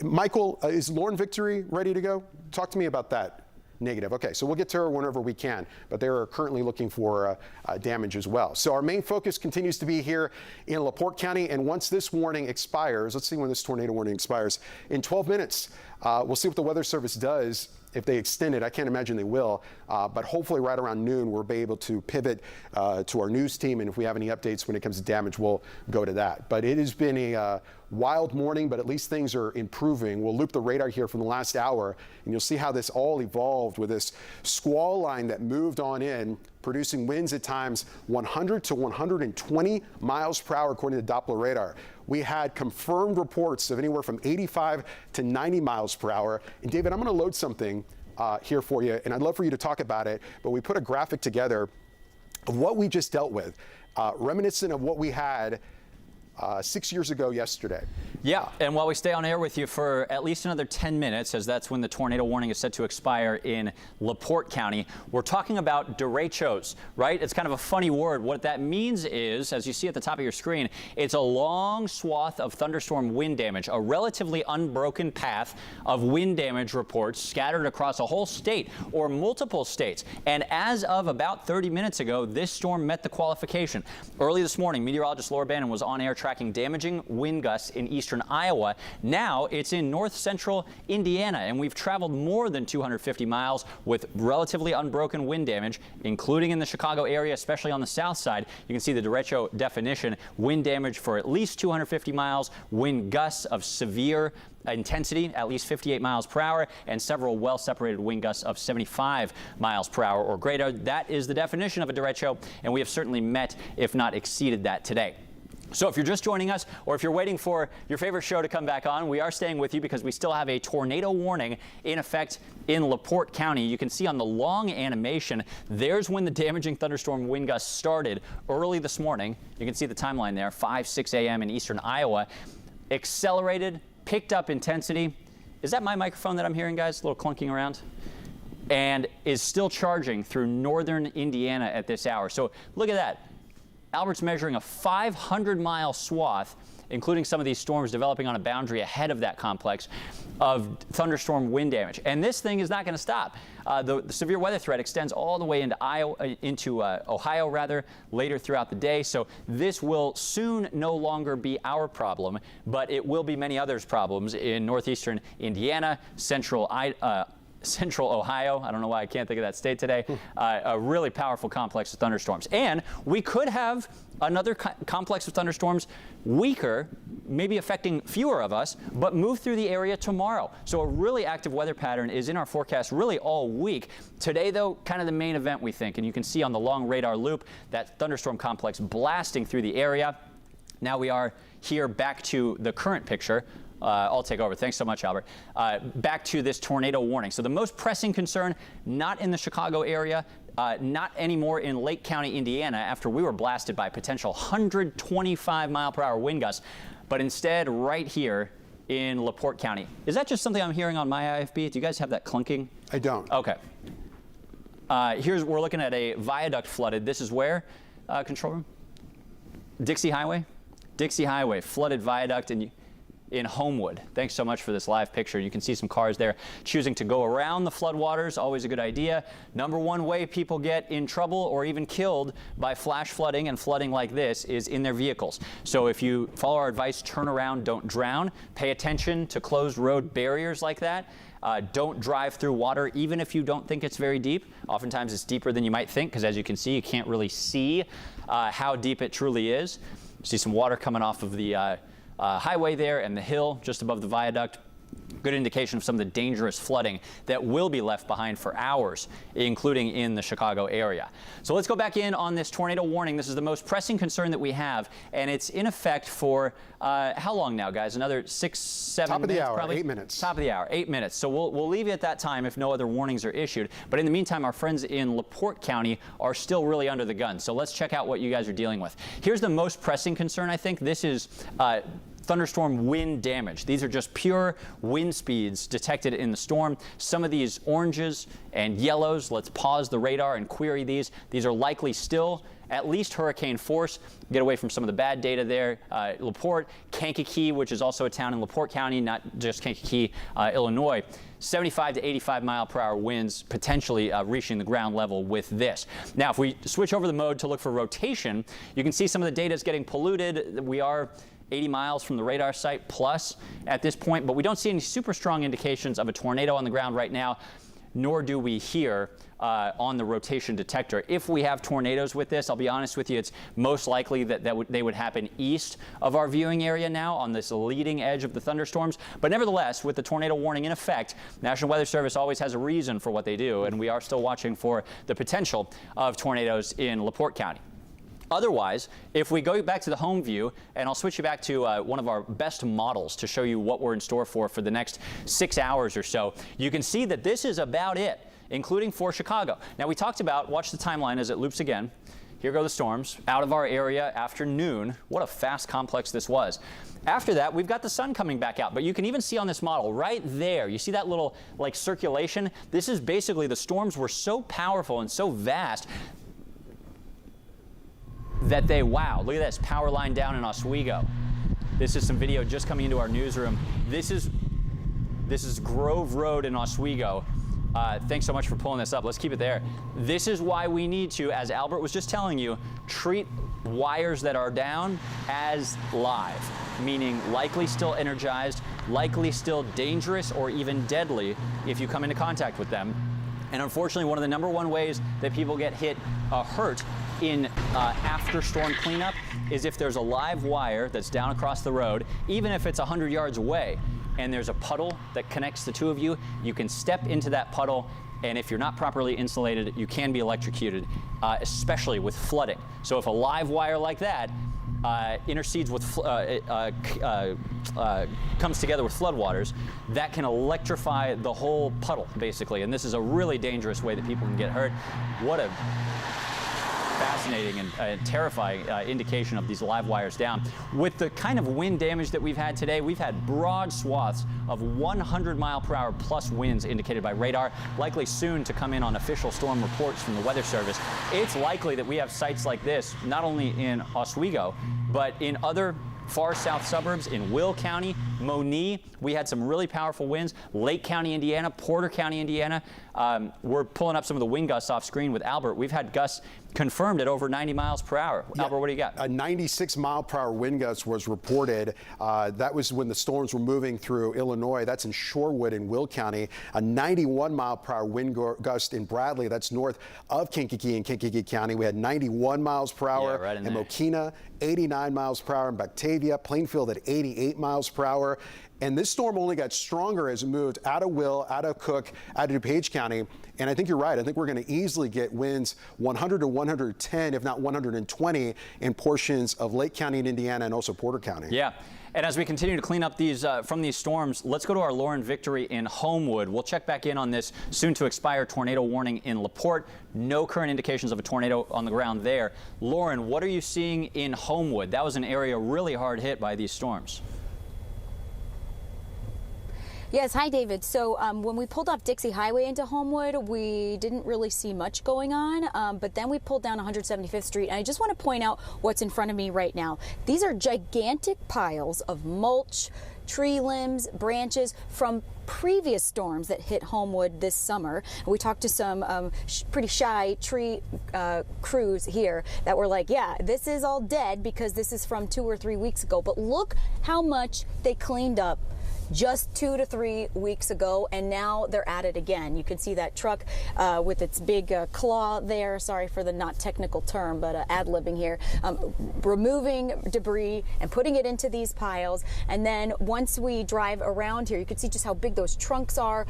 Michael, is Lauren Victory ready to go? Talk to me about that. Negative. Okay, so we'll get to her whenever we can, but they're currently looking for damage as well. So our main focus continues to be here in LaPorte County, and once this warning expires, let's see when this tornado warning expires, in 12 minutes, we'll see what the Weather Service does. If they extend it, I can't imagine they will, but hopefully right around noon, we'll be able to pivot to our news team, and if we have any updates when it comes to damage, we'll go to that. But it has been a wild morning, but at least things are improving. We'll loop the radar here from the last hour, and you'll see how this all evolved with this squall line that moved on in, producing winds at times 100 to 120 miles per hour, according to Doppler radar. We had confirmed reports of anywhere from 85 to 90 miles per hour. And David, I'm going to load something here for you, and I'd love for you to talk about it. But we put a graphic together of what we just dealt with, reminiscent of what we had 6 years ago yesterday. Yeah, and while we stay on air with you for at least another 10 minutes, as that's when the tornado warning is set to expire in LaPorte County, we're talking about derechos, right? It's kind of a funny word. What that means is, as you see at the top of your screen, it's a long swath of thunderstorm wind damage, a relatively unbroken path of wind damage reports scattered across a whole state or multiple states. And as of about 30 minutes ago, this storm met the qualification. Early this morning, meteorologist Laura Bannon was on air tracking damaging wind gusts in eastern Iowa. Now it's in north central Indiana, and we've traveled more than 250 miles with relatively unbroken wind damage, including in the Chicago area, especially on the south side. You can see the derecho definition: wind damage for at least 250 miles, wind gusts of severe intensity, at least 58 miles per hour, and several well-separated wind gusts of 75 miles per hour or greater. That is the definition of a derecho, and we have certainly met, if not exceeded, that today. So if you're just joining us, or if you're waiting for your favorite show to come back on, we are staying with you because we still have a tornado warning in effect in LaPorte County. You can see on the long animation, there's when the damaging thunderstorm wind gusts started early this morning. You can see the timeline there, 6 a.m. in eastern Iowa. Accelerated, picked up intensity. Is that my microphone that I'm hearing, guys? A little clunking around. And is still charging through northern Indiana at this hour. So look at that. Albert's measuring a 500-mile swath, including some of these storms developing on a boundary ahead of that complex, of thunderstorm wind damage. And this thing is not going to stop. The severe weather threat extends all the way into Ohio later throughout the day. So this will soon no longer be our problem, but it will be many others' problems in northeastern Indiana, central Ohio. I don't know why I can't think of that state today. A really powerful complex of thunderstorms. And we could have another complex of thunderstorms, weaker, maybe affecting fewer of us, but move through the area tomorrow. So a really active weather pattern is in our forecast really all week. Today, though, kind of the main event, we think. And you can see on the long radar loop that thunderstorm complex blasting through the area. Now we are here back to the current picture. I'll take over. Thanks so much, Albert. Back to this tornado warning. So the most pressing concern, not in the Chicago area, not anymore in Lake County, Indiana, after we were blasted by potential 125-mile-per-hour wind gusts, but instead right here in LaPorte County. Is that just something I'm hearing on my IFB? Do you guys have that clunking? I don't. Okay. We're looking at a viaduct flooded. This is where, control room? Dixie Highway? Dixie Highway, flooded viaduct in Homewood. Thanks so much for this live picture. You can see some cars there choosing to go around the floodwaters. Always a good idea. Number one way people get in trouble or even killed by flash flooding and flooding like this is in their vehicles. So if you follow our advice, turn around, don't drown. Pay attention to closed road barriers like that. Don't drive through water, even if you don't think it's very deep. Oftentimes it's deeper than you might think, because as you can see, you can't really see how deep it truly is. You see some water coming off of the highway there and the hill just above the viaduct. Good indication of some of the dangerous flooding that will be left behind for hours, including in the Chicago area. So let's go back in on this tornado warning. This is the most pressing concern that we have, and it's in effect for how long now, guys? Another 6, 7 Top of minutes? the hour, Probably? 8 minutes. Top of the hour, 8 minutes. So we'll leave you at that time if no other warnings are issued. But in the meantime, our friends in LaPorte County are still really under the gun. So let's check out what you guys are dealing with. Here's the most pressing concern, I think. This is thunderstorm wind damage. These are just pure wind speeds detected in the storm. Some of these oranges and yellows, let's pause the radar and query these. These are likely still at least hurricane force. Get away from some of the bad data there. LaPorte, Kankakee, which is also a town in LaPorte County, not just Kankakee, Illinois. 75 to 85 mile-per-hour winds potentially reaching the ground level with this. Now, if we switch over the mode to look for rotation, you can see some of the data is getting polluted. We are 80 miles from the radar site plus at this point, but we don't see any super strong indications of a tornado on the ground right now, nor do we here on the rotation detector. If we have tornadoes with this, I'll be honest with you, it's most likely that they would happen east of our viewing area now on this leading edge of the thunderstorms. But nevertheless, with the tornado warning in effect, National Weather Service always has a reason for what they do, and we are still watching for the potential of tornadoes in LaPorte County. Otherwise, if we go back to the home view, and I'll switch you back to one of our best models to show you what we're in store for the next 6 hours or so, you can see that this is about it, including for Chicago. Now, we talked about, watch the timeline as it loops again. Here go the storms out of our area after noon. What a fast complex this was. After that, we've got the sun coming back out, but you can even see on this model right there, you see that little like circulation? This is basically the storms were so powerful and so vast that wow, look at this power line down in Oswego. This is some video just coming into our newsroom. This is Grove Road in Oswego. Thanks so much for pulling this up. Let's keep it there. This is why we need to, as Albert was just telling you, treat wires that are down as live, meaning likely still energized, likely still dangerous or even deadly if you come into contact with them. And unfortunately, one of the number one ways that people get hurt in after storm cleanup is if there's a live wire that's down across the road, even if it's 100 yards away, and there's a puddle that connects the two of you, you can step into that puddle, and if you're not properly insulated, you can be electrocuted, especially with flooding. So if a live wire like that intercedes with, comes together with floodwaters, that can electrify the whole puddle, basically. And this is a really dangerous way that people can get hurt. What a fascinating and terrifying indication of these live wires down. With the kind of wind damage that we've had today, we've had broad swaths of 100 mile-per-hour plus winds indicated by radar, likely soon to come in on official storm reports from the Weather Service. It's likely that we have sites like this, not only in Oswego, but in other far south suburbs in Will County, Monee. We had some really powerful winds. Lake County, Indiana, Porter County, Indiana. We're pulling up some of the wind gusts off screen with Albert. We've had gusts confirmed at over 90 miles per hour. Yeah. Albert, what do you got? A 96-mile-per-hour wind gust was reported. That was when the storms were moving through Illinois. That's in Shorewood in Will County. A 91-mile-per-hour wind gust in Bradley. That's north of Kankakee in Kankakee County. We had 91 miles per hour right in Mokina, 89 miles per hour in Batavia, Plainfield at 88 miles per hour. And this storm only got stronger as it moved out of Will, out of Cook, out of DuPage County. And I think you're right. I think we're going to easily get winds 100 to 110, if not 120, in portions of Lake County in Indiana and also Porter County. Yeah. And as we continue to clean up these from these storms, let's go to our Lauren Victory in Homewood. We'll check back in on this soon to expire tornado warning in LaPorte. No current indications of a tornado on the ground there. Lauren, what are you seeing in Homewood? That was an area really hard hit by these storms. Yes, hi David. So when we pulled off Dixie Highway into Homewood, we didn't really see much going on, but then we pulled down 175th Street, and I just want to point out what's in front of me right now. These are gigantic piles of mulch, tree limbs, branches from previous storms that hit Homewood this summer. We talked to some pretty shy tree crews here that were like, yeah, this is all dead because this is from 2 or 3 weeks ago, but look how much they cleaned up just 2 to 3 weeks ago, and now they're at it again. You can see that truck with its big claw there, sorry for the not technical term, but ad-libbing here, removing debris and putting it into these piles. And then once we drive around here, you can see just how big those trunks are.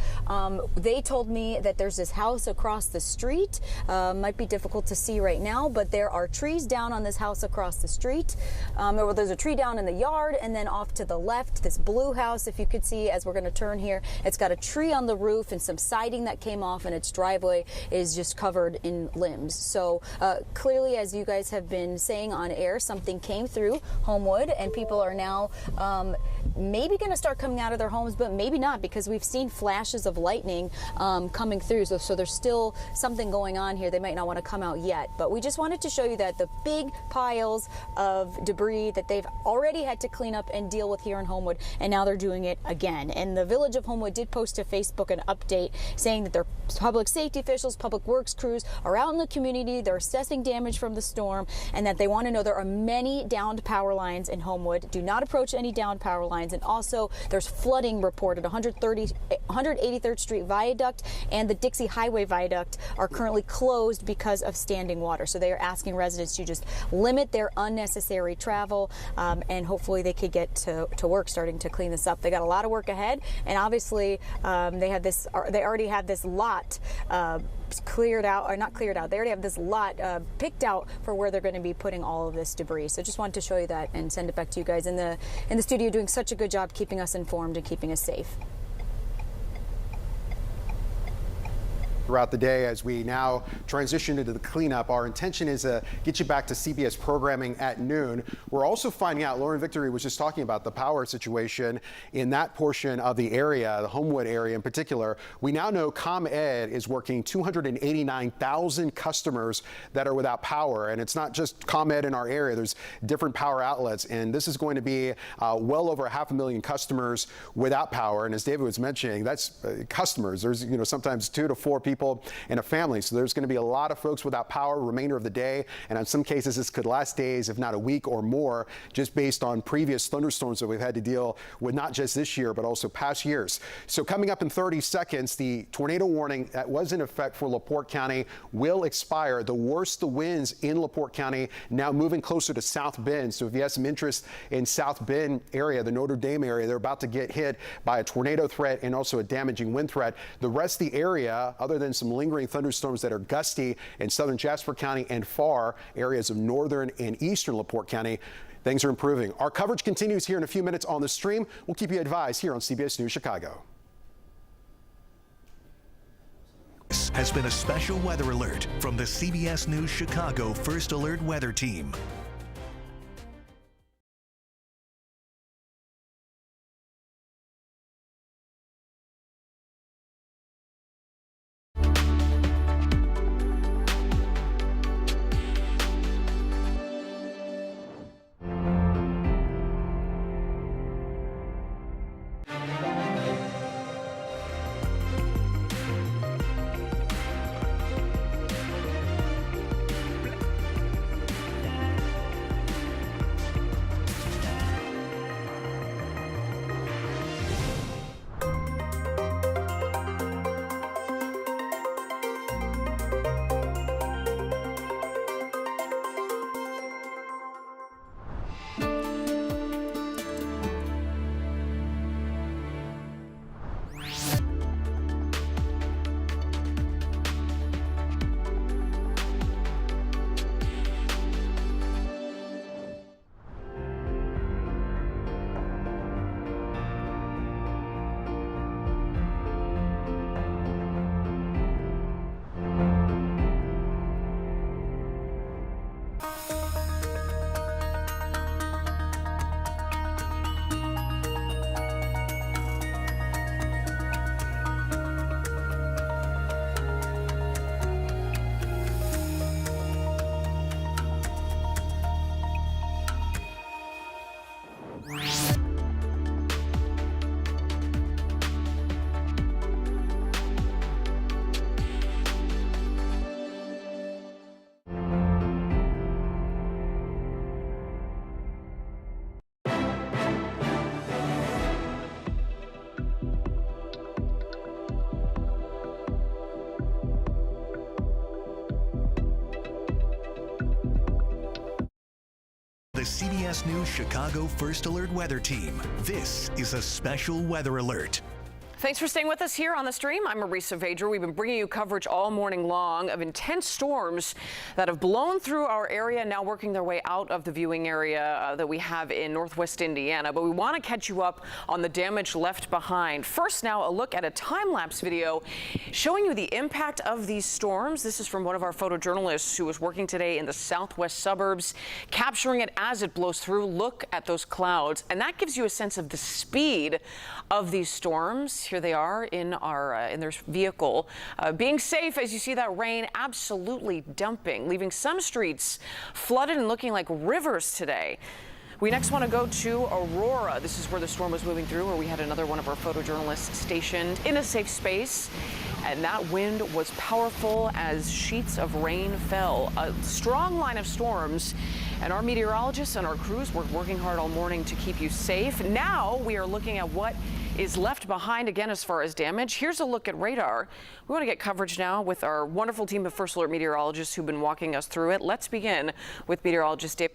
They told me that there's this house across the street. Might be difficult to see right now, but there are trees down on this house across the street. There's a tree down in the yard, and then off to the left, this blue house, if you could see as we're going to turn here, it's got a tree on the roof and some siding that came off, and its driveway is just covered in limbs. So clearly, as you guys have been saying on air, something came through Homewood, and people are now maybe going to start coming out of their homes, but maybe not, because we've seen flashes of lightning coming through. So there's still something going on here. They might not want to come out yet, but we just wanted to show you that the big piles of debris that they've already had to clean up and deal with here in Homewood, and now they're doing it again. And the Village of Homewood did post to Facebook an update saying that their public safety officials, public works crews are out in the community, they're assessing damage from the storm, and that they want to know there are many downed power lines in Homewood. Do not approach any downed power lines. And also there's flooding reported. 183rd Street Viaduct and the Dixie Highway Viaduct are currently closed because of standing water. So they are asking residents to just limit their unnecessary travel, and hopefully they could get to work starting to clean this up. They got a lot of work ahead, and obviously they already have this lot cleared out, or not cleared out. They already have this lot picked out for where they're going to be putting all of this debris. So just wanted to show you that and send it back to you guys in the studio, doing such a good job keeping us informed and keeping us safe. Throughout the day, as we now transition into the cleanup, our intention is to get you back to CBS programming at noon. We're also finding out, Lauren Victory was just talking about the power situation in that portion of the area, the Homewood area in particular. We now know ComEd is working 289,000 customers that are without power. And it's not just ComEd in our area, there's different power outlets. And this is going to be well over 500,000 customers without power. And as David was mentioning, that's customers. There's, sometimes 2 to 4 people in a family. So there's going to be a lot of folks without power remainder of the day. And in some cases, this could last days, if not a week or more, just based on previous thunderstorms that we've had to deal with, not just this year, but also past years. So coming up in 30 seconds, the tornado warning that was in effect for LaPorte County will expire. The worst the winds in LaPorte County, now moving closer to South Bend. So if you have some interest in South Bend area, the Notre Dame area, they're about to get hit by a tornado threat and also a damaging wind threat. The rest of the area, other than some lingering thunderstorms that are gusty in southern Jasper County and far areas of northern and eastern LaPorte County, things are improving. Our coverage continues here in a few minutes on the stream. We'll keep you advised here on CBS News Chicago. This has been a special weather alert from the CBS News Chicago First Alert Weather Team. CBS News Chicago First Alert Weather Team. This is a special weather alert. Thanks for staying with us here on the stream. I'm Marisa Vader. We've been bringing you coverage all morning long of intense storms that have blown through our area, now working their way out of the viewing area that we have in northwest Indiana. But we want to catch you up on the damage left behind. First, now a look at a time-lapse video showing you the impact of these storms. This is from one of our photojournalists who was working today in the southwest suburbs, capturing it as it blows through. Look at those clouds, and that gives you a sense of the speed of these storms. Here they are in their vehicle, being safe as you see that rain absolutely dumping, leaving some streets flooded and looking like rivers today. We next want to go to Aurora. This is where the storm was moving through, where we had another one of our photojournalists stationed in a safe space. And that wind was powerful as sheets of rain fell. A strong line of storms. And our meteorologists and our crews were working hard all morning to keep you safe. Now we are looking at what is left behind again as far as damage. Here's a look at radar. We want to get coverage now with our wonderful team of First Alert meteorologists who've been walking us through it. Let's begin with meteorologist Dave.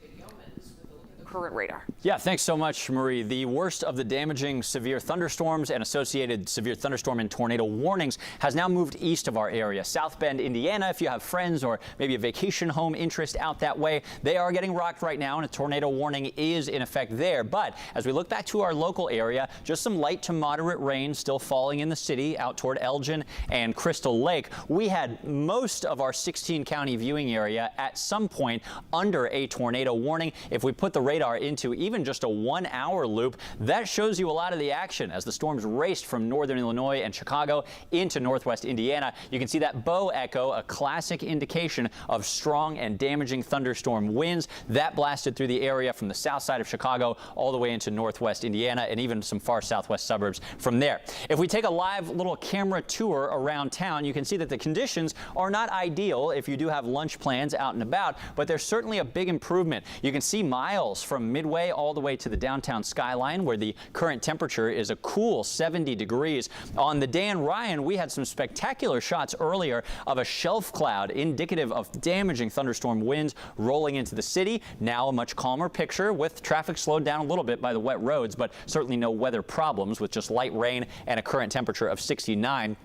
Current radar. Yeah, thanks so much, Marie. The worst of the damaging severe thunderstorms and associated severe thunderstorm and tornado warnings has now moved east of our area. South Bend, Indiana, if you have friends or maybe a vacation home interest out that way, they are getting rocked right now, and a tornado warning is in effect there. But as we look back to our local area, just some light to moderate rain still falling in the city out toward Elgin and Crystal Lake. We had most of our 16-county viewing area at some point under a tornado warning. If we put the radar into even just a 1-hour loop, that shows you a lot of the action as the storms raced from northern Illinois and Chicago into northwest Indiana. You can see that bow echo, a classic indication of strong and damaging thunderstorm winds that blasted through the area from the south side of Chicago all the way into northwest Indiana and even some far southwest suburbs from there. If we take a live little camera tour around town, you can see that the conditions are not ideal if you do have lunch plans out and about, but there's certainly a big improvement. You can see miles from Midway all the way to the downtown skyline, where the current temperature is a cool 70 degrees. On the Dan Ryan, we had some spectacular shots earlier of a shelf cloud indicative of damaging thunderstorm winds rolling into the city. Now a much calmer picture with traffic slowed down a little bit by the wet roads, but certainly no weather problems with just light rain and a current temperature of 69.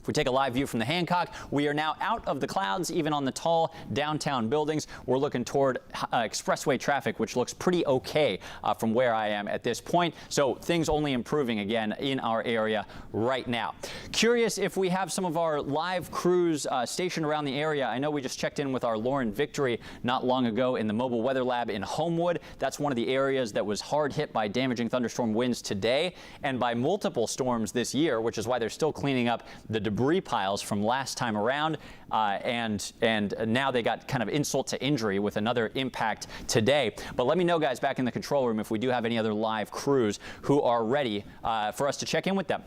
If we take a live view from the Hancock, we are now out of the clouds, even on the tall downtown buildings. We're looking toward expressway traffic, which looks pretty okay from where I am at this point. So things only improving again in our area right now. Curious if we have some of our live crews stationed around the area. I know we just checked in with our Lauren Victory not long ago in the mobile weather lab in Homewood. That's one of the areas that was hard hit by damaging thunderstorm winds today and by multiple storms this year, which is why they're still cleaning up the debris piles from last time around, and now they got kind of insult to injury with another impact today. But let me know, guys, back in the control room if we do have any other live crews who are ready for us to check in with them.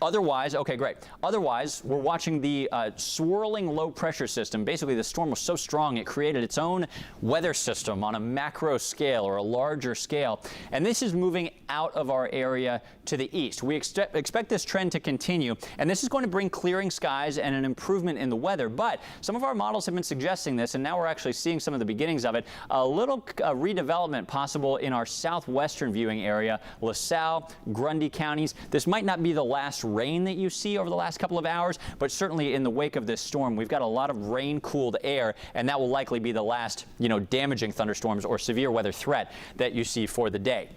Otherwise, okay, great. Otherwise, we're watching the swirling low pressure system. Basically, the storm was so strong it created its own weather system on a macro scale or a larger scale. And this is moving out of our area to the east. We expect this trend to continue, and this is going to bring clearing skies and an improvement in the weather. But some of our models have been suggesting this, and now we're actually seeing some of the beginnings of it. A little redevelopment possible in our southwestern viewing area, LaSalle, Grundy counties. This might not be the last rain that you see over the last couple of hours, but certainly in the wake of this storm, we've got a lot of rain-cooled air, and that will likely be the last, damaging thunderstorms or severe weather threat that you see for the day.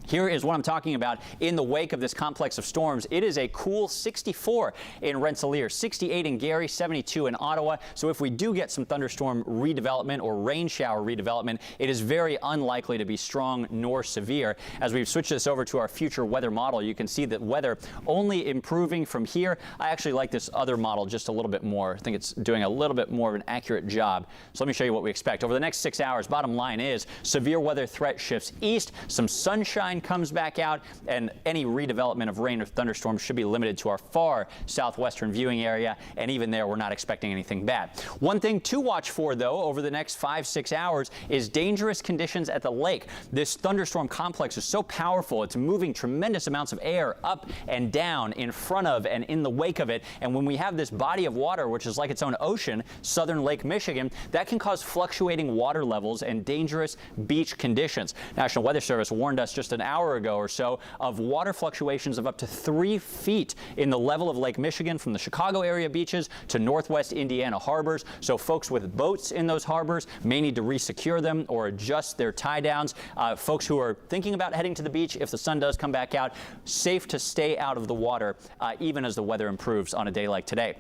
Here is what I'm talking about in the wake of this complex of storms. It is a cool 64 in Rensselaer, 68 in Gary, 72 in Ottawa. So if we do get some thunderstorm redevelopment or rain shower redevelopment, it is very unlikely to be strong nor severe. As we've switched this over to our future weather model, you can see that weather only improving from here. I actually like this other model just a little bit more. I think it's doing a little bit more of an accurate job. So let me show you what we expect. Over the next 6 hours, bottom line is severe weather threat shifts east, some sunshine sunshine comes back out, and any redevelopment of rain or thunderstorms should be limited to our far southwestern viewing area, and even there, we're not expecting anything bad. One thing to watch for, though, over the next 5-6 hours is dangerous conditions at the lake. This thunderstorm complex is so powerful, it's moving tremendous amounts of air up and down in front of and in the wake of it, and when we have this body of water, which is like its own ocean, southern Lake Michigan, that can cause fluctuating water levels and dangerous beach conditions. National Weather Service warned us just an hour ago or so of water fluctuations of up to 3 feet in the level of Lake Michigan from the Chicago area beaches to northwest Indiana harbors. So folks with boats in those harbors may need to resecure them or adjust their tie downs. Folks who are thinking about heading to the beach, if the sun does come back out, safe to stay out of the water even as the weather improves on a day like today.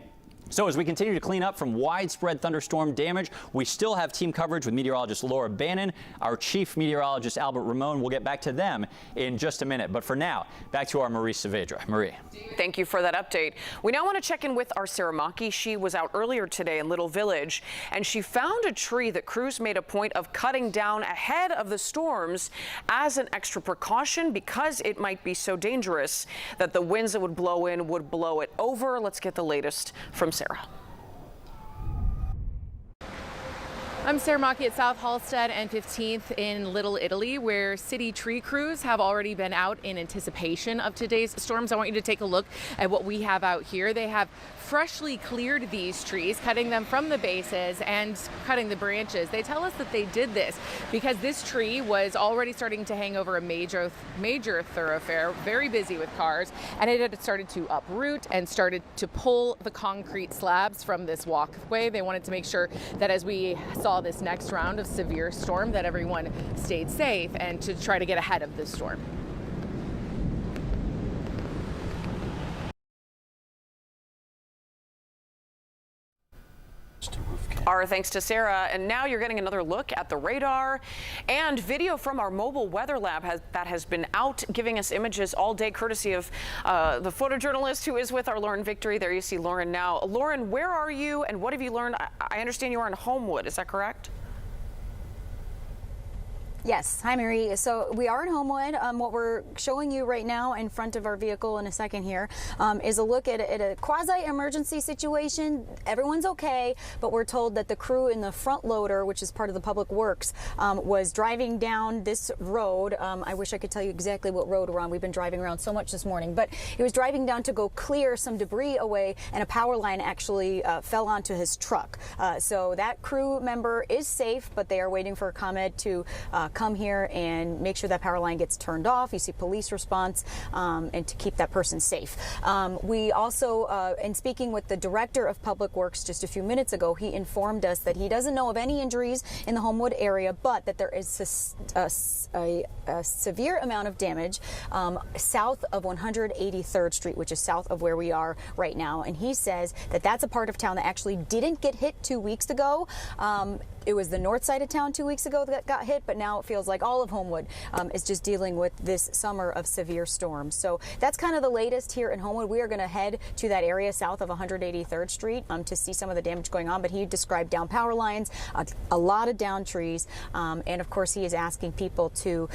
So as we continue to clean up from widespread thunderstorm damage, we still have team coverage with meteorologist Laura Bannon, our chief meteorologist Albert Ramon. We'll get back to them in just a minute. But for now, back to our Marie Saavedra. Marie. Thank you for that update. We now want to check in with our Sarah Maki. She was out earlier today in Little Village, and she found a tree that crews made a point of cutting down ahead of the storms as an extra precaution because it might be so dangerous that the winds that would blow in would blow it over. Let's get the latest from Sarah. I'm Sarah Maki at South Halstead and 15th in Little Italy, where city tree crews have already been out in anticipation of today's storms. I want you to take a look at what we have out here. They have freshly cleared these trees, cutting them from the bases and cutting the branches. They tell us that they did this because this tree was already starting to hang over a major thoroughfare, very busy with cars, and it had started to uproot and started to pull the concrete slabs from this walkway. They wanted to make sure that as we saw this next round of severe storm, that everyone stayed safe and to try to get ahead of this storm. Our thanks to Sarah. And now you're getting another look at the radar and video from our mobile weather lab that has been out giving us images all day, courtesy of the photojournalist who is with our Lauren Victory. There you see Lauren now. Lauren, where are you and what have you learned? I understand you are in Homewood. Is that correct? Yes. Hi, Mary. So we are in Homewood. What we're showing you right now in front of our vehicle in a second here is a look at a quasi-emergency situation. Everyone's okay, but we're told that the crew in the front loader, which is part of the public works, was driving down this road. I wish I could tell you exactly what road we're on. We've been driving around so much this morning, but he was driving down to go clear some debris away, and a power line actually fell onto his truck. So that crew member is safe, but they are waiting for a ComEd to come here and make sure that power line gets turned off. You see police response and to keep that person safe. We also, in speaking with the director of Public Works just a few minutes ago, he informed us that he doesn't know of any injuries in the Homewood area, but that there is a severe amount of damage south of 183rd Street, which is south of where we are right now. And he says that that's a part of town that actually didn't get hit 2 weeks ago. It was the north side of town 2 weeks ago that got hit, but now it feels like all of Homewood is just dealing with this summer of severe storms. So that's kind of the latest here in Homewood. We are going to head to that area south of 183rd Street to see some of the damage going on, but he described down power lines, a lot of down trees, and of course he is asking people to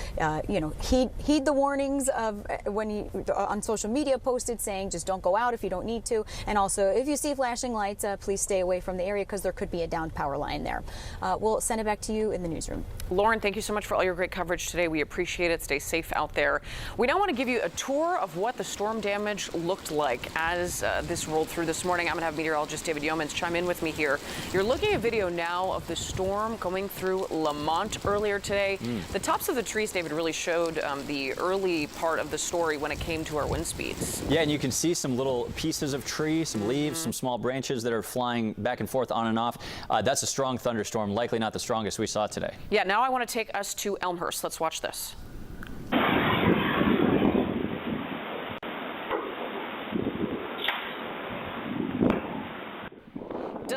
heed the warnings of when he on social media posted saying just don't go out if you don't need to, and also if you see flashing lights, please stay away from the area because there could be a downed power line there. We'll send it back to you in the newsroom. Lauren, thank you so much for all your great coverage today. We appreciate it. Stay safe out there. We now want to give you a tour of what the storm damage looked like as this rolled through this morning. I'm going to have meteorologist David Yeomans chime in with me here. You're looking at video now of the storm going through Lamont earlier today. The tops of the trees, David, really showed the early part of the story when it came to our wind speeds. Yeah, and you can see some little pieces of tree, some leaves, some small branches that are flying back and forth on and off. That's a strong thunderstorm, likely not the strongest we saw today. Yeah, now I want to take us to Elmhurst. Let's watch this.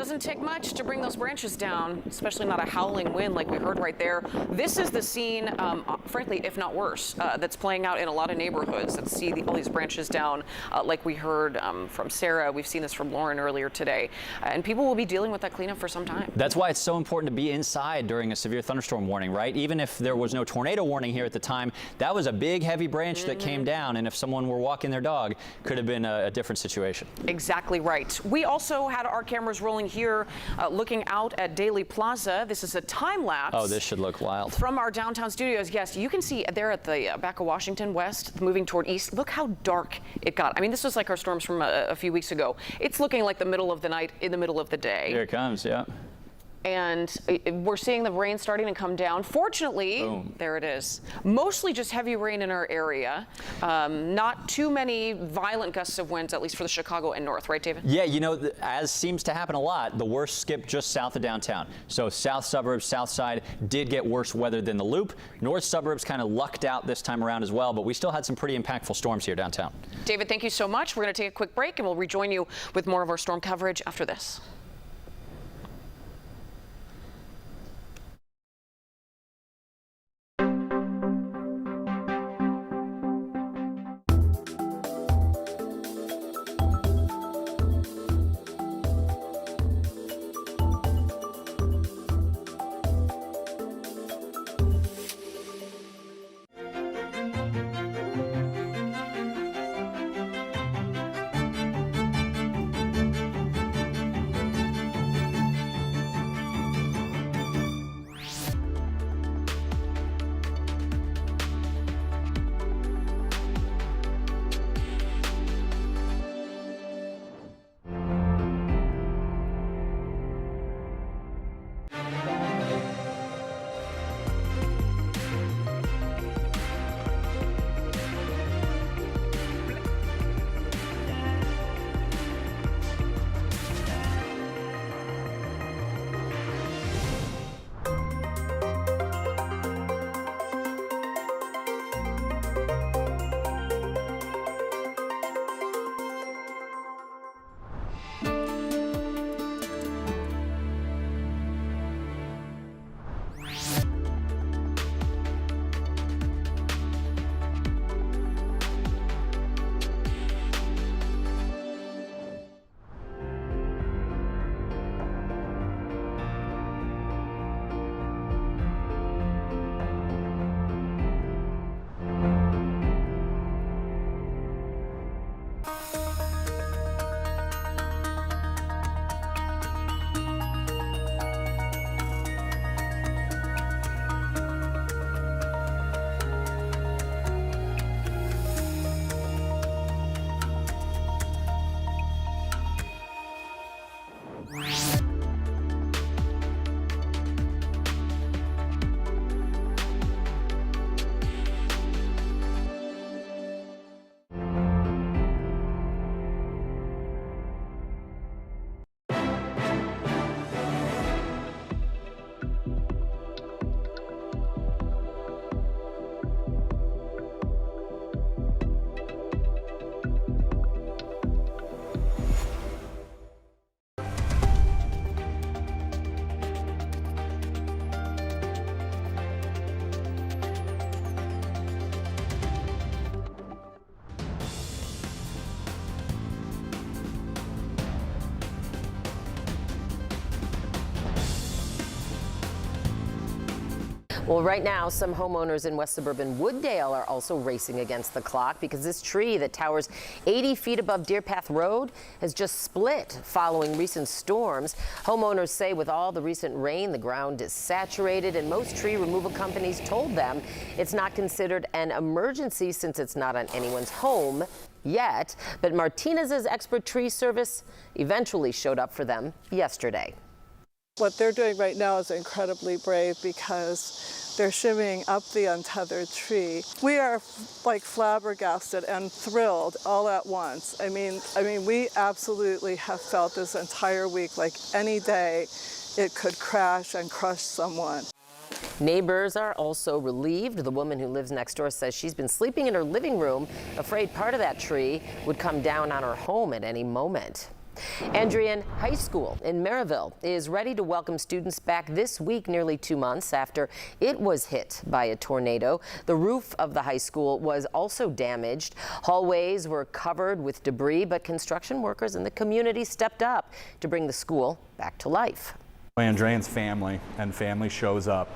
doesn't take much to bring those branches down, especially not a howling wind like we heard right there. This is the scene, frankly, if not worse, that's playing out in a lot of neighborhoods that see all these branches down, like we heard from Sarah. We've seen this from Lauren earlier today. And people will be dealing with that cleanup for some time. That's why it's so important to be inside during a severe thunderstorm warning, right? Even if there was no tornado warning here at the time, that was a big, heavy branch that came down. And if someone were walking their dog, could have been a different situation. Exactly right. We also had our cameras rolling here, looking out at Daly Plaza. This is a time lapse. Oh, this should look wild. From our downtown studios. Yes, you can see there at the back of Washington West, moving toward east. Look how dark it got. I mean, this was like our storms from a few weeks ago. It's looking like the middle of the night in the middle of the day. Here it comes, yeah. And we're seeing the rain starting to come down. Fortunately, boom. There it is. Mostly just heavy rain in our area. Not too many violent gusts of winds, at least for the Chicago and north, right, David? Yeah, you know, as seems to happen a lot, the worst skip just south of downtown. So south suburbs, south side did get worse weather than the Loop. North suburbs kind of lucked out this time around as well, but we still had some pretty impactful storms here downtown. David, thank you so much. We're going to take a quick break and we'll rejoin you with more of our storm coverage after this. Well, right now, some homeowners in West Suburban Wooddale are also racing against the clock because this tree that towers 80 feet above Deer Path Road has just split following recent storms. Homeowners say with all the recent rain, the ground is saturated, and most tree removal companies told them it's not considered an emergency since it's not on anyone's home yet. But Martinez's expert tree service eventually showed up for them yesterday. What they're doing right now is incredibly brave because they're shimmying up the untethered tree. We are like flabbergasted and thrilled all at once. I mean, we absolutely have felt this entire week like any day it could crash and crush someone. Neighbors are also relieved. The woman who lives next door says she's been sleeping in her living room, afraid part of that tree would come down on her home at any moment. Andrian High School in Maryville is ready to welcome students back this week, nearly 2 months after it was hit by a tornado. The roof of the high school was also damaged. Hallways were covered with debris, but construction workers in the community stepped up to bring the school back to life. Andrian's family shows up.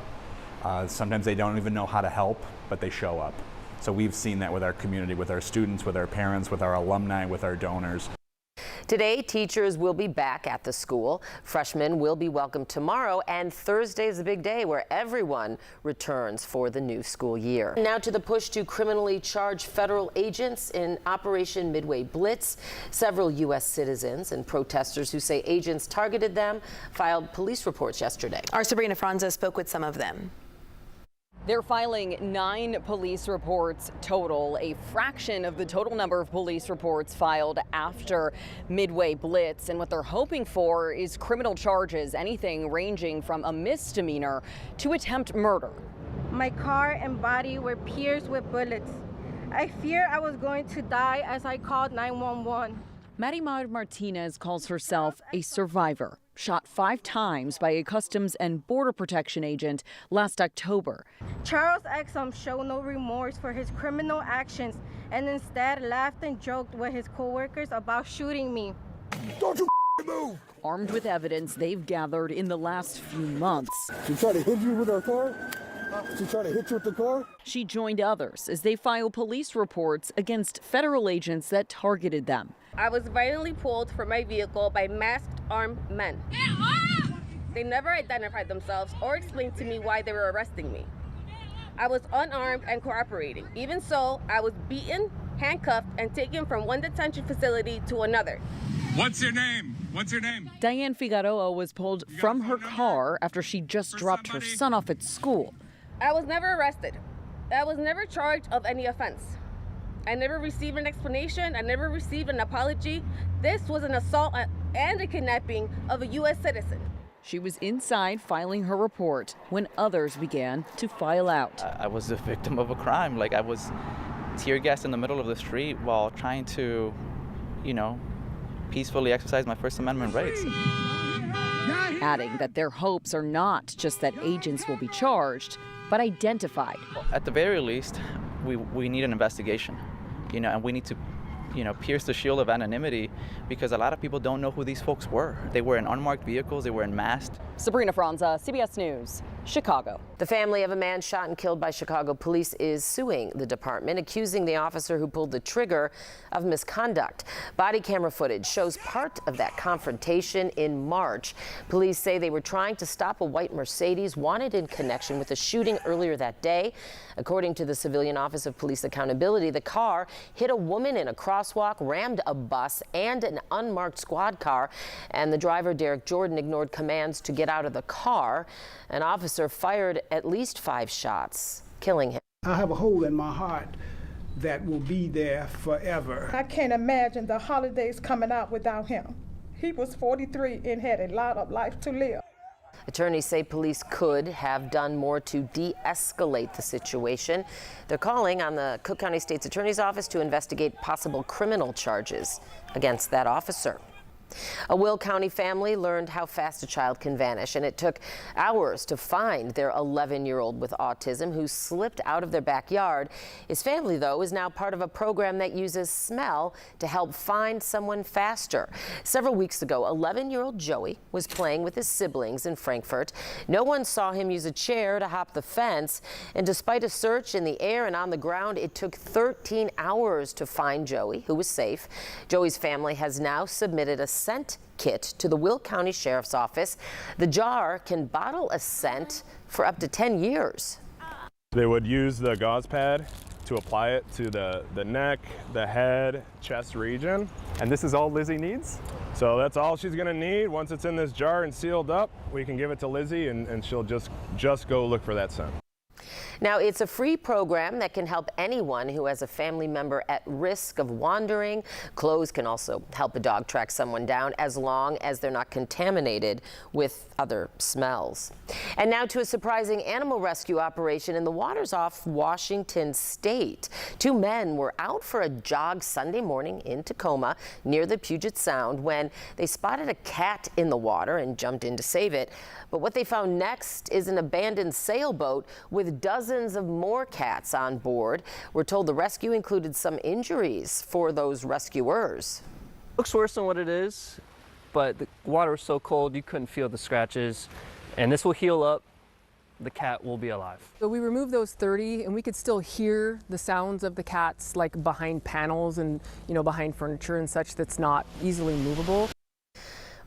Sometimes they don't even know how to help, but they show up. So we've seen that with our community, with our students, with our parents, with our alumni, with our donors. Today, teachers will be back at the school. Freshmen will be welcomed tomorrow, and Thursday is a big day where everyone returns for the new school year. Now to the push to criminally charge federal agents in Operation Midway Blitz. Several U.S. citizens and protesters who say agents targeted them filed police reports yesterday. Our Sabrina Franza spoke with some of them. They're filing 9 police reports total, a fraction of the total number of police reports filed after Midway Blitz. And what they're hoping for is criminal charges, anything ranging from a misdemeanor to attempt murder. My car and body were pierced with bullets. I feared I was going to die as I called 911. Marimar Martinez calls herself a survivor, shot 5 times by a Customs and Border Protection agent last October. Charles Exum showed no remorse for his criminal actions and instead laughed and joked with his coworkers about shooting me. Don't you move! Armed with evidence they've gathered in the last few months. She tried to hit you with her car? She tried to hit you with the car? She joined others as they file police reports against federal agents that targeted them. I was violently pulled from my vehicle by masked armed men. They never identified themselves or explained to me why they were arresting me. I was unarmed and cooperating. Even so, I was beaten, handcuffed, and taken from one detention facility to another. What's your name? What's your name? Diane Figueroa was pulled from her car after she just dropped her son off at school. I was never arrested. I was never charged of any offense. I never received an explanation. I never received an apology. This was an assault and a kidnapping of a U.S. citizen. She was inside filing her report when others began to file out. I was the victim of a crime. Like, I was tear gassed in the middle of the street while trying to, peacefully exercise my First Amendment rights. Adding that their hopes are not just that agents will be charged, but identified. At the very least, we need an investigation, and we need to, pierce the shield of anonymity because a lot of people don't know who these folks were. They were in unmarked vehicles, they were in masks. Sabrina Franza, CBS News, Chicago. The family of a man shot and killed by Chicago police is suing the department, accusing the officer who pulled the trigger of misconduct. Body camera footage shows part of that confrontation in March. Police say they were trying to stop a white Mercedes wanted in connection with a shooting earlier that day. According to the Civilian Office of Police Accountability, the car hit a woman in a crosswalk, rammed a bus and an unmarked squad car, and the driver, Derek Jordan, ignored commands to get out of the car. An officer fired at least 5 shots, killing him. I have a hole in my heart that will be there forever. I can't imagine the holidays coming out without him. He was 43 and had a lot of life to live. Attorneys say police could have done more to de-escalate the situation. They're calling on the Cook County State's Attorney's Office to investigate possible criminal charges against that officer. A Will County family learned how fast a child can vanish, and it took hours to find their 11-year-old with autism who slipped out of their backyard. His family, though, is now part of a program that uses smell to help find someone faster. Several weeks ago, 11-year-old Joey was playing with his siblings in Frankfort. No one saw him use a chair to hop the fence, and despite a search in the air and on the ground, it took 13 hours to find Joey, who was safe. Joey's family has now submitted a scent kit to the Will County Sheriff's Office. The jar can bottle a scent for up to 10 years. They would use the gauze pad to apply it to the neck, the head, chest region. And this is all Lizzie needs. So that's all she's gonna need. Once it's in this jar and sealed up, we can give it to Lizzie and she'll just go look for that scent. Now, it's a free program that can help anyone who has a family member at risk of wandering. Clothes can also help a dog track someone down as long as they're not contaminated with other smells. And now to a surprising animal rescue operation in the waters off Washington State. 2 men were out for a jog Sunday morning in Tacoma near the Puget Sound when they spotted a cat in the water and jumped in to save it. But what they found next is an abandoned sailboat with dozens of more cats on board. We're told the rescue included some injuries for those rescuers. Looks worse than what it is, but the water was so cold you couldn't feel the scratches, and this will heal up. The cat will be alive. So we removed those 30 and we could still hear the sounds of the cats like behind panels and, behind furniture and such that's not easily movable.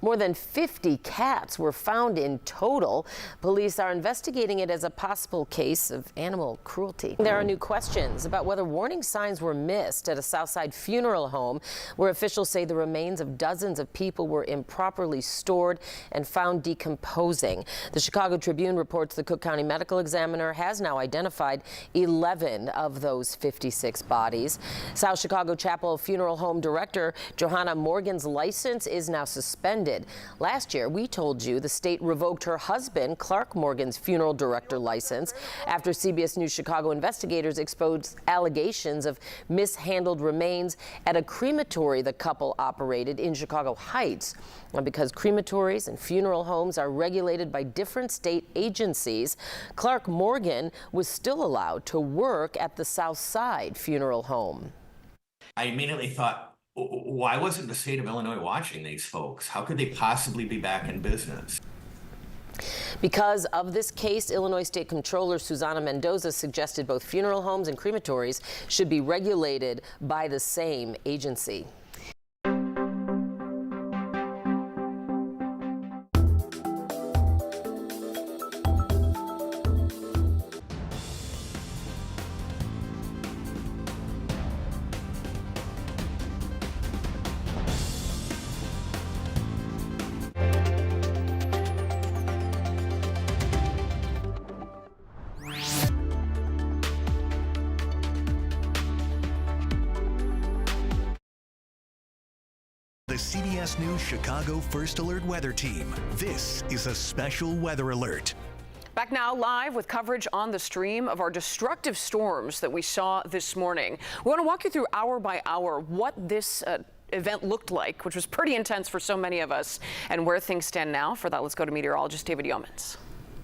More than 50 cats were found in total. Police are investigating it as a possible case of animal cruelty. There are new questions about whether warning signs were missed at a Southside funeral home where officials say the remains of dozens of people were improperly stored and found decomposing. The Chicago Tribune reports the Cook County Medical Examiner has now identified 11 of those 56 bodies. South Chicago Chapel Funeral Home Director Johanna Morgan's license is now suspended. Last year, we told you the state revoked her husband, Clark Morgan's funeral director license after CBS News Chicago investigators exposed allegations of mishandled remains at a crematory the couple operated in Chicago Heights. And because crematories and funeral homes are regulated by different state agencies, Clark Morgan was still allowed to work at the Southside funeral home. I immediately thought, why wasn't the state of Illinois watching these folks? How could they possibly be back in business? Because of this case, Illinois State Comptroller Susana Mendoza suggested both funeral homes and crematories should be regulated by the same agency. The CBS News Chicago First Alert Weather Team. This is a special weather alert. Back now live with coverage on the stream of our destructive storms that we saw this morning. We want to walk you through hour by hour what this event looked like, which was pretty intense for so many of us, and where things stand now. For that, let's go to meteorologist David Yeomans.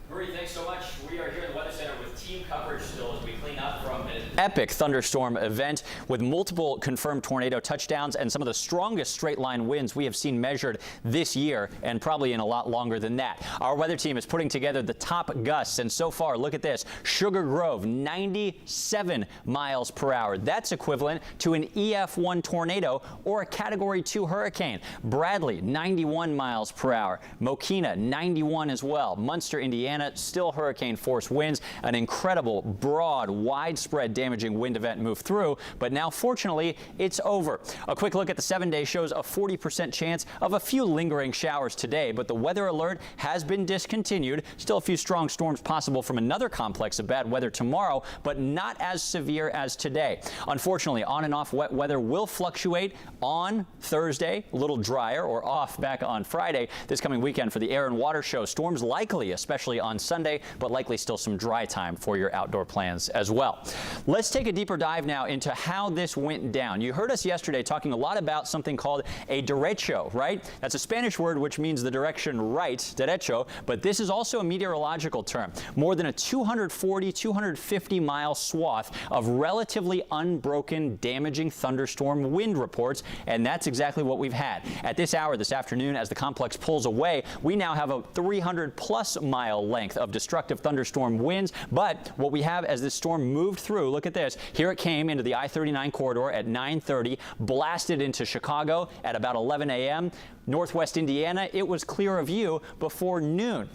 Marie, thanks so much. We are here in the Weather Center with team coverage still as we clean up from an epic thunderstorm event with multiple confirmed tornado touchdowns and some of the strongest straight line winds we have seen measured this year, and probably in a lot longer than that. Our weather team is putting together the top gusts, and so far, look at this. Sugar Grove, 97 miles per hour. That's equivalent to an EF1 tornado or a Category 2 hurricane. Bradley, 91 miles per hour. Mokina, 91 as well. Munster, Indiana, still hurricane force winds. An incredible, broad, widespread damaging wind event moved through, but now fortunately it's over. A quick look at the 7-day shows a 40% chance of a few lingering showers today, but the weather alert has been discontinued. Still a few strong storms possible from another complex of bad weather tomorrow, but not as severe as today. Unfortunately, on and off wet weather will fluctuate on Thursday, a little drier, or off back on Friday. This coming weekend for the air and water show, storms likely, especially on Sunday, but likely still some dry time for your outdoor plans as well. Let's take a deeper dive now into how this went down. You heard us yesterday talking a lot about something called a derecho, right? That's a Spanish word which means the direction right, derecho, but this is also a meteorological term. More than a 240-250 mile swath of relatively unbroken, damaging thunderstorm wind reports, and that's exactly what we've had. At this hour this afternoon, as the complex pulls away, we now have a 300+ mile length of destructive thunderstorm winds, but what we have as this storm moved through, look at this. Here it came into the I-39 corridor at 9:30, blasted into Chicago at about 11 a.m. Northwest Indiana, it was clear of view before noon.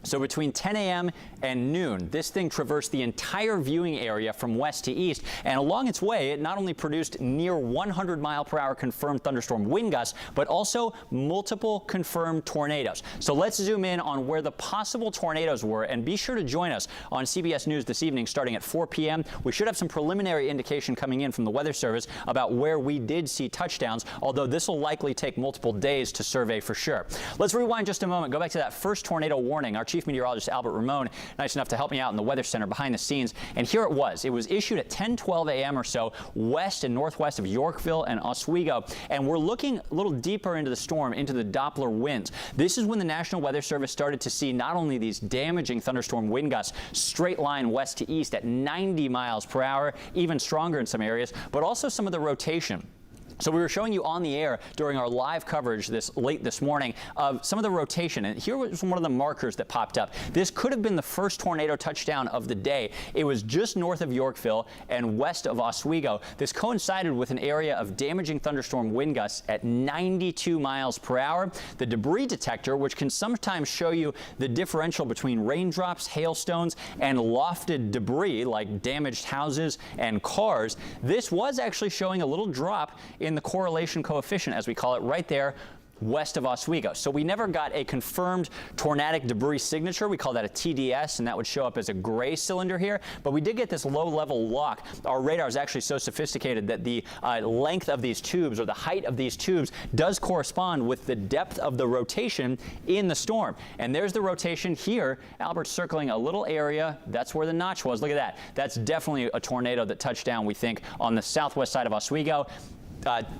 So between 10 a.m. and noon, this thing traversed the entire viewing area from west to east, and along its way, it not only produced near 100-mile-per-hour confirmed thunderstorm wind gusts, but also multiple confirmed tornadoes. So let's zoom in on where the possible tornadoes were, and be sure to join us on CBS News this evening starting at 4 p.m. We should have some preliminary indication coming in from the Weather Service about where we did see touchdowns, although this will likely take multiple days to survey for sure. Let's rewind just a moment, go back to that first tornado warning. Our Chief Meteorologist Albert Ramon, nice enough to help me out in the Weather Center behind the scenes. And here it was. It was issued at 10:12 a.m. or so west and northwest of Yorkville and Oswego. And we're looking a little deeper into the storm, into the Doppler winds. This is when the National Weather Service started to see not only these damaging thunderstorm wind gusts, straight line west to east at 90 miles per hour, even stronger in some areas, but also some of the rotation. So we were showing you on the air during our live coverage late this morning of some of the rotation, and here was one of the markers that popped up. This could have been the first tornado touchdown of the day. It was just north of Yorkville and west of Oswego. This coincided with an area of damaging thunderstorm wind gusts at 92 miles per hour. The debris detector, which can sometimes show you the differential between raindrops, hailstones, and lofted debris like damaged houses and cars, this was actually showing a little drop in the correlation coefficient, as we call it, right there west of Oswego. So we never got a confirmed tornadic debris signature. We call that a TDS, and that would show up as a gray cylinder here. But we did get this low-level lock. Our radar is actually so sophisticated that the length of these tubes, or the height of these tubes, does correspond with the depth of the rotation in the storm. And there's the rotation here. Albert's circling a little area. That's where the notch was. Look at that. That's definitely a tornado that touched down, we think, on the southwest side of Oswego.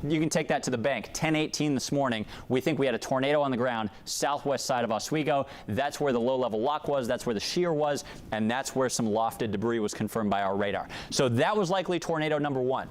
You can take that to the bank. 10:18 this morning, we think we had a tornado on the ground southwest side of Oswego. That's where the low-level lock was, that's where the shear was, and that's where some lofted debris was confirmed by our radar. So that was likely tornado number one.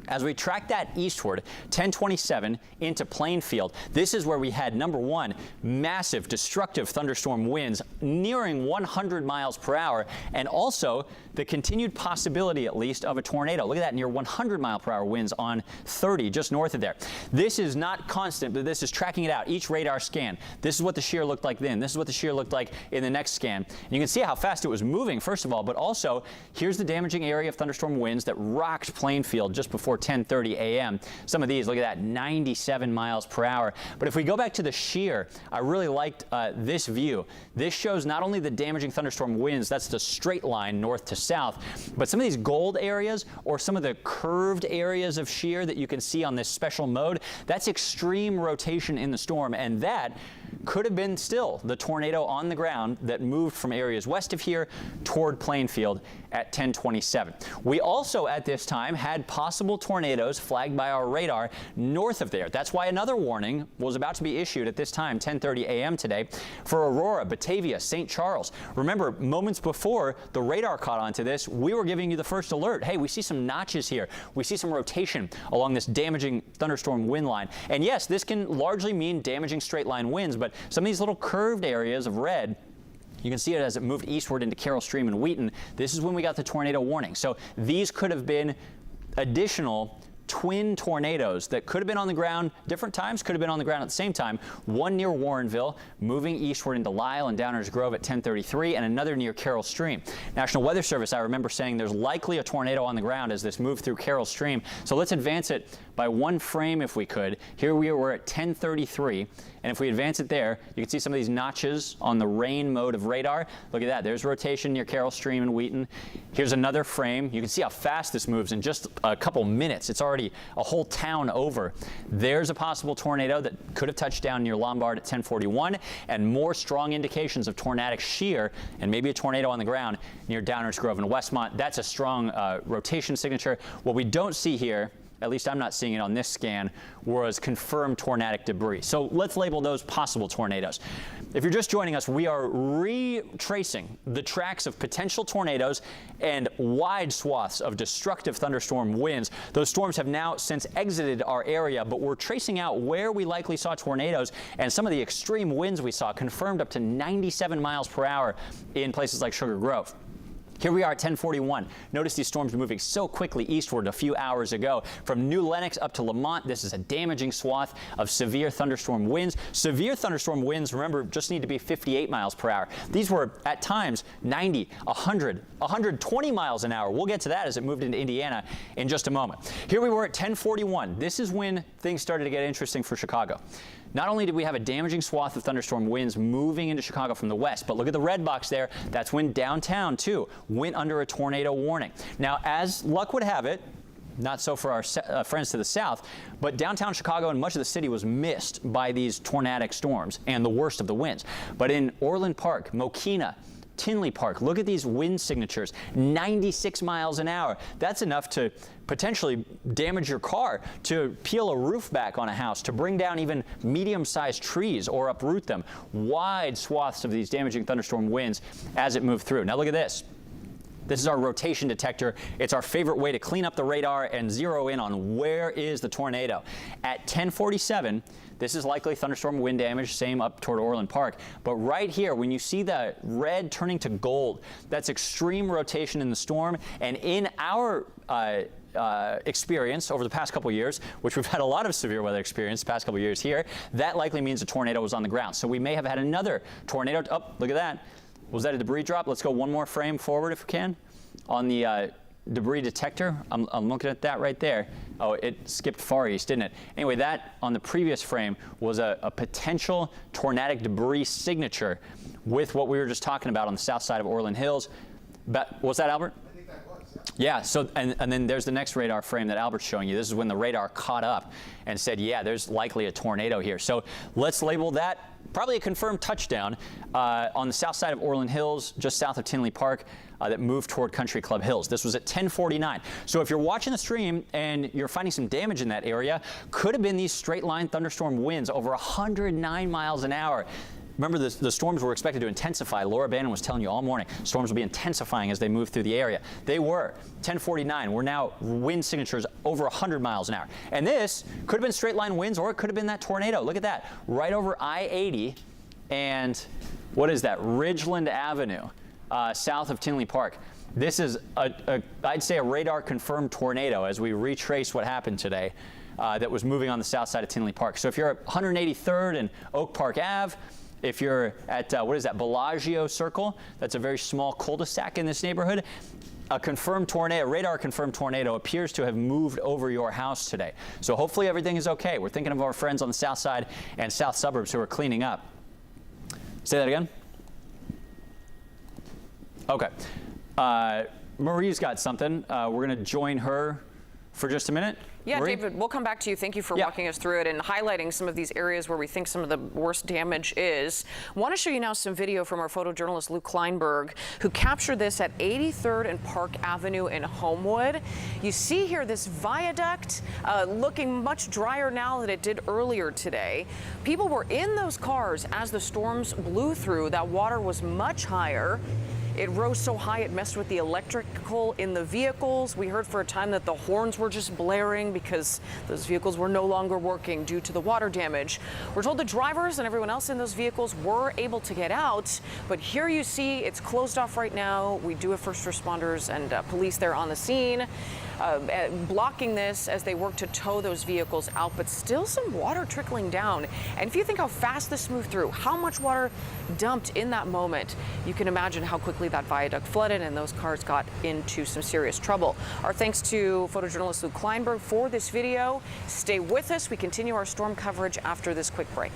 As we track that eastward, 1027 into Plainfield, this is where we had number one, massive destructive thunderstorm winds nearing 100 miles per hour, and also the continued possibility, at least, of a tornado. Look at that, near 100 mile per hour winds on 30, just north of there. This is not constant, but this is tracking it out, each radar scan. This is what the shear looked like then. This is what the shear looked like in the next scan. And you can see how fast it was moving, first of all, but also here's the damaging area of thunderstorm winds that rocked Plainfield just before 10:30 a.m. Some of these, look at that, 97 miles per hour. But if we go back to the shear, I really liked this view. This shows not only the damaging thunderstorm winds, that's the straight line north to south, but some of these gold areas or some of the curved areas of shear that you can see on this special mode, that's extreme rotation in the storm, and that could have been still the tornado on the ground that moved from areas west of here toward Plainfield at 1027. We also at this time had possible tornadoes flagged by our radar north of there. That's why another warning was about to be issued at this time, 10:30 a.m. today, for Aurora, Batavia, St. Charles. Remember, moments before the radar caught onto this, we were giving you the first alert. Hey, we see some notches here. We see some rotation along this damaging thunderstorm wind line. And yes, this can largely mean damaging straight line winds, but some of these little curved areas of red, you can see it as it moved eastward into Carroll Stream and Wheaton. This is when we got the tornado warning. So these could have been additional twin tornadoes that could have been on the ground different times, could have been on the ground at the same time. One near Warrenville, moving eastward into Lyle and Downers Grove at 10:33, and another near Carroll Stream. National Weather Service, I remember saying there's likely a tornado on the ground as this moved through Carroll Stream. So let's advance it by one frame if we could. Here we were at 10:33, and if we advance it there, you can see some of these notches on the rain mode of radar. Look at that, there's rotation near Carroll Stream and Wheaton. Here's another frame. You can see how fast this moves in just a couple minutes. It's already a whole town over. There's a possible tornado that could have touched down near Lombard at 1041, and more strong indications of tornadic shear and maybe a tornado on the ground near Downers Grove and Westmont. That's a strong rotation signature. What we don't see here, at least I'm not seeing it on this scan, was confirmed tornadic debris. So let's label those possible tornadoes. If you're just joining us, we are retracing the tracks of potential tornadoes and wide swaths of destructive thunderstorm winds. Those storms have now since exited our area, but we're tracing out where we likely saw tornadoes, and some of the extreme winds we saw confirmed up to 97 miles per hour in places like Sugar Grove. Here we are at 1041. Notice these storms moving so quickly eastward a few hours ago. From New Lenox up to Lamont, this is a damaging swath of severe thunderstorm winds. Severe thunderstorm winds, remember, just need to be 58 miles per hour. These were at times 90, 100, 120 miles an hour. We'll get to that as it moved into Indiana in just a moment. Here we were at 1041. This is when things started to get interesting for Chicago. Not only did we have a damaging swath of thunderstorm winds moving into Chicago from the west, but look at the red box there. That's when downtown, too, went under a tornado warning. Now, as luck would have it, not so for our friends to the south, but downtown Chicago and much of the city was missed by these tornadic storms and the worst of the winds. But in Orland Park, Mokina, Tinley Park, look at these wind signatures, 96 miles an hour. That's enough to potentially damage your car, to peel a roof back on a house, to bring down even medium-sized trees or uproot them. Wide swaths of these damaging thunderstorm winds as it moved through. Now look at this. This is our rotation detector. It's our favorite way to clean up the radar and zero in on where is the tornado. At 1047, this is likely thunderstorm wind damage, same up toward Orland Park. But right here, when you see the red turning to gold, that's extreme rotation in the storm. And in our experience over the past couple years, which we've had a lot of severe weather experience the past couple years here, that likely means a tornado was on the ground. So we may have had another tornado. Oh, look at that. Was that a debris drop? Let's go one more frame forward if we can on the debris detector. I'm looking at that right there. Oh, it skipped far east, didn't it? Anyway, that on the previous frame was a potential tornadic debris signature with what we were just talking about on the south side of Orland Hills. But was that Albert? I think that was. Yeah. So and then there's the next radar frame that Albert's showing you. This is when the radar caught up and said, yeah, there's likely a tornado here. So let's label that probably a confirmed touchdown on the south side of Orland Hills, just south of Tinley Park, that moved toward Country Club Hills. This was at 1049. So if you're watching the stream and you're finding some damage in that area, could have been these straight line thunderstorm winds over 109 miles an hour. Remember, the storms were expected to intensify. Laura Bannon was telling you all morning, storms will be intensifying as they move through the area. They were. 1049, we're now wind signatures over 100 miles an hour. And this could have been straight line winds, or it could have been that tornado. Look at that, right over I-80 and what is that, Ridgeland Avenue, south of Tinley Park. This is, I'd say, a radar-confirmed tornado as we retrace what happened today that was moving on the south side of Tinley Park. So if you're at 183rd and Oak Park Ave, if you're at, what is that, Bellagio Circle, that's a very small cul-de-sac in this neighborhood, a confirmed tornado, radar-confirmed tornado appears to have moved over your house today. So hopefully everything is okay. We're thinking of our friends on the south side and south suburbs who are cleaning up. Say that again? Okay. Marie's got something. We're going to join her for just a minute. Yeah, Marie? David, we'll come back to you. Thank you for walking us through it and highlighting some of these areas where we think some of the worst damage is. I want to show you now some video from our photojournalist Luke Kleinberg, who captured this at 83rd and Park Avenue in Homewood. You see here this viaduct looking much drier now than it did earlier today. People were in those cars as the storms blew through. That water was much higher. It rose so high it messed with the electrical in the vehicles. We heard for a time that the horns were just blaring because those vehicles were no longer working due to the water damage. We're told the drivers and everyone else in those vehicles were able to get out, but here you see it's closed off right now. We do have first responders and police there on the scene, blocking this as they work to tow those vehicles out, but still some water trickling down. And if you think how fast this moved through, how much water dumped in that moment, you can imagine how quickly that viaduct flooded and those cars got into some serious trouble. Our thanks to photojournalist Luke Kleinberg for this video. Stay with us. We continue our storm coverage after this quick break.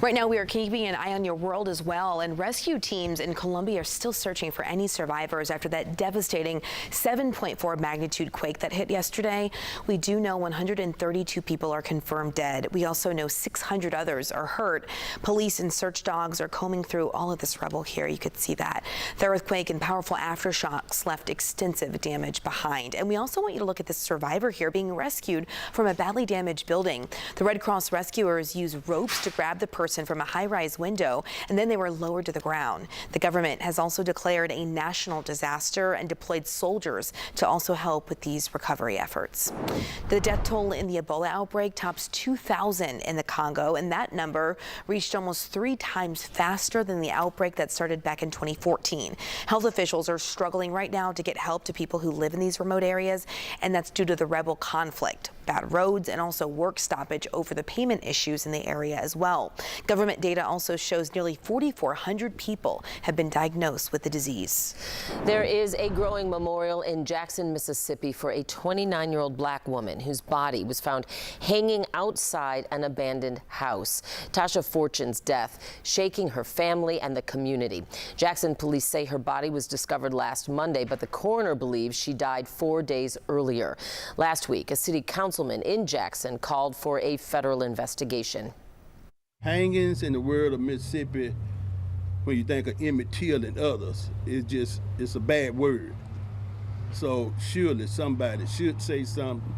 Right now, we are keeping an eye on your world as well, and rescue teams in Colombia are still searching for any survivors after that devastating 7.4 magnitude quake that hit yesterday. We do know 132 people are confirmed dead. We also know 600 others are hurt. Police and search dogs are combing through all of this rubble here. You could see that. The earthquake and powerful aftershocks left extensive damage behind. And we also want you to look at this survivor here being rescued from a badly damaged building. The Red Cross rescuers used ropes to grab the person from a high-rise window, and then they were lowered to the ground. The government has also declared a national disaster and deployed soldiers to also help with these recovery efforts. The death toll in the Ebola outbreak tops 2,000 in the Congo, and that number reached almost 3 times faster than the outbreak that started back in 2014. Health officials are struggling right now to get help to people who live in these remote areas, and that's due to the rebel conflict, bad roads, and also work stoppage over the payment issues in the area as well. Government data also shows nearly 4,400 people have been diagnosed with the disease. There is a growing memorial in Jackson, Mississippi for a 29-year-old black woman whose body was found hanging outside an abandoned house. Tasha Fortune's death shaking her family and the community. Jackson police say her body was discovered last Monday, but the coroner believes she died 4 days earlier. Last week, a city councilman in Jackson called for a federal investigation. Hangings in the world of Mississippi, when you think of Emmett Till and others, it's a bad word. So surely somebody should say something.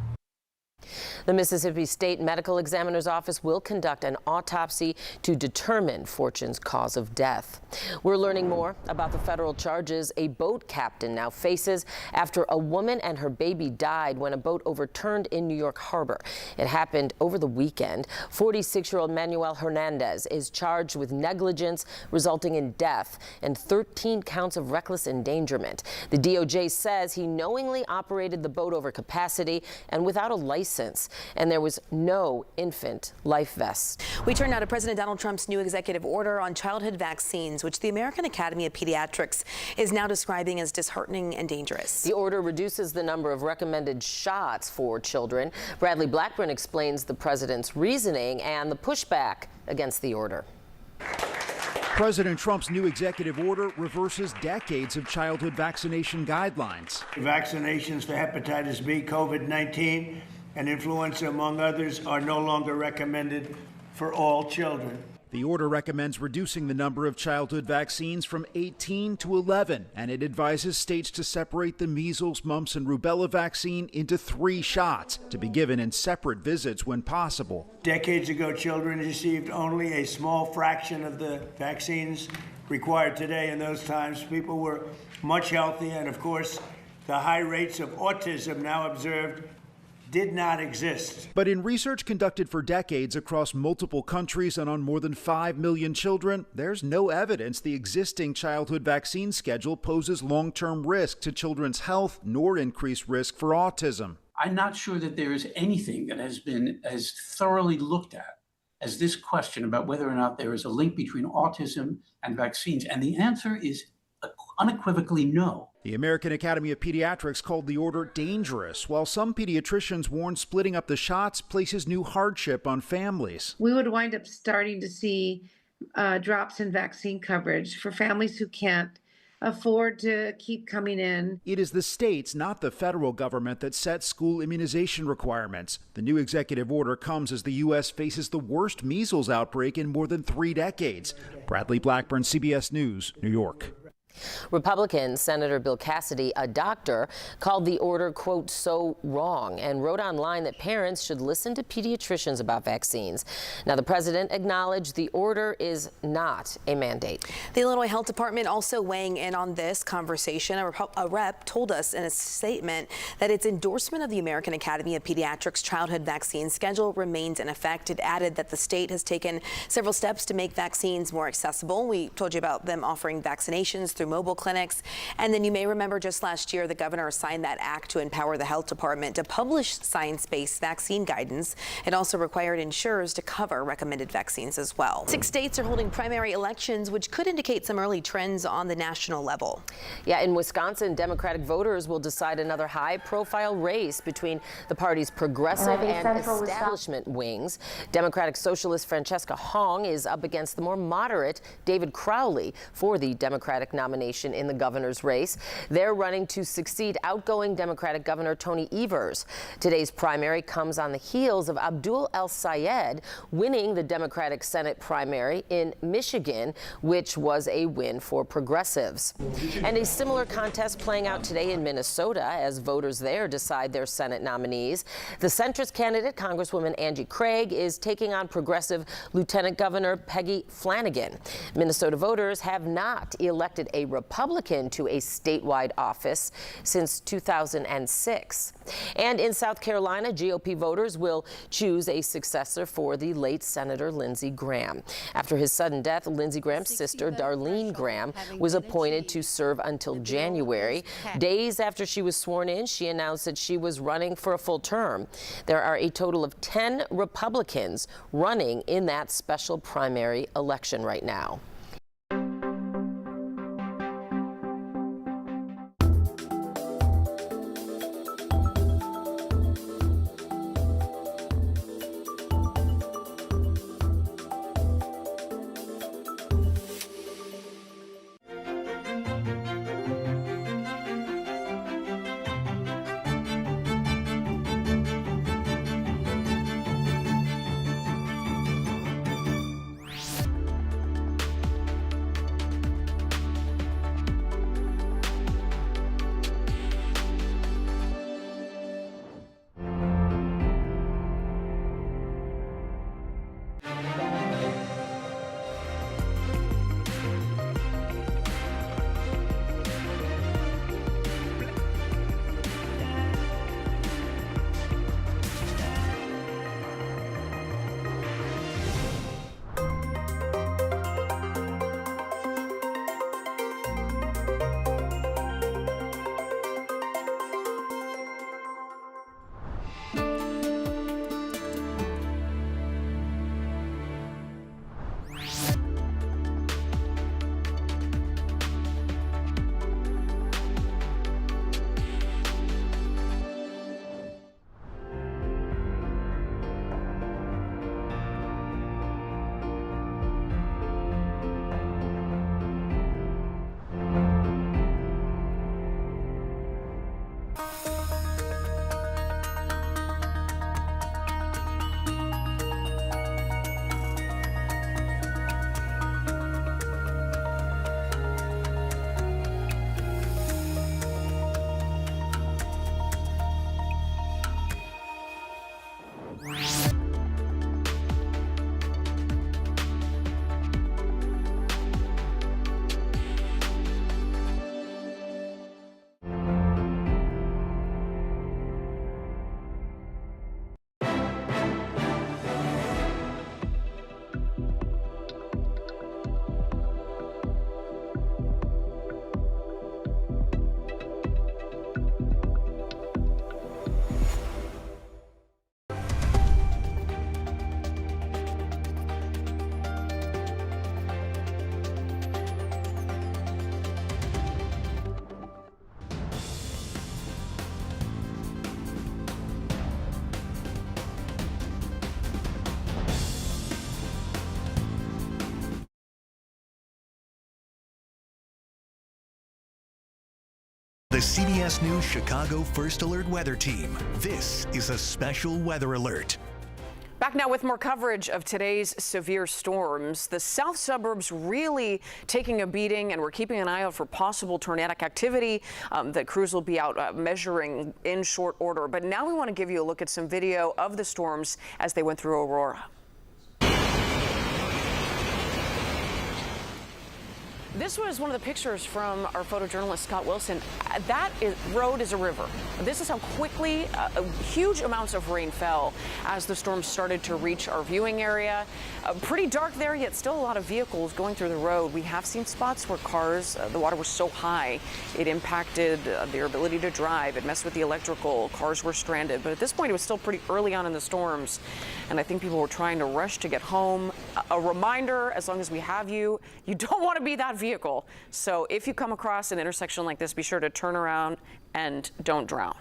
The Mississippi State Medical Examiner's Office will conduct an autopsy to determine Fortune's cause of death. We're learning more about the federal charges a boat captain now faces after a woman and her baby died when a boat overturned in New York Harbor. It happened over the weekend. 46-year-old Manuel Hernandez is charged with negligence resulting in death and 13 counts of reckless endangerment. The DOJ says he knowingly operated the boat over capacity and without a license, and there was no infant life vest. We turn now to President Donald Trump's new executive order on childhood vaccines, which the American Academy of Pediatrics is now describing as disheartening and dangerous. The order reduces the number of recommended shots for children. Bradley Blackburn explains the president's reasoning and the pushback against the order. President Trump's new executive order reverses decades of childhood vaccination guidelines. Vaccinations for hepatitis B, COVID-19, and influenza, among others, are no longer recommended for all children. The order recommends reducing the number of childhood vaccines from 18 to 11, and it advises states to separate the measles, mumps, and rubella vaccine into 3 shots to be given in separate visits when possible. Decades ago, children received only a small fraction of the vaccines required today. In those times, people were much healthier, and of course, the high rates of autism now observed did not exist. But in research conducted for decades across multiple countries and on more than 5 million children, there's no evidence the existing childhood vaccine schedule poses long-term risk to children's health nor increased risk for autism. I'm not sure that there is anything that has been as thoroughly looked at as this question about whether or not there is a link between autism and vaccines. And the answer is unequivocally no. The American Academy of Pediatrics called the order dangerous, while some pediatricians warn splitting up the shots places new hardship on families. We would wind up starting to see drops in vaccine coverage for families who can't afford to keep coming in. It is the states, not the federal government, that set school immunization requirements. The new executive order comes as the U.S. faces the worst measles outbreak in more than 3 decades. Bradley Blackburn, CBS News, New York. Republican Senator Bill Cassidy, a doctor, called the order, quote, so wrong, and wrote online that parents should listen to pediatricians about vaccines. Now, the president acknowledged the order is not a mandate. The Illinois Health Department also weighing in on this conversation. A rep told us in a statement that its endorsement of the American Academy of Pediatrics childhood vaccine schedule remains in effect. It added that the state has taken several steps to make vaccines more accessible. We told you about them offering vaccinations through through mobile clinics. And then you may remember just last year, the governor signed that act to empower the health department to publish science-based vaccine guidance. It also required insurers to cover recommended vaccines as well. 6 states are holding primary elections, which could indicate some early trends on the national level. Yeah, in Wisconsin, Democratic voters will decide another high-profile race between the party's progressive and establishment wings. Democratic Socialist Francesca Hong is up against the more moderate David Crowley for the Democratic nomination in the governor's race. They're running to succeed outgoing Democratic Governor Tony Evers. Today's primary comes on the heels of Abdul El-Sayed winning the Democratic Senate primary in Michigan, which was a win for progressives. And a similar contest playing out today in Minnesota as voters there decide their Senate nominees. The centrist candidate, Congresswoman Angie Craig, is taking on progressive Lieutenant Governor Peggy Flanagan. Minnesota voters have not elected a Republican to a statewide office since 2006. And in South Carolina, GOP voters will choose a successor for the late Senator Lindsey Graham. After his sudden death, Lindsey Graham's sister, Darlene Graham, was appointed to serve until January. Days after she was sworn in, she announced that she was running for a full term. There are a total of 10 Republicans running in that special primary election right now. The CBS News Chicago First Alert Weather Team. This is a special weather alert. Back now with more coverage of today's severe storms. The south suburbs really taking a beating, and we're keeping an eye out for possible tornadic activity. The crews will be out measuring in short order. But now we want to give you a look at some video of the storms as they went through Aurora. This was one of the pictures from our photojournalist Scott Wilson. That road is a river. This is how quickly huge amounts of rain fell as the storm started to reach our viewing area. Pretty dark there, yet still a lot of vehicles going through the road. We have seen spots where cars, the water was so high, it impacted their ability to drive. It messed with the electrical. Cars were stranded. But at this point, it was still pretty early on in the storms, and I think people were trying to rush to get home. A reminder, as long as we have you, you don't want to be that vehicle. So if you come across an intersection like this, be sure to turn around and don't drown.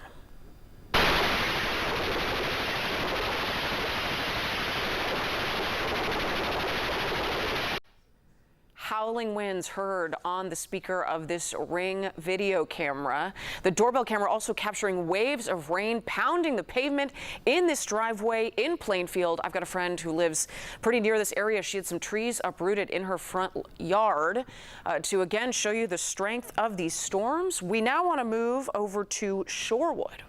Howling winds heard on the speaker of this Ring video camera. The doorbell camera also capturing waves of rain pounding the pavement in this driveway in Plainfield. I've got a friend who lives pretty near this area. She had some trees uprooted in her front yard to again show you the strength of these storms. We now want to move over to Shorewood.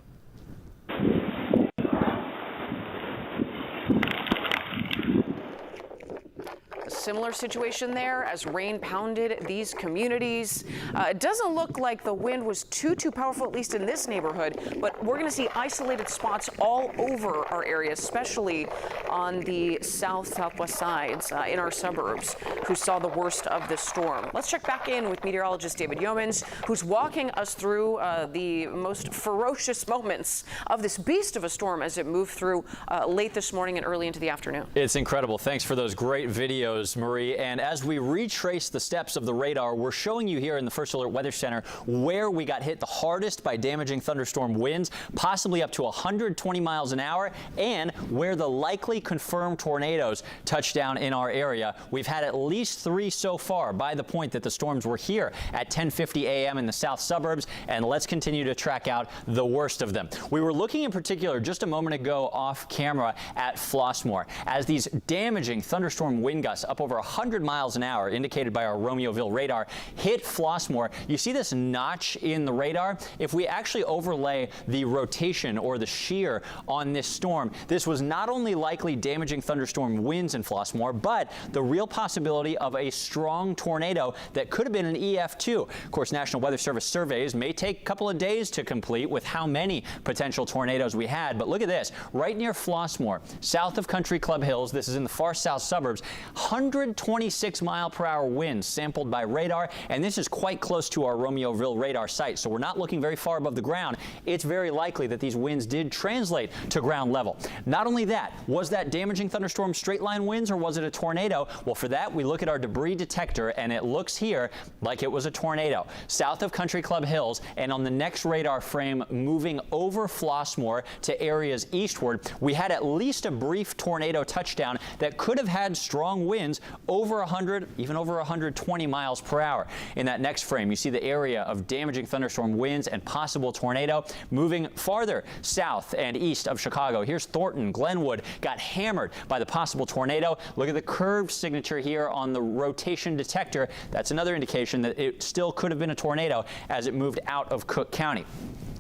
A similar situation there as rain pounded these communities. It doesn't look like the wind was too powerful, at least in this neighborhood, but we're going to see isolated spots all over our area, especially on the southwest sides in our suburbs, who saw the worst of this storm. Let's check back in with meteorologist David Yeomans, who's walking us through the most ferocious moments of this beast of a storm as it moved through late this morning and early into the afternoon. It's incredible. Thanks for those great videos, Marie. And as we retrace the steps of the radar, we're showing you here in the First Alert Weather Center where we got hit the hardest by damaging thunderstorm winds, possibly up to 120 miles an hour, and where the likely confirmed tornadoes touched down in our area. We've had at least 3 so far by the point that the storms were here at 10:50 a.m. in the south suburbs, and let's continue to track out the worst of them. We were looking in particular just a moment ago off camera at Flossmoor as these damaging thunderstorm wind gusts up over 100 miles an hour, indicated by our Romeoville radar, hit Flossmoor. You see this notch in the radar? If we actually overlay the rotation or the shear on this storm, this was not only likely damaging thunderstorm winds in Flossmoor, but the real possibility of a strong tornado that could have been an EF2. Of course, National Weather Service surveys may take a couple of days to complete with how many potential tornadoes we had, but look at this. Right near Flossmoor, south of Country Club Hills, this is in the far south suburbs, 126 mile-per-hour winds sampled by radar, and this is quite close to our Romeoville radar site, so we're not looking very far above the ground. It's very likely that these winds did translate to ground level. Not only that, was that damaging thunderstorm straight-line winds or was it a tornado? Well, for that, we look at our debris detector, and it looks here like it was a tornado. South of Country Club Hills, and on the next radar frame moving over Flossmoor to areas eastward, we had at least a brief tornado touchdown that could have had strong winds over 100, even over 120 miles per hour. In that next frame, you see the area of damaging thunderstorm winds and possible tornado moving farther south and east of Chicago. Here's Thornton. Glenwood got hammered by the possible tornado. Look at the curved signature here on the rotation detector. That's another indication that it still could have been a tornado as it moved out of Cook County.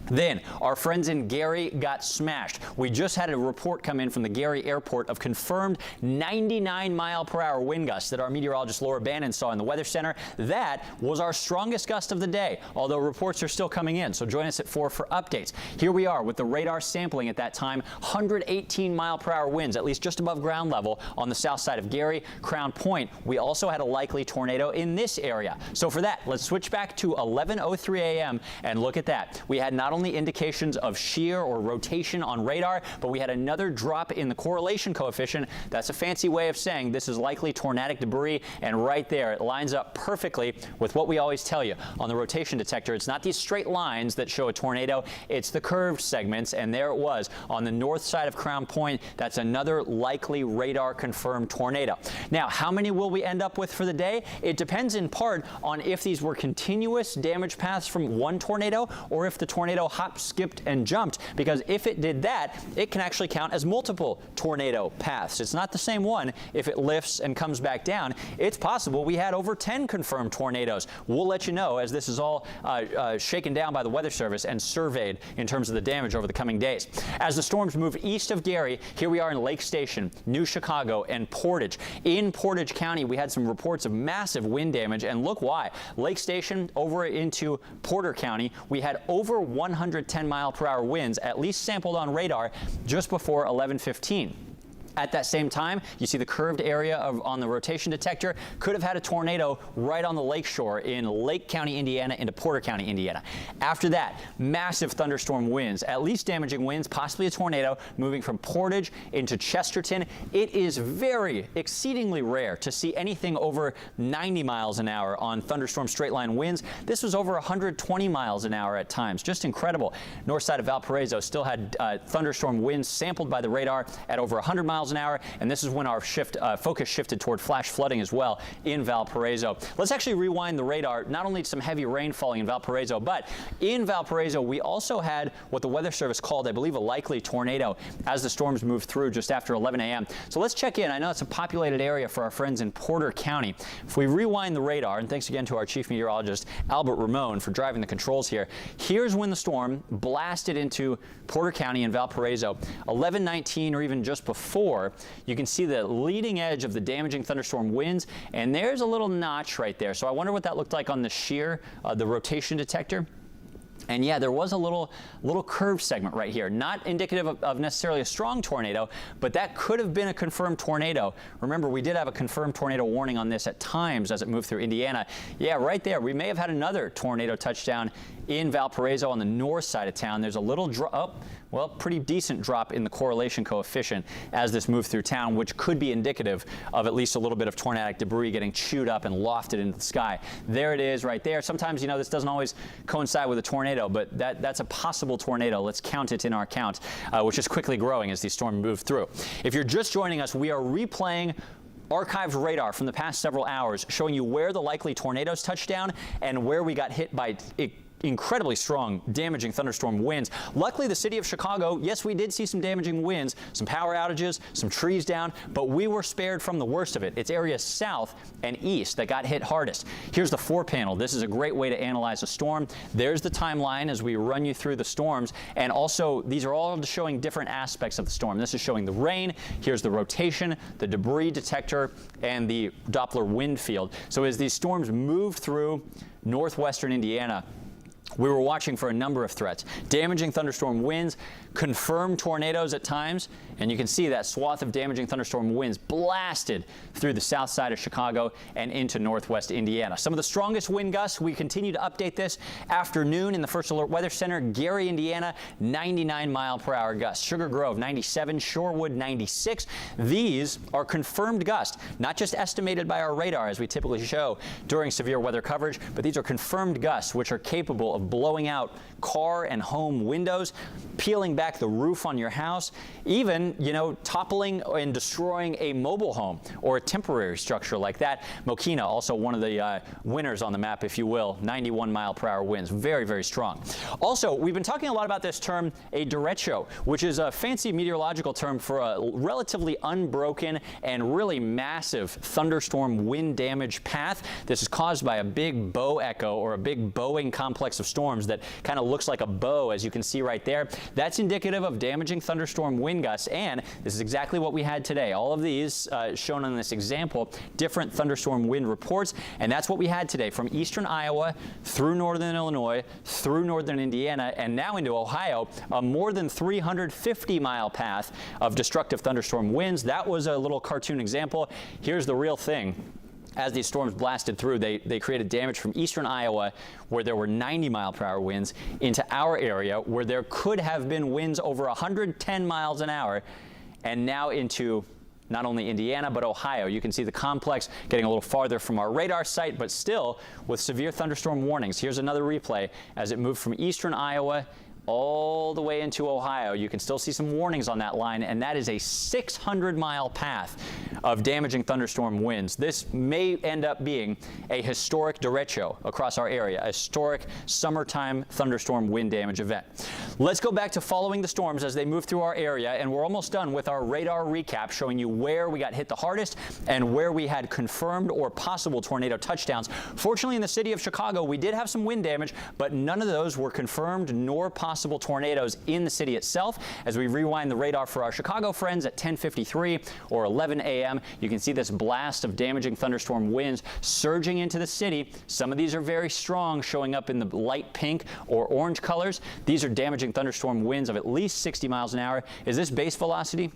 Then, our friends in Gary got smashed. We just had a report come in from the Gary airport of confirmed 99 mile per hour wind gusts that our meteorologist Laura Bannon saw in the Weather Center. That was our strongest gust of the day, although reports are still coming in, so join us at 4 for updates. Here we are with the radar sampling at that time, 118 mile per hour winds, at least just above ground level on the south side of Gary. Crown Point, we also had a likely tornado in this area. So for that, let's switch back to 11:03 a.m. and look at that. We had not only indications of shear or rotation on radar, but we had another drop in the correlation coefficient. That's a fancy way of saying this is likely tornadic debris, and right there it lines up perfectly with what we always tell you on the rotation detector. It's not these straight lines that show a tornado, it's the curved segments, and there it was on the north side of Crown Point. That's another likely radar confirmed tornado. Now, how many will we end up with for the day? It depends in part on if these were continuous damage paths from one tornado or if the tornado tornado hopped, skipped, and jumped, because if it did that, it can actually count as multiple tornado paths. It's not the same one if it lifts and comes back down. It's possible we had over 10 confirmed tornadoes. We'll let you know as this is all shaken down by the Weather Service and surveyed in terms of the damage over the coming days. As the storms move east of Gary, here we are in Lake Station, New Chicago, and Portage. In Portage County, we had some reports of massive wind damage, and look why. Lake Station over into Porter County, we had over 110-mile-per-hour winds, at least sampled on radar, just before 11:15. At that same time, you see the curved area on the rotation detector could have had a tornado right on the lakeshore in Lake County, Indiana, into Porter County, Indiana. After that, massive thunderstorm winds, at least damaging winds, possibly a tornado moving from Portage into Chesterton. It is exceedingly rare to see anything over 90 miles an hour on thunderstorm straight line winds. This was over 120 miles an hour at times. Just incredible. North side of Valparaiso still had thunderstorm winds sampled by the radar at over 100 miles an hour, and this is when our focus shifted toward flash flooding as well in Valparaiso. Let's actually rewind the radar. Not only some heavy rain falling in Valparaiso, but in Valparaiso we also had what the Weather Service called, I believe, a likely tornado as the storms moved through just after 11 a.m. So let's check in. I know it's a populated area for our friends in Porter County. If we rewind the radar, and thanks again to our chief meteorologist Albert Ramon for driving the controls here, here's when the storm blasted into Porter County and Valparaiso, 11:19 or even just before. You can see the leading edge of the damaging thunderstorm winds, and there's a little notch right there. So I wonder what that looked like on the shear, the rotation detector. And yeah, there was a little curved segment right here, not indicative of necessarily a strong tornado, but that could have been a confirmed tornado. Remember, we did have a confirmed tornado warning on this at times as it moved through Indiana. Yeah, right there, we may have had another tornado touchdown in Valparaiso on the north side of town. There's a little drop, well, pretty decent drop in the correlation coefficient as this moved through town, which could be indicative of at least a little bit of tornadic debris getting chewed up and lofted into the sky. There it is right there. Sometimes, you know, this doesn't always coincide with a tornado, but that's a possible tornado. Let's count it in our count, which is quickly growing as these storms move through. If you're just joining us, we are replaying archived radar from the past several hours, showing you where the likely tornadoes touched down and where we got hit by incredibly strong, damaging thunderstorm winds. Luckily, the city of Chicago, yes, we did see some damaging winds, some power outages, some trees down, but we were spared from the worst of it. It's areas south and east that got hit hardest. Here's the 4-panel. This is a great way to analyze a storm. There's the timeline as we run you through the storms, and also these are all showing different aspects of the storm. This is showing the rain. Here's the rotation, the debris detector, and the Doppler wind field. So as these storms move through northwestern Indiana, we were watching for a number of threats. Damaging thunderstorm winds, confirmed tornadoes at times, and you can see that swath of damaging thunderstorm winds blasted through the south side of Chicago and into northwest Indiana. Some of the strongest wind gusts, we continue to update this afternoon in the First Alert Weather Center. Gary, Indiana, 99-mile-per-hour gusts. Sugar Grove, 97. Shorewood, 96. These are confirmed gusts, not just estimated by our radar as we typically show during severe weather coverage, but these are confirmed gusts which are capable of blowing out car and home windows, peeling back the roof on your house, even, you know, toppling and destroying a mobile home or a temporary structure like that. Mokina, also one of the winners on the map, if you will, 91-mile-per-hour winds, very, very strong. Also, we've been talking a lot about this term, a derecho, which is a fancy meteorological term for a relatively unbroken and really massive thunderstorm wind damage path. This is caused by a big bow echo or a big bowing complex of storms that kind of looks like a bow, as you can see right there. That's indicative of damaging thunderstorm wind gusts, and this is exactly what we had today. All of these shown on this example, different thunderstorm wind reports, and that's what we had today from eastern Iowa through northern Illinois, through northern Indiana, and now into Ohio, a more than 350-mile path of destructive thunderstorm winds. That was a little cartoon example. Here's the real thing. As these storms blasted through, they created damage from eastern Iowa, where there were 90-mile-per-hour winds, into our area, where there could have been winds over 110 miles an hour, and now into not only Indiana, but Ohio. You can see the complex getting a little farther from our radar site, but still with severe thunderstorm warnings. Here's another replay as it moved from eastern Iowa all the way into Ohio. You can still see some warnings on that line, and that is a 600-mile path of damaging thunderstorm winds. This may end up being a historic derecho across our area, a historic summertime thunderstorm wind damage event. Let's go back to following the storms as they move through our area, and we're almost done with our radar recap, showing you where we got hit the hardest and where we had confirmed or possible tornado touchdowns. Fortunately, in the city of Chicago, we did have some wind damage, but none of those were confirmed nor possible tornadoes in the city itself. As we rewind the radar for our Chicago friends at 10:53 or 11 a.m., you can see this blast of damaging thunderstorm winds surging into the city. Some of these are very strong, showing up in the light pink or orange colors. These are damaging thunderstorm winds of at least 60 miles an hour. Is this base velocity?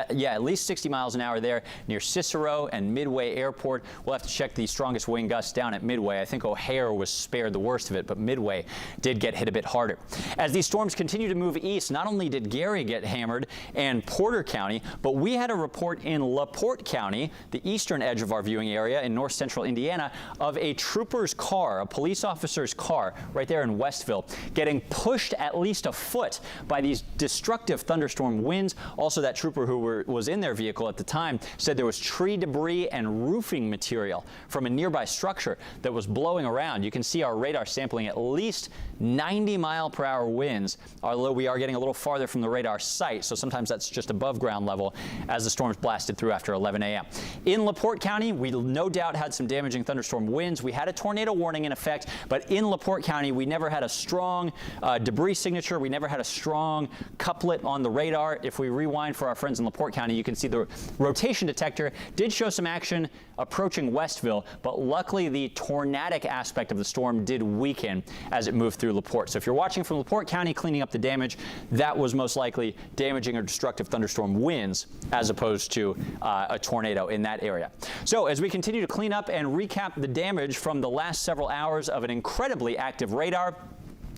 Yeah, at least 60 miles an hour there near Cicero and Midway Airport. We'll have to check the strongest wind gusts down at Midway. I think O'Hare was spared the worst of it, but Midway did get hit a bit harder. As these storms continue to move east, not only did Gary get hammered and Porter County, but we had a report in LaPorte County, the eastern edge of our viewing area in north central Indiana, of a trooper's car, a police officer's car, right there in Westville, getting pushed at least a foot by these destructive thunderstorm winds. Also, that trooper who was in their vehicle at the time said there was tree debris and roofing material from a nearby structure that was blowing around. You can see our radar sampling at least 90-mile-per-hour winds, although we are getting a little farther from the radar site, so sometimes that's just above ground level as the storms blasted through after 11 a.m. In LaPorte County, we no doubt had some damaging thunderstorm winds. We had a tornado warning in effect, but in LaPorte County, we never had a strong debris signature. We never had a strong couplet on the radar. If we rewind for our friends in LaPorte County, you can see the rotation detector did show some action approaching Westville, but luckily the tornadic aspect of the storm did weaken as it moved through LaPorte. So if you're watching from LaPorte County cleaning up the damage, that was most likely damaging or destructive thunderstorm winds as opposed to a tornado in that area. So as we continue to clean up and recap the damage from the last several hours of an incredibly active radar,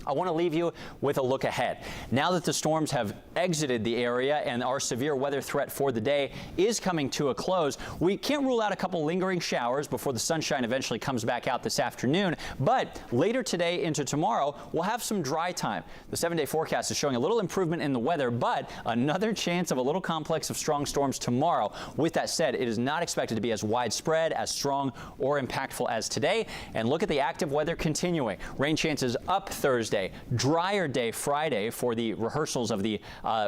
I want to leave you with a look ahead. Now that the storms have exited the area and our severe weather threat for the day is coming to a close, we can't rule out a couple lingering showers before the sunshine eventually comes back out this afternoon. But later today into tomorrow, we'll have some dry time. The 7-day forecast is showing a little improvement in the weather, but another chance of a little complex of strong storms tomorrow. With that said, it is not expected to be as widespread, as strong, or impactful as today. And look at the active weather continuing. Rain chances up Thursday. Drier day Friday for the rehearsals of the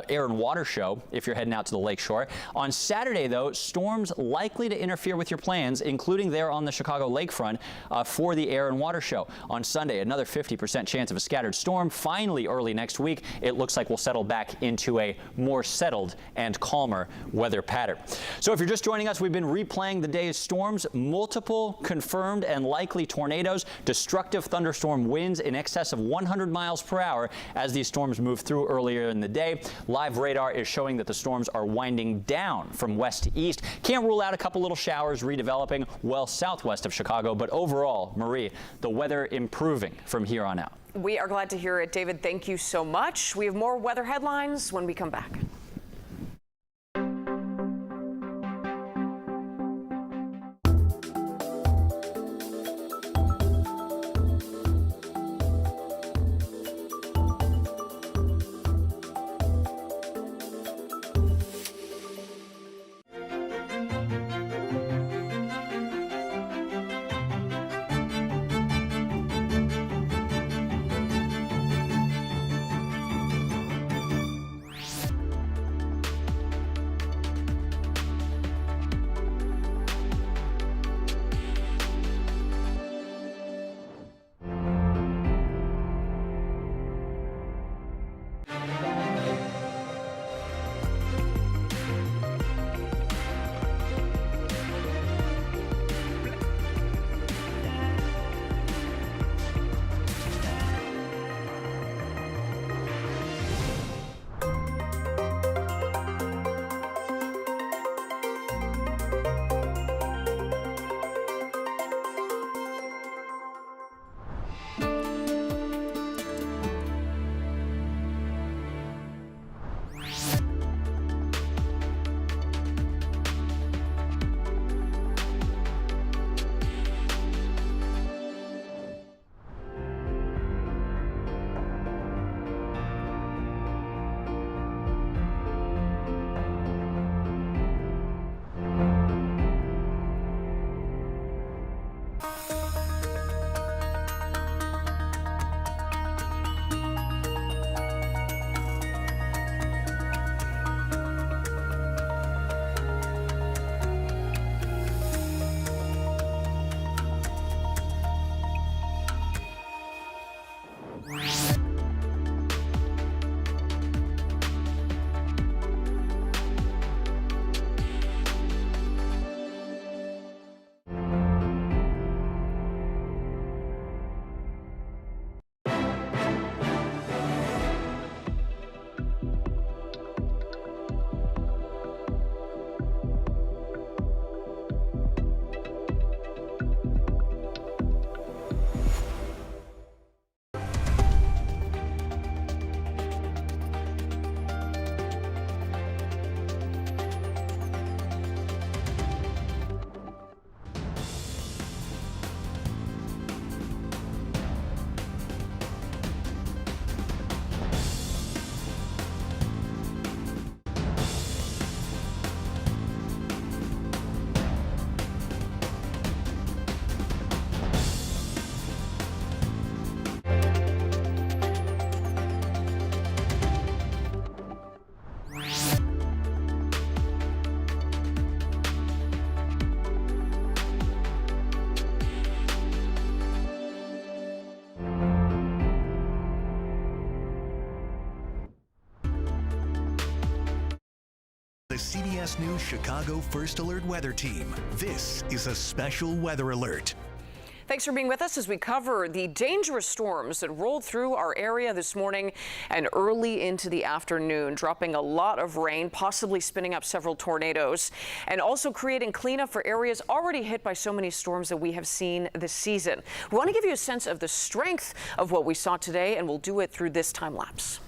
Air and Water Show if you're heading out to the lakeshore. On Saturday, though, storms likely to interfere with your plans, including there on the Chicago lakefront for the Air and Water Show. On Sunday, another 50% chance of a scattered storm. Finally, early next week, it looks like we'll settle back into a more settled and calmer weather pattern. So if you're just joining us, we've been replaying the day's storms. Multiple confirmed and likely tornadoes, destructive thunderstorm winds in excess of 100 miles per hour as these storms move through earlier in the day. Live radar is showing that the storms are winding down from west to east. Can't rule out a couple little showers redeveloping well southwest of Chicago, but overall, Marie, the weather improving from here on out. We are glad to hear it, David. Thank you so much. We have more weather headlines when we come back. the CBS News Chicago First Alert Weather Team. This is a special weather alert. Thanks for being with us as we cover the dangerous storms that rolled through our area this morning and early into the afternoon, dropping a lot of rain, possibly spinning up several tornadoes, and also creating cleanup for areas already hit by so many storms that we have seen this season. We want to give you a sense of the strength of what we saw today, and we'll do it through this time lapse.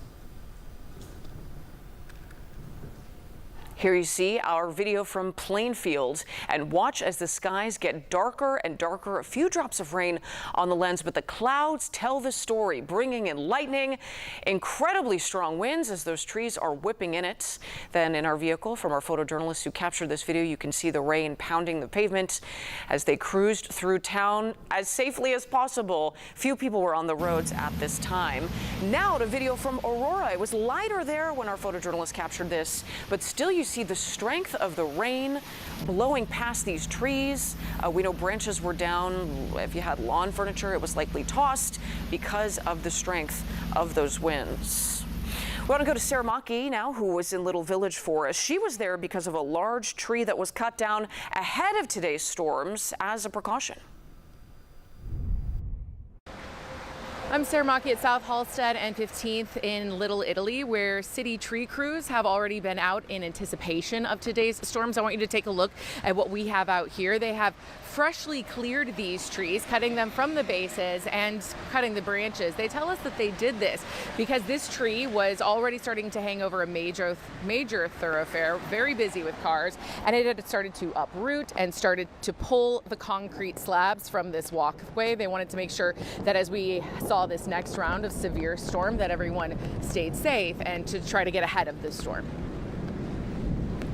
Here you see our video from Plainfield, and watch as the skies get darker and darker. A few drops of rain on the lens, but the clouds tell the story, bringing in lightning, incredibly strong winds as those trees are whipping in it. Then in our vehicle, from our photojournalists who captured this video, you can see the rain pounding the pavement as they cruised through town as safely as possible. Few people were on the roads at this time. Now to video from Aurora. It was lighter there when our photojournalists captured this, but still you see the strength of the rain blowing past these trees. We know branches were down. If you had lawn furniture, it was likely tossed because of the strength of those winds. We want to go to Sarah Maki now, who was in Little Village for us. She was there because of a large tree that was cut down ahead of today's storms as a precaution. I'm Sarah Maki at South Halstead and 15th in Little Italy, where city tree crews have already been out in anticipation of today's storms. I want you to take a look at what we have out here. They have freshly cleared these trees, cutting them from the bases and cutting the branches. They tell us that they did this because this tree was already starting to hang over a major thoroughfare, very busy with cars, and it had started to uproot and started to pull the concrete slabs from this walkway. They wanted to make sure that as we saw this next round of severe storm, that everyone stayed safe and to try to get ahead of this storm.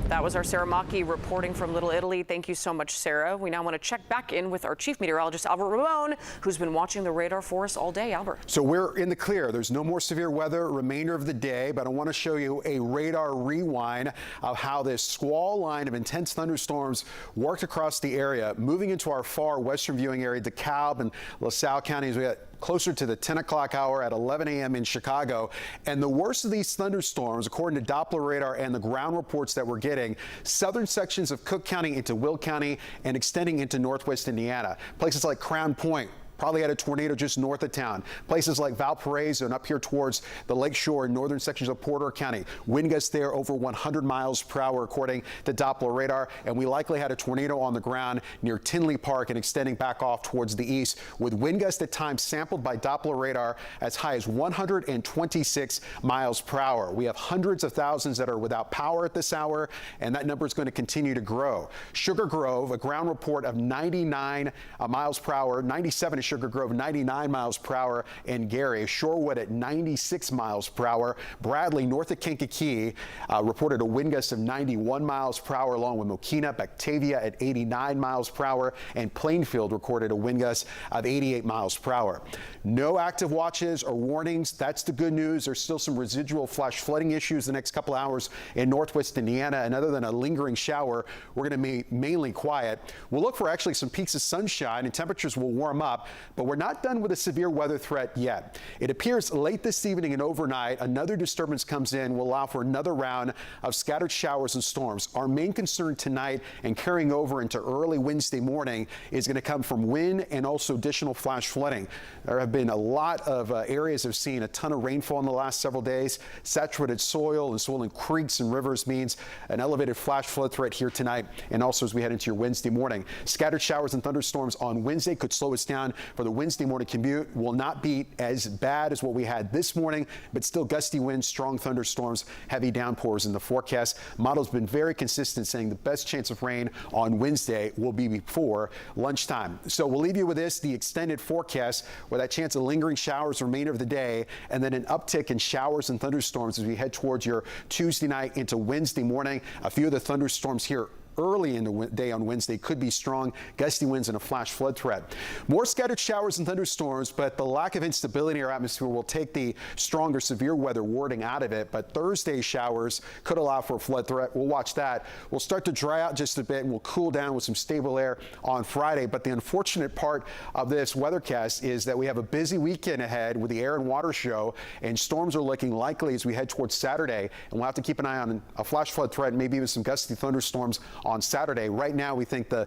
That was our Sarah Maki reporting from Little Italy. Thank you so much, Sarah. We now want to check back in with our chief meteorologist, Albert Ramon, who's been watching the radar for us all day. Albert. So we're in the clear. There's no more severe weather remainder of the day, but I want to show you a radar rewind of how this squall line of intense thunderstorms worked across the area, moving into our far western viewing area, DeKalb and LaSalle counties. We got closer to the 10 o'clock hour at 11 a.m. in Chicago. And the worst of these thunderstorms, according to Doppler radar and the ground reports that we're getting, southern sections of Cook County into Will County and extending into northwest Indiana. Places like Crown Point probably had a tornado just north of town. Places like Valparaiso and up here towards the lakeshore and northern sections of Porter County. Wind gusts there over 100 miles per hour, according to Doppler radar. And we likely had a tornado on the ground near Tinley Park and extending back off towards the east, with wind gusts at times sampled by Doppler radar as high as 126 miles per hour. We have hundreds of thousands that are without power at this hour, and that number is going to continue to grow. Sugar Grove, a ground report of 99 miles per hour, 97 at Sugar Grove, 99 miles per hour in Gary. Shorewood at 96 miles per hour. Bradley, north of Kankakee, reported a wind gust of 91 miles per hour, along with Mokina. Batavia at 89 miles per hour, and Plainfield recorded a wind gust of 88 miles per hour. No active watches or warnings. That's the good news. There's still some residual flash flooding issues the next couple hours in northwest Indiana, and other than a lingering shower, we're going to be mainly quiet. We'll look for actually some peaks of sunshine, and temperatures will warm up. But we're not done with a severe weather threat yet. It appears late this evening and overnight, another disturbance comes in, will allow for another round of scattered showers and storms. Our main concern tonight and carrying over into early Wednesday morning is going to come from wind and also additional flash flooding. There have been a lot of areas have seen a ton of rainfall in the last several days. Saturated soil and swollen creeks and rivers means an elevated flash flood threat here tonight, and also as we head into your Wednesday morning. Scattered showers and thunderstorms on Wednesday could slow us down for the Wednesday morning commute. Will not be as bad as what we had this morning, but still gusty winds, strong thunderstorms, heavy downpours in the forecast. Model's been very consistent, saying the best chance of rain on Wednesday will be before lunchtime. So we'll leave you with this, the extended forecast, where that chance of lingering showers remainder of the day, and then an uptick in showers and thunderstorms as we head towards your Tuesday night into Wednesday morning. A few of the thunderstorms here early in the day on Wednesday could be strong gusty winds and a flash flood threat. More scattered showers and thunderstorms, but the lack of instability in our atmosphere will take the stronger severe weather wording out of it. But Thursday's showers could allow for a flood threat. We'll watch that. We'll start to dry out just a bit and we'll cool down with some stable air on Friday. But the unfortunate part of this weathercast is that we have a busy weekend ahead with the air and water show, and storms are looking likely as we head towards Saturday. And we'll have to keep an eye on a flash flood threat and maybe even some gusty thunderstorms on Saturday. Right now, we think the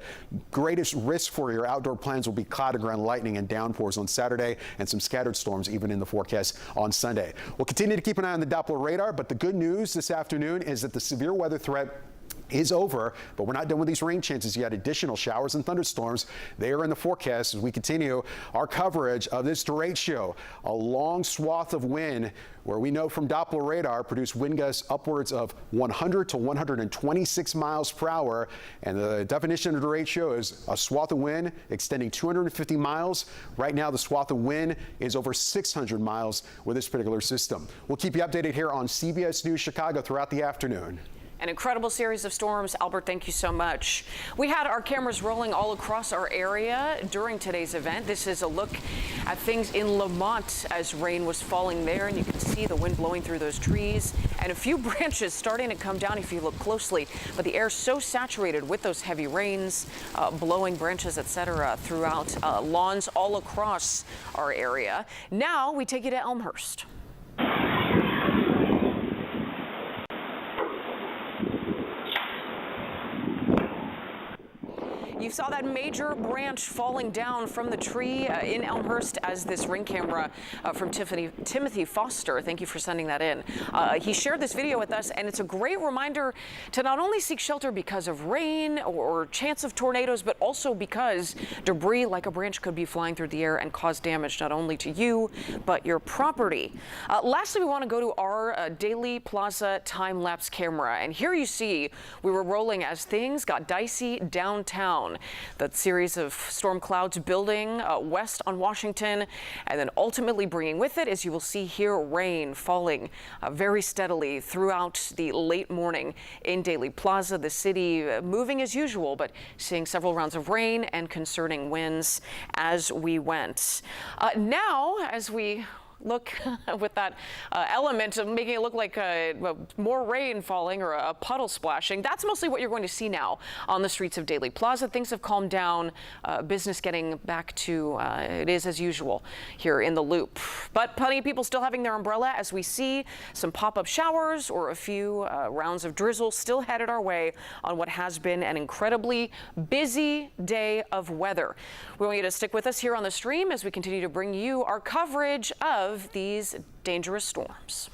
greatest risk for your outdoor plans will be clouded ground lightning and downpours on Saturday and some scattered storms even in the forecast on Sunday. We'll continue to keep an eye on the Doppler radar, but the good news this afternoon is that the severe weather threat is over, but we're not done with these rain chances yet. Additional showers and thunderstorms, they are in the forecast as we continue our coverage of this derecho. A long swath of wind where we know from Doppler radar produced wind gusts upwards of 100 to 126 miles per hour. And the definition of derecho is a swath of wind extending 250 miles. Right now, the swath of wind is over 600 miles with this particular system. We'll keep you updated here on CBS News Chicago throughout the afternoon. An incredible series of storms. Albert, thank you so much. We had our cameras rolling all across our area during today's event. This is a look at things in Lamont as rain was falling there, and you can see the wind blowing through those trees and a few branches starting to come down if you look closely. But the air's so saturated with those heavy rains, blowing branches, etc., throughout lawns all across our area. Now we take you to Elmhurst. You saw that major branch falling down from the tree in Elmhurst as this ring camera from Timothy Foster. Thank you for sending that in. He shared this video with us, and it's a great reminder to not only seek shelter because of rain or chance of tornadoes, but also because debris like a branch could be flying through the air and cause damage not only to you, but your property. Lastly, we want to go to our Daily Plaza time-lapse camera. And here you see we were rolling as things got dicey downtown. That series of storm clouds building west on Washington, and then ultimately bringing with it, as you will see here, rain falling very steadily throughout the late morning in Daily Plaza. The city moving as usual, but seeing several rounds of rain and concerning winds as we went. Now, as we look with that element of making it look like more rain falling or a puddle splashing. That's mostly what you're going to see now on the streets of Daily Plaza. Things have calmed down, business getting back to it is as usual here in the Loop. But plenty of people still having their umbrella as we see some pop-up showers or a few rounds of drizzle still headed our way on what has been an incredibly busy day of weather. We want you to stick with us here on the stream as we continue to bring you our coverage of these dangerous storms.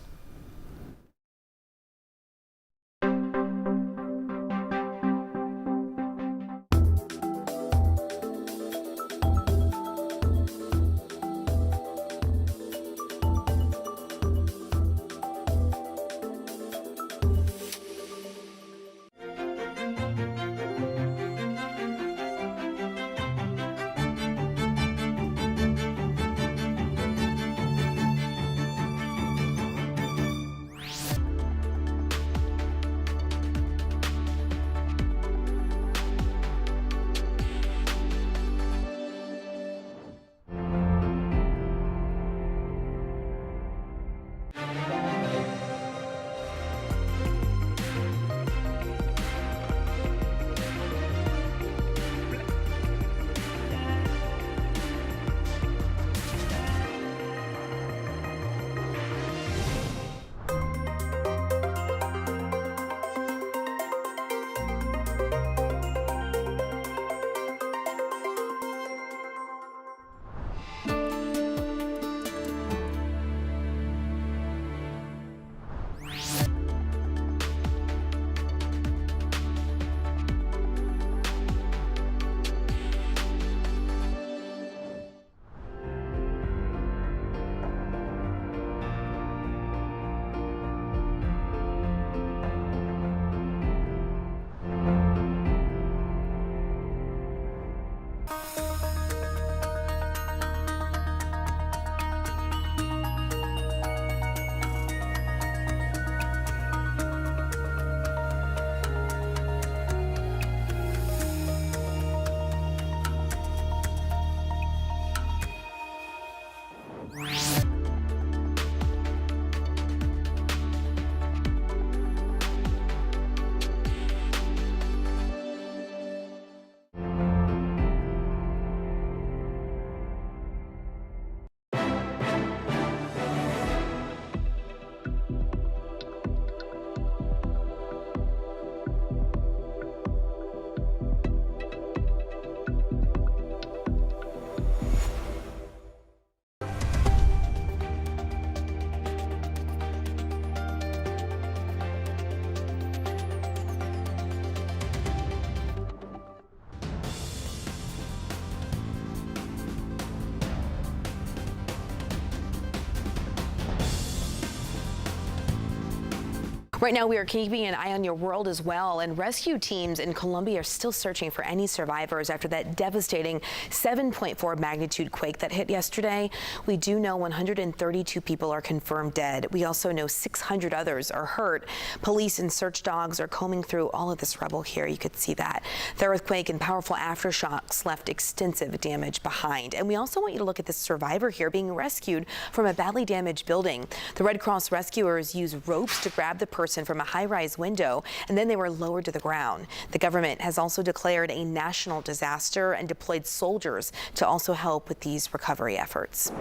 Right now, we are keeping an eye on your world as well, and rescue teams in Colombia are still searching for any survivors after that devastating 7.4 magnitude quake that hit yesterday. We do know 132 people are confirmed dead. We also know 600 others are hurt. Police and search dogs are combing through all of this rubble here. You could see that. The earthquake and powerful aftershocks left extensive damage behind. And we also want you to look at this survivor here being rescued from a badly damaged building. The Red Cross rescuers used ropes to grab the person from a high-rise window, and then they were lowered to the ground. The government has also declared a national disaster and deployed soldiers to also help with these recovery efforts.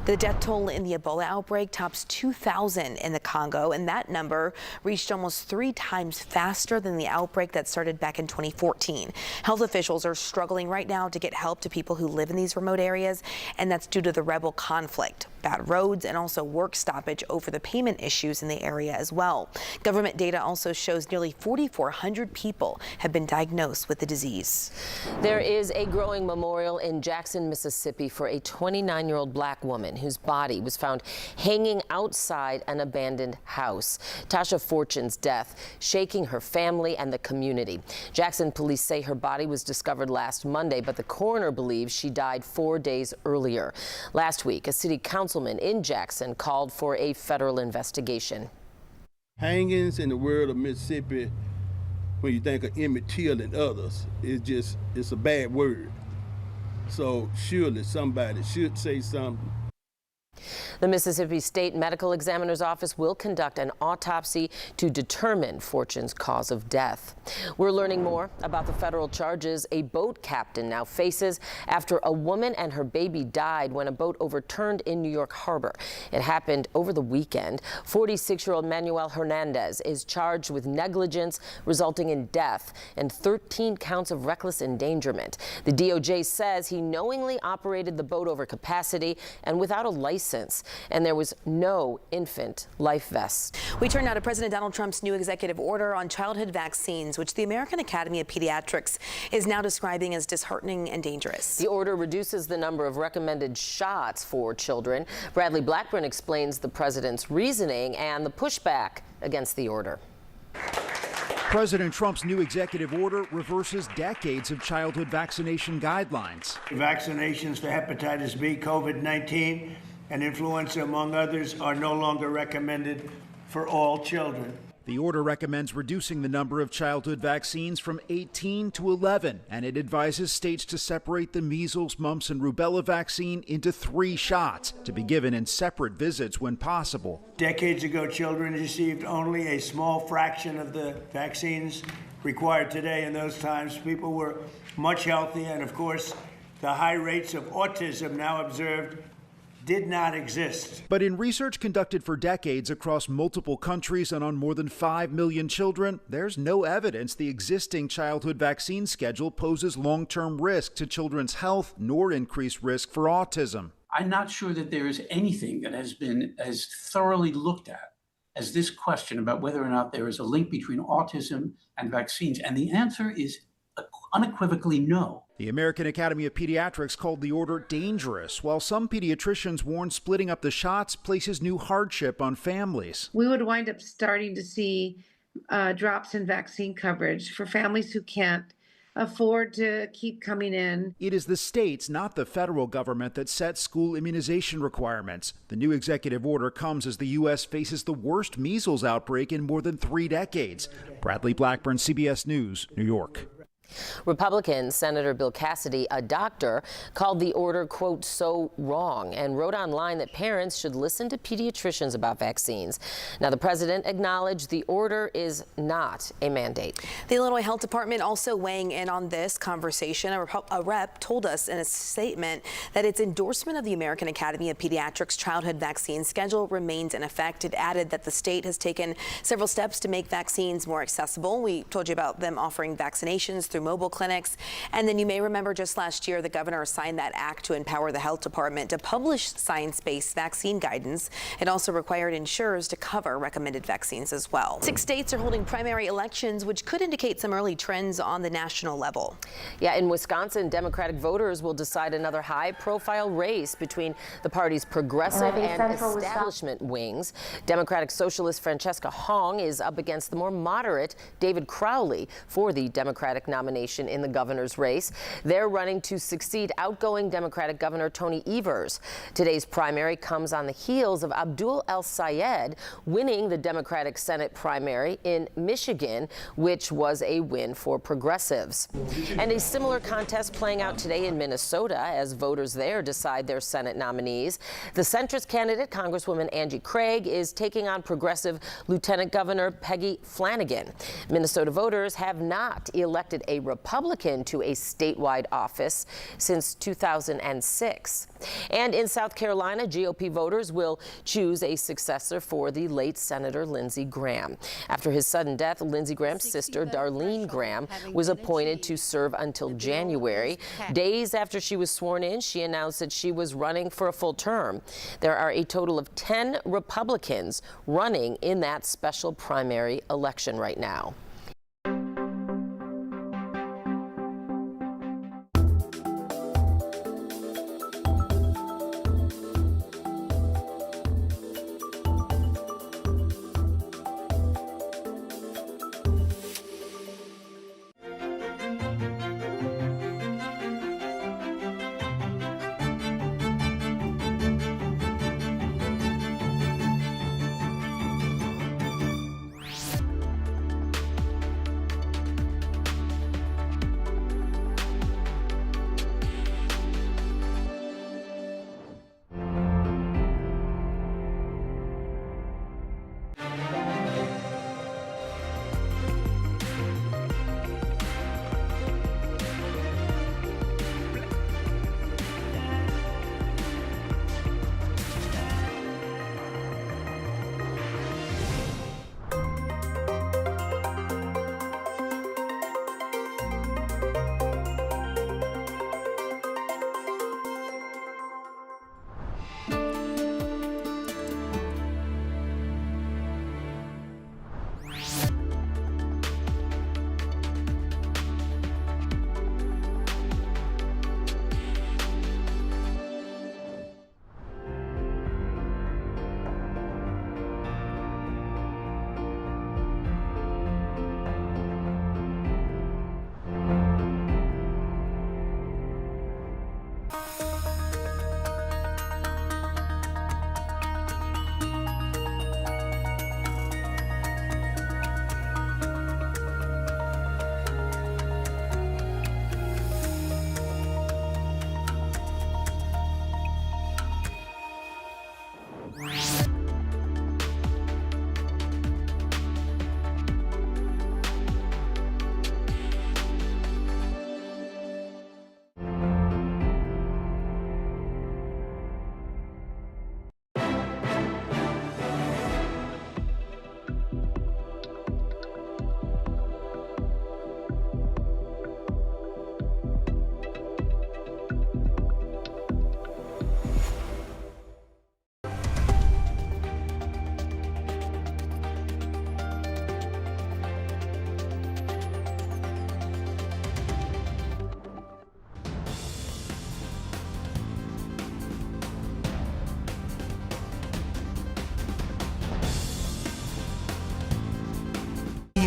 The death toll in the Ebola outbreak tops 2,000 in the Congo, and that number reached almost 3 times faster than the outbreak that started back in 2014. Health officials are struggling right now to get help to people who live in these remote areas, and that's due to the rebel conflict, bad roads, and also work stoppage over the payment issues in the area as well. Government data also shows nearly 4,400 people have been diagnosed with the disease. There is a growing memorial in Jackson, Mississippi for a 29-year-old black woman whose body was found hanging outside an abandoned house. Tasha Fortune's death shaking her family and the community. Jackson police say her body was discovered last Monday, but the coroner believes she died 4 days earlier. Last week, a city councilman in Jackson called for a federal investigation. Hangings in the world of Mississippi, when you think of Emmett Till and others, it's a bad word. So surely somebody should say something. The Mississippi State Medical Examiner's Office will conduct an autopsy to determine Fortune's cause of death. We're learning more about the federal charges a boat captain now faces after a woman and her baby died when a boat overturned in New York Harbor. It happened over the weekend. 46-year-old Manuel Hernandez is charged with negligence resulting in death and 13 counts of reckless endangerment. The DOJ says he knowingly operated the boat over capacity and without a license, and there was no infant life vest. We turn now to President Donald Trump's new executive order on childhood vaccines, which the American Academy of Pediatrics is now describing as disheartening and dangerous. The order reduces the number of recommended shots for children. Bradley Blackburn explains the president's reasoning and the pushback against the order. President Trump's new executive order reverses decades of childhood vaccination guidelines. Vaccinations for hepatitis B, COVID-19, and influenza, among others, are no longer recommended for all children. The order recommends reducing the number of childhood vaccines from 18 to 11, and it advises states to separate the measles, mumps, and rubella vaccine into 3 shots to be given in separate visits when possible. Decades ago, children received only a small fraction of the vaccines required today. In those times, people were much healthier, and of course, the high rates of autism now observed did not exist. But in research conducted for decades across multiple countries and on more than 5 million children, there's no evidence the existing childhood vaccine schedule poses long-term risk to children's health nor increased risk for autism. I'm not sure that there is anything that has been as thoroughly looked at as this question about whether or not there is a link between autism and vaccines. And the answer is unequivocally no. The American Academy of Pediatrics called the order dangerous, while some pediatricians warn splitting up the shots places new hardship on families. We would wind up starting to see drops in vaccine coverage for families who can't afford to keep coming in. It is the states, not the federal government, that set school immunization requirements. The new executive order comes as the U.S. faces the worst measles outbreak in more than 3 decades. Bradley Blackburn, CBS News, New York. Republican Senator Bill Cassidy, a doctor, called the order, quote, so wrong, and wrote online that parents should listen to pediatricians about vaccines. Now, the president acknowledged the order is not a mandate. The Illinois Health Department also weighing in on this conversation. A rep told us in a statement that its endorsement of the American Academy of Pediatrics childhood vaccine schedule remains in effect. It added that the state has taken several steps to make vaccines more accessible. We told you about them offering vaccinations through through mobile clinics. And then you may remember just last year, the governor signed that act to empower the health department to publish science-based vaccine guidance. It also required insurers to cover recommended vaccines as well. 6 states are holding primary elections, which could indicate some early trends on the national level. Yeah, in Wisconsin, Democratic voters will decide another high-profile race between the party's progressive and establishment wings. Democratic Socialist Francesca Hong is up against the more moderate David Crowley for the Democratic nomination in the governor's race. They're running to succeed outgoing Democratic Governor Tony Evers. Today's primary comes on the heels of Abdul El-Sayed winning the Democratic Senate primary in Michigan, which was a win for progressives. And a similar contest playing out today in Minnesota as voters there decide their Senate nominees. The centrist candidate, Congresswoman Angie Craig, is taking on progressive Lieutenant Governor Peggy Flanagan. Minnesota voters have not elected a Republican to a statewide office since 2006. And in South Carolina, GOP voters will choose a successor for the late Senator Lindsey Graham. After his sudden death, Lindsey Graham's sister, Darlene Graham, was appointed to serve until January. Days after she was sworn in, she announced that she was running for a full term. There are a total of 10 Republicans running in that special primary election right now.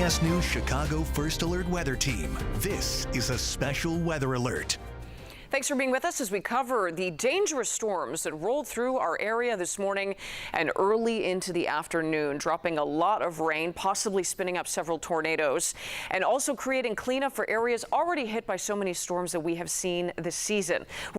CBS News Chicago First Alert Weather Team. This is a special weather alert. Thanks for being with us as we cover the dangerous storms that rolled through our area this morning and early into the afternoon, dropping a lot of rain, possibly spinning up several tornadoes, and also creating cleanup for areas already hit by so many storms that we have seen this season.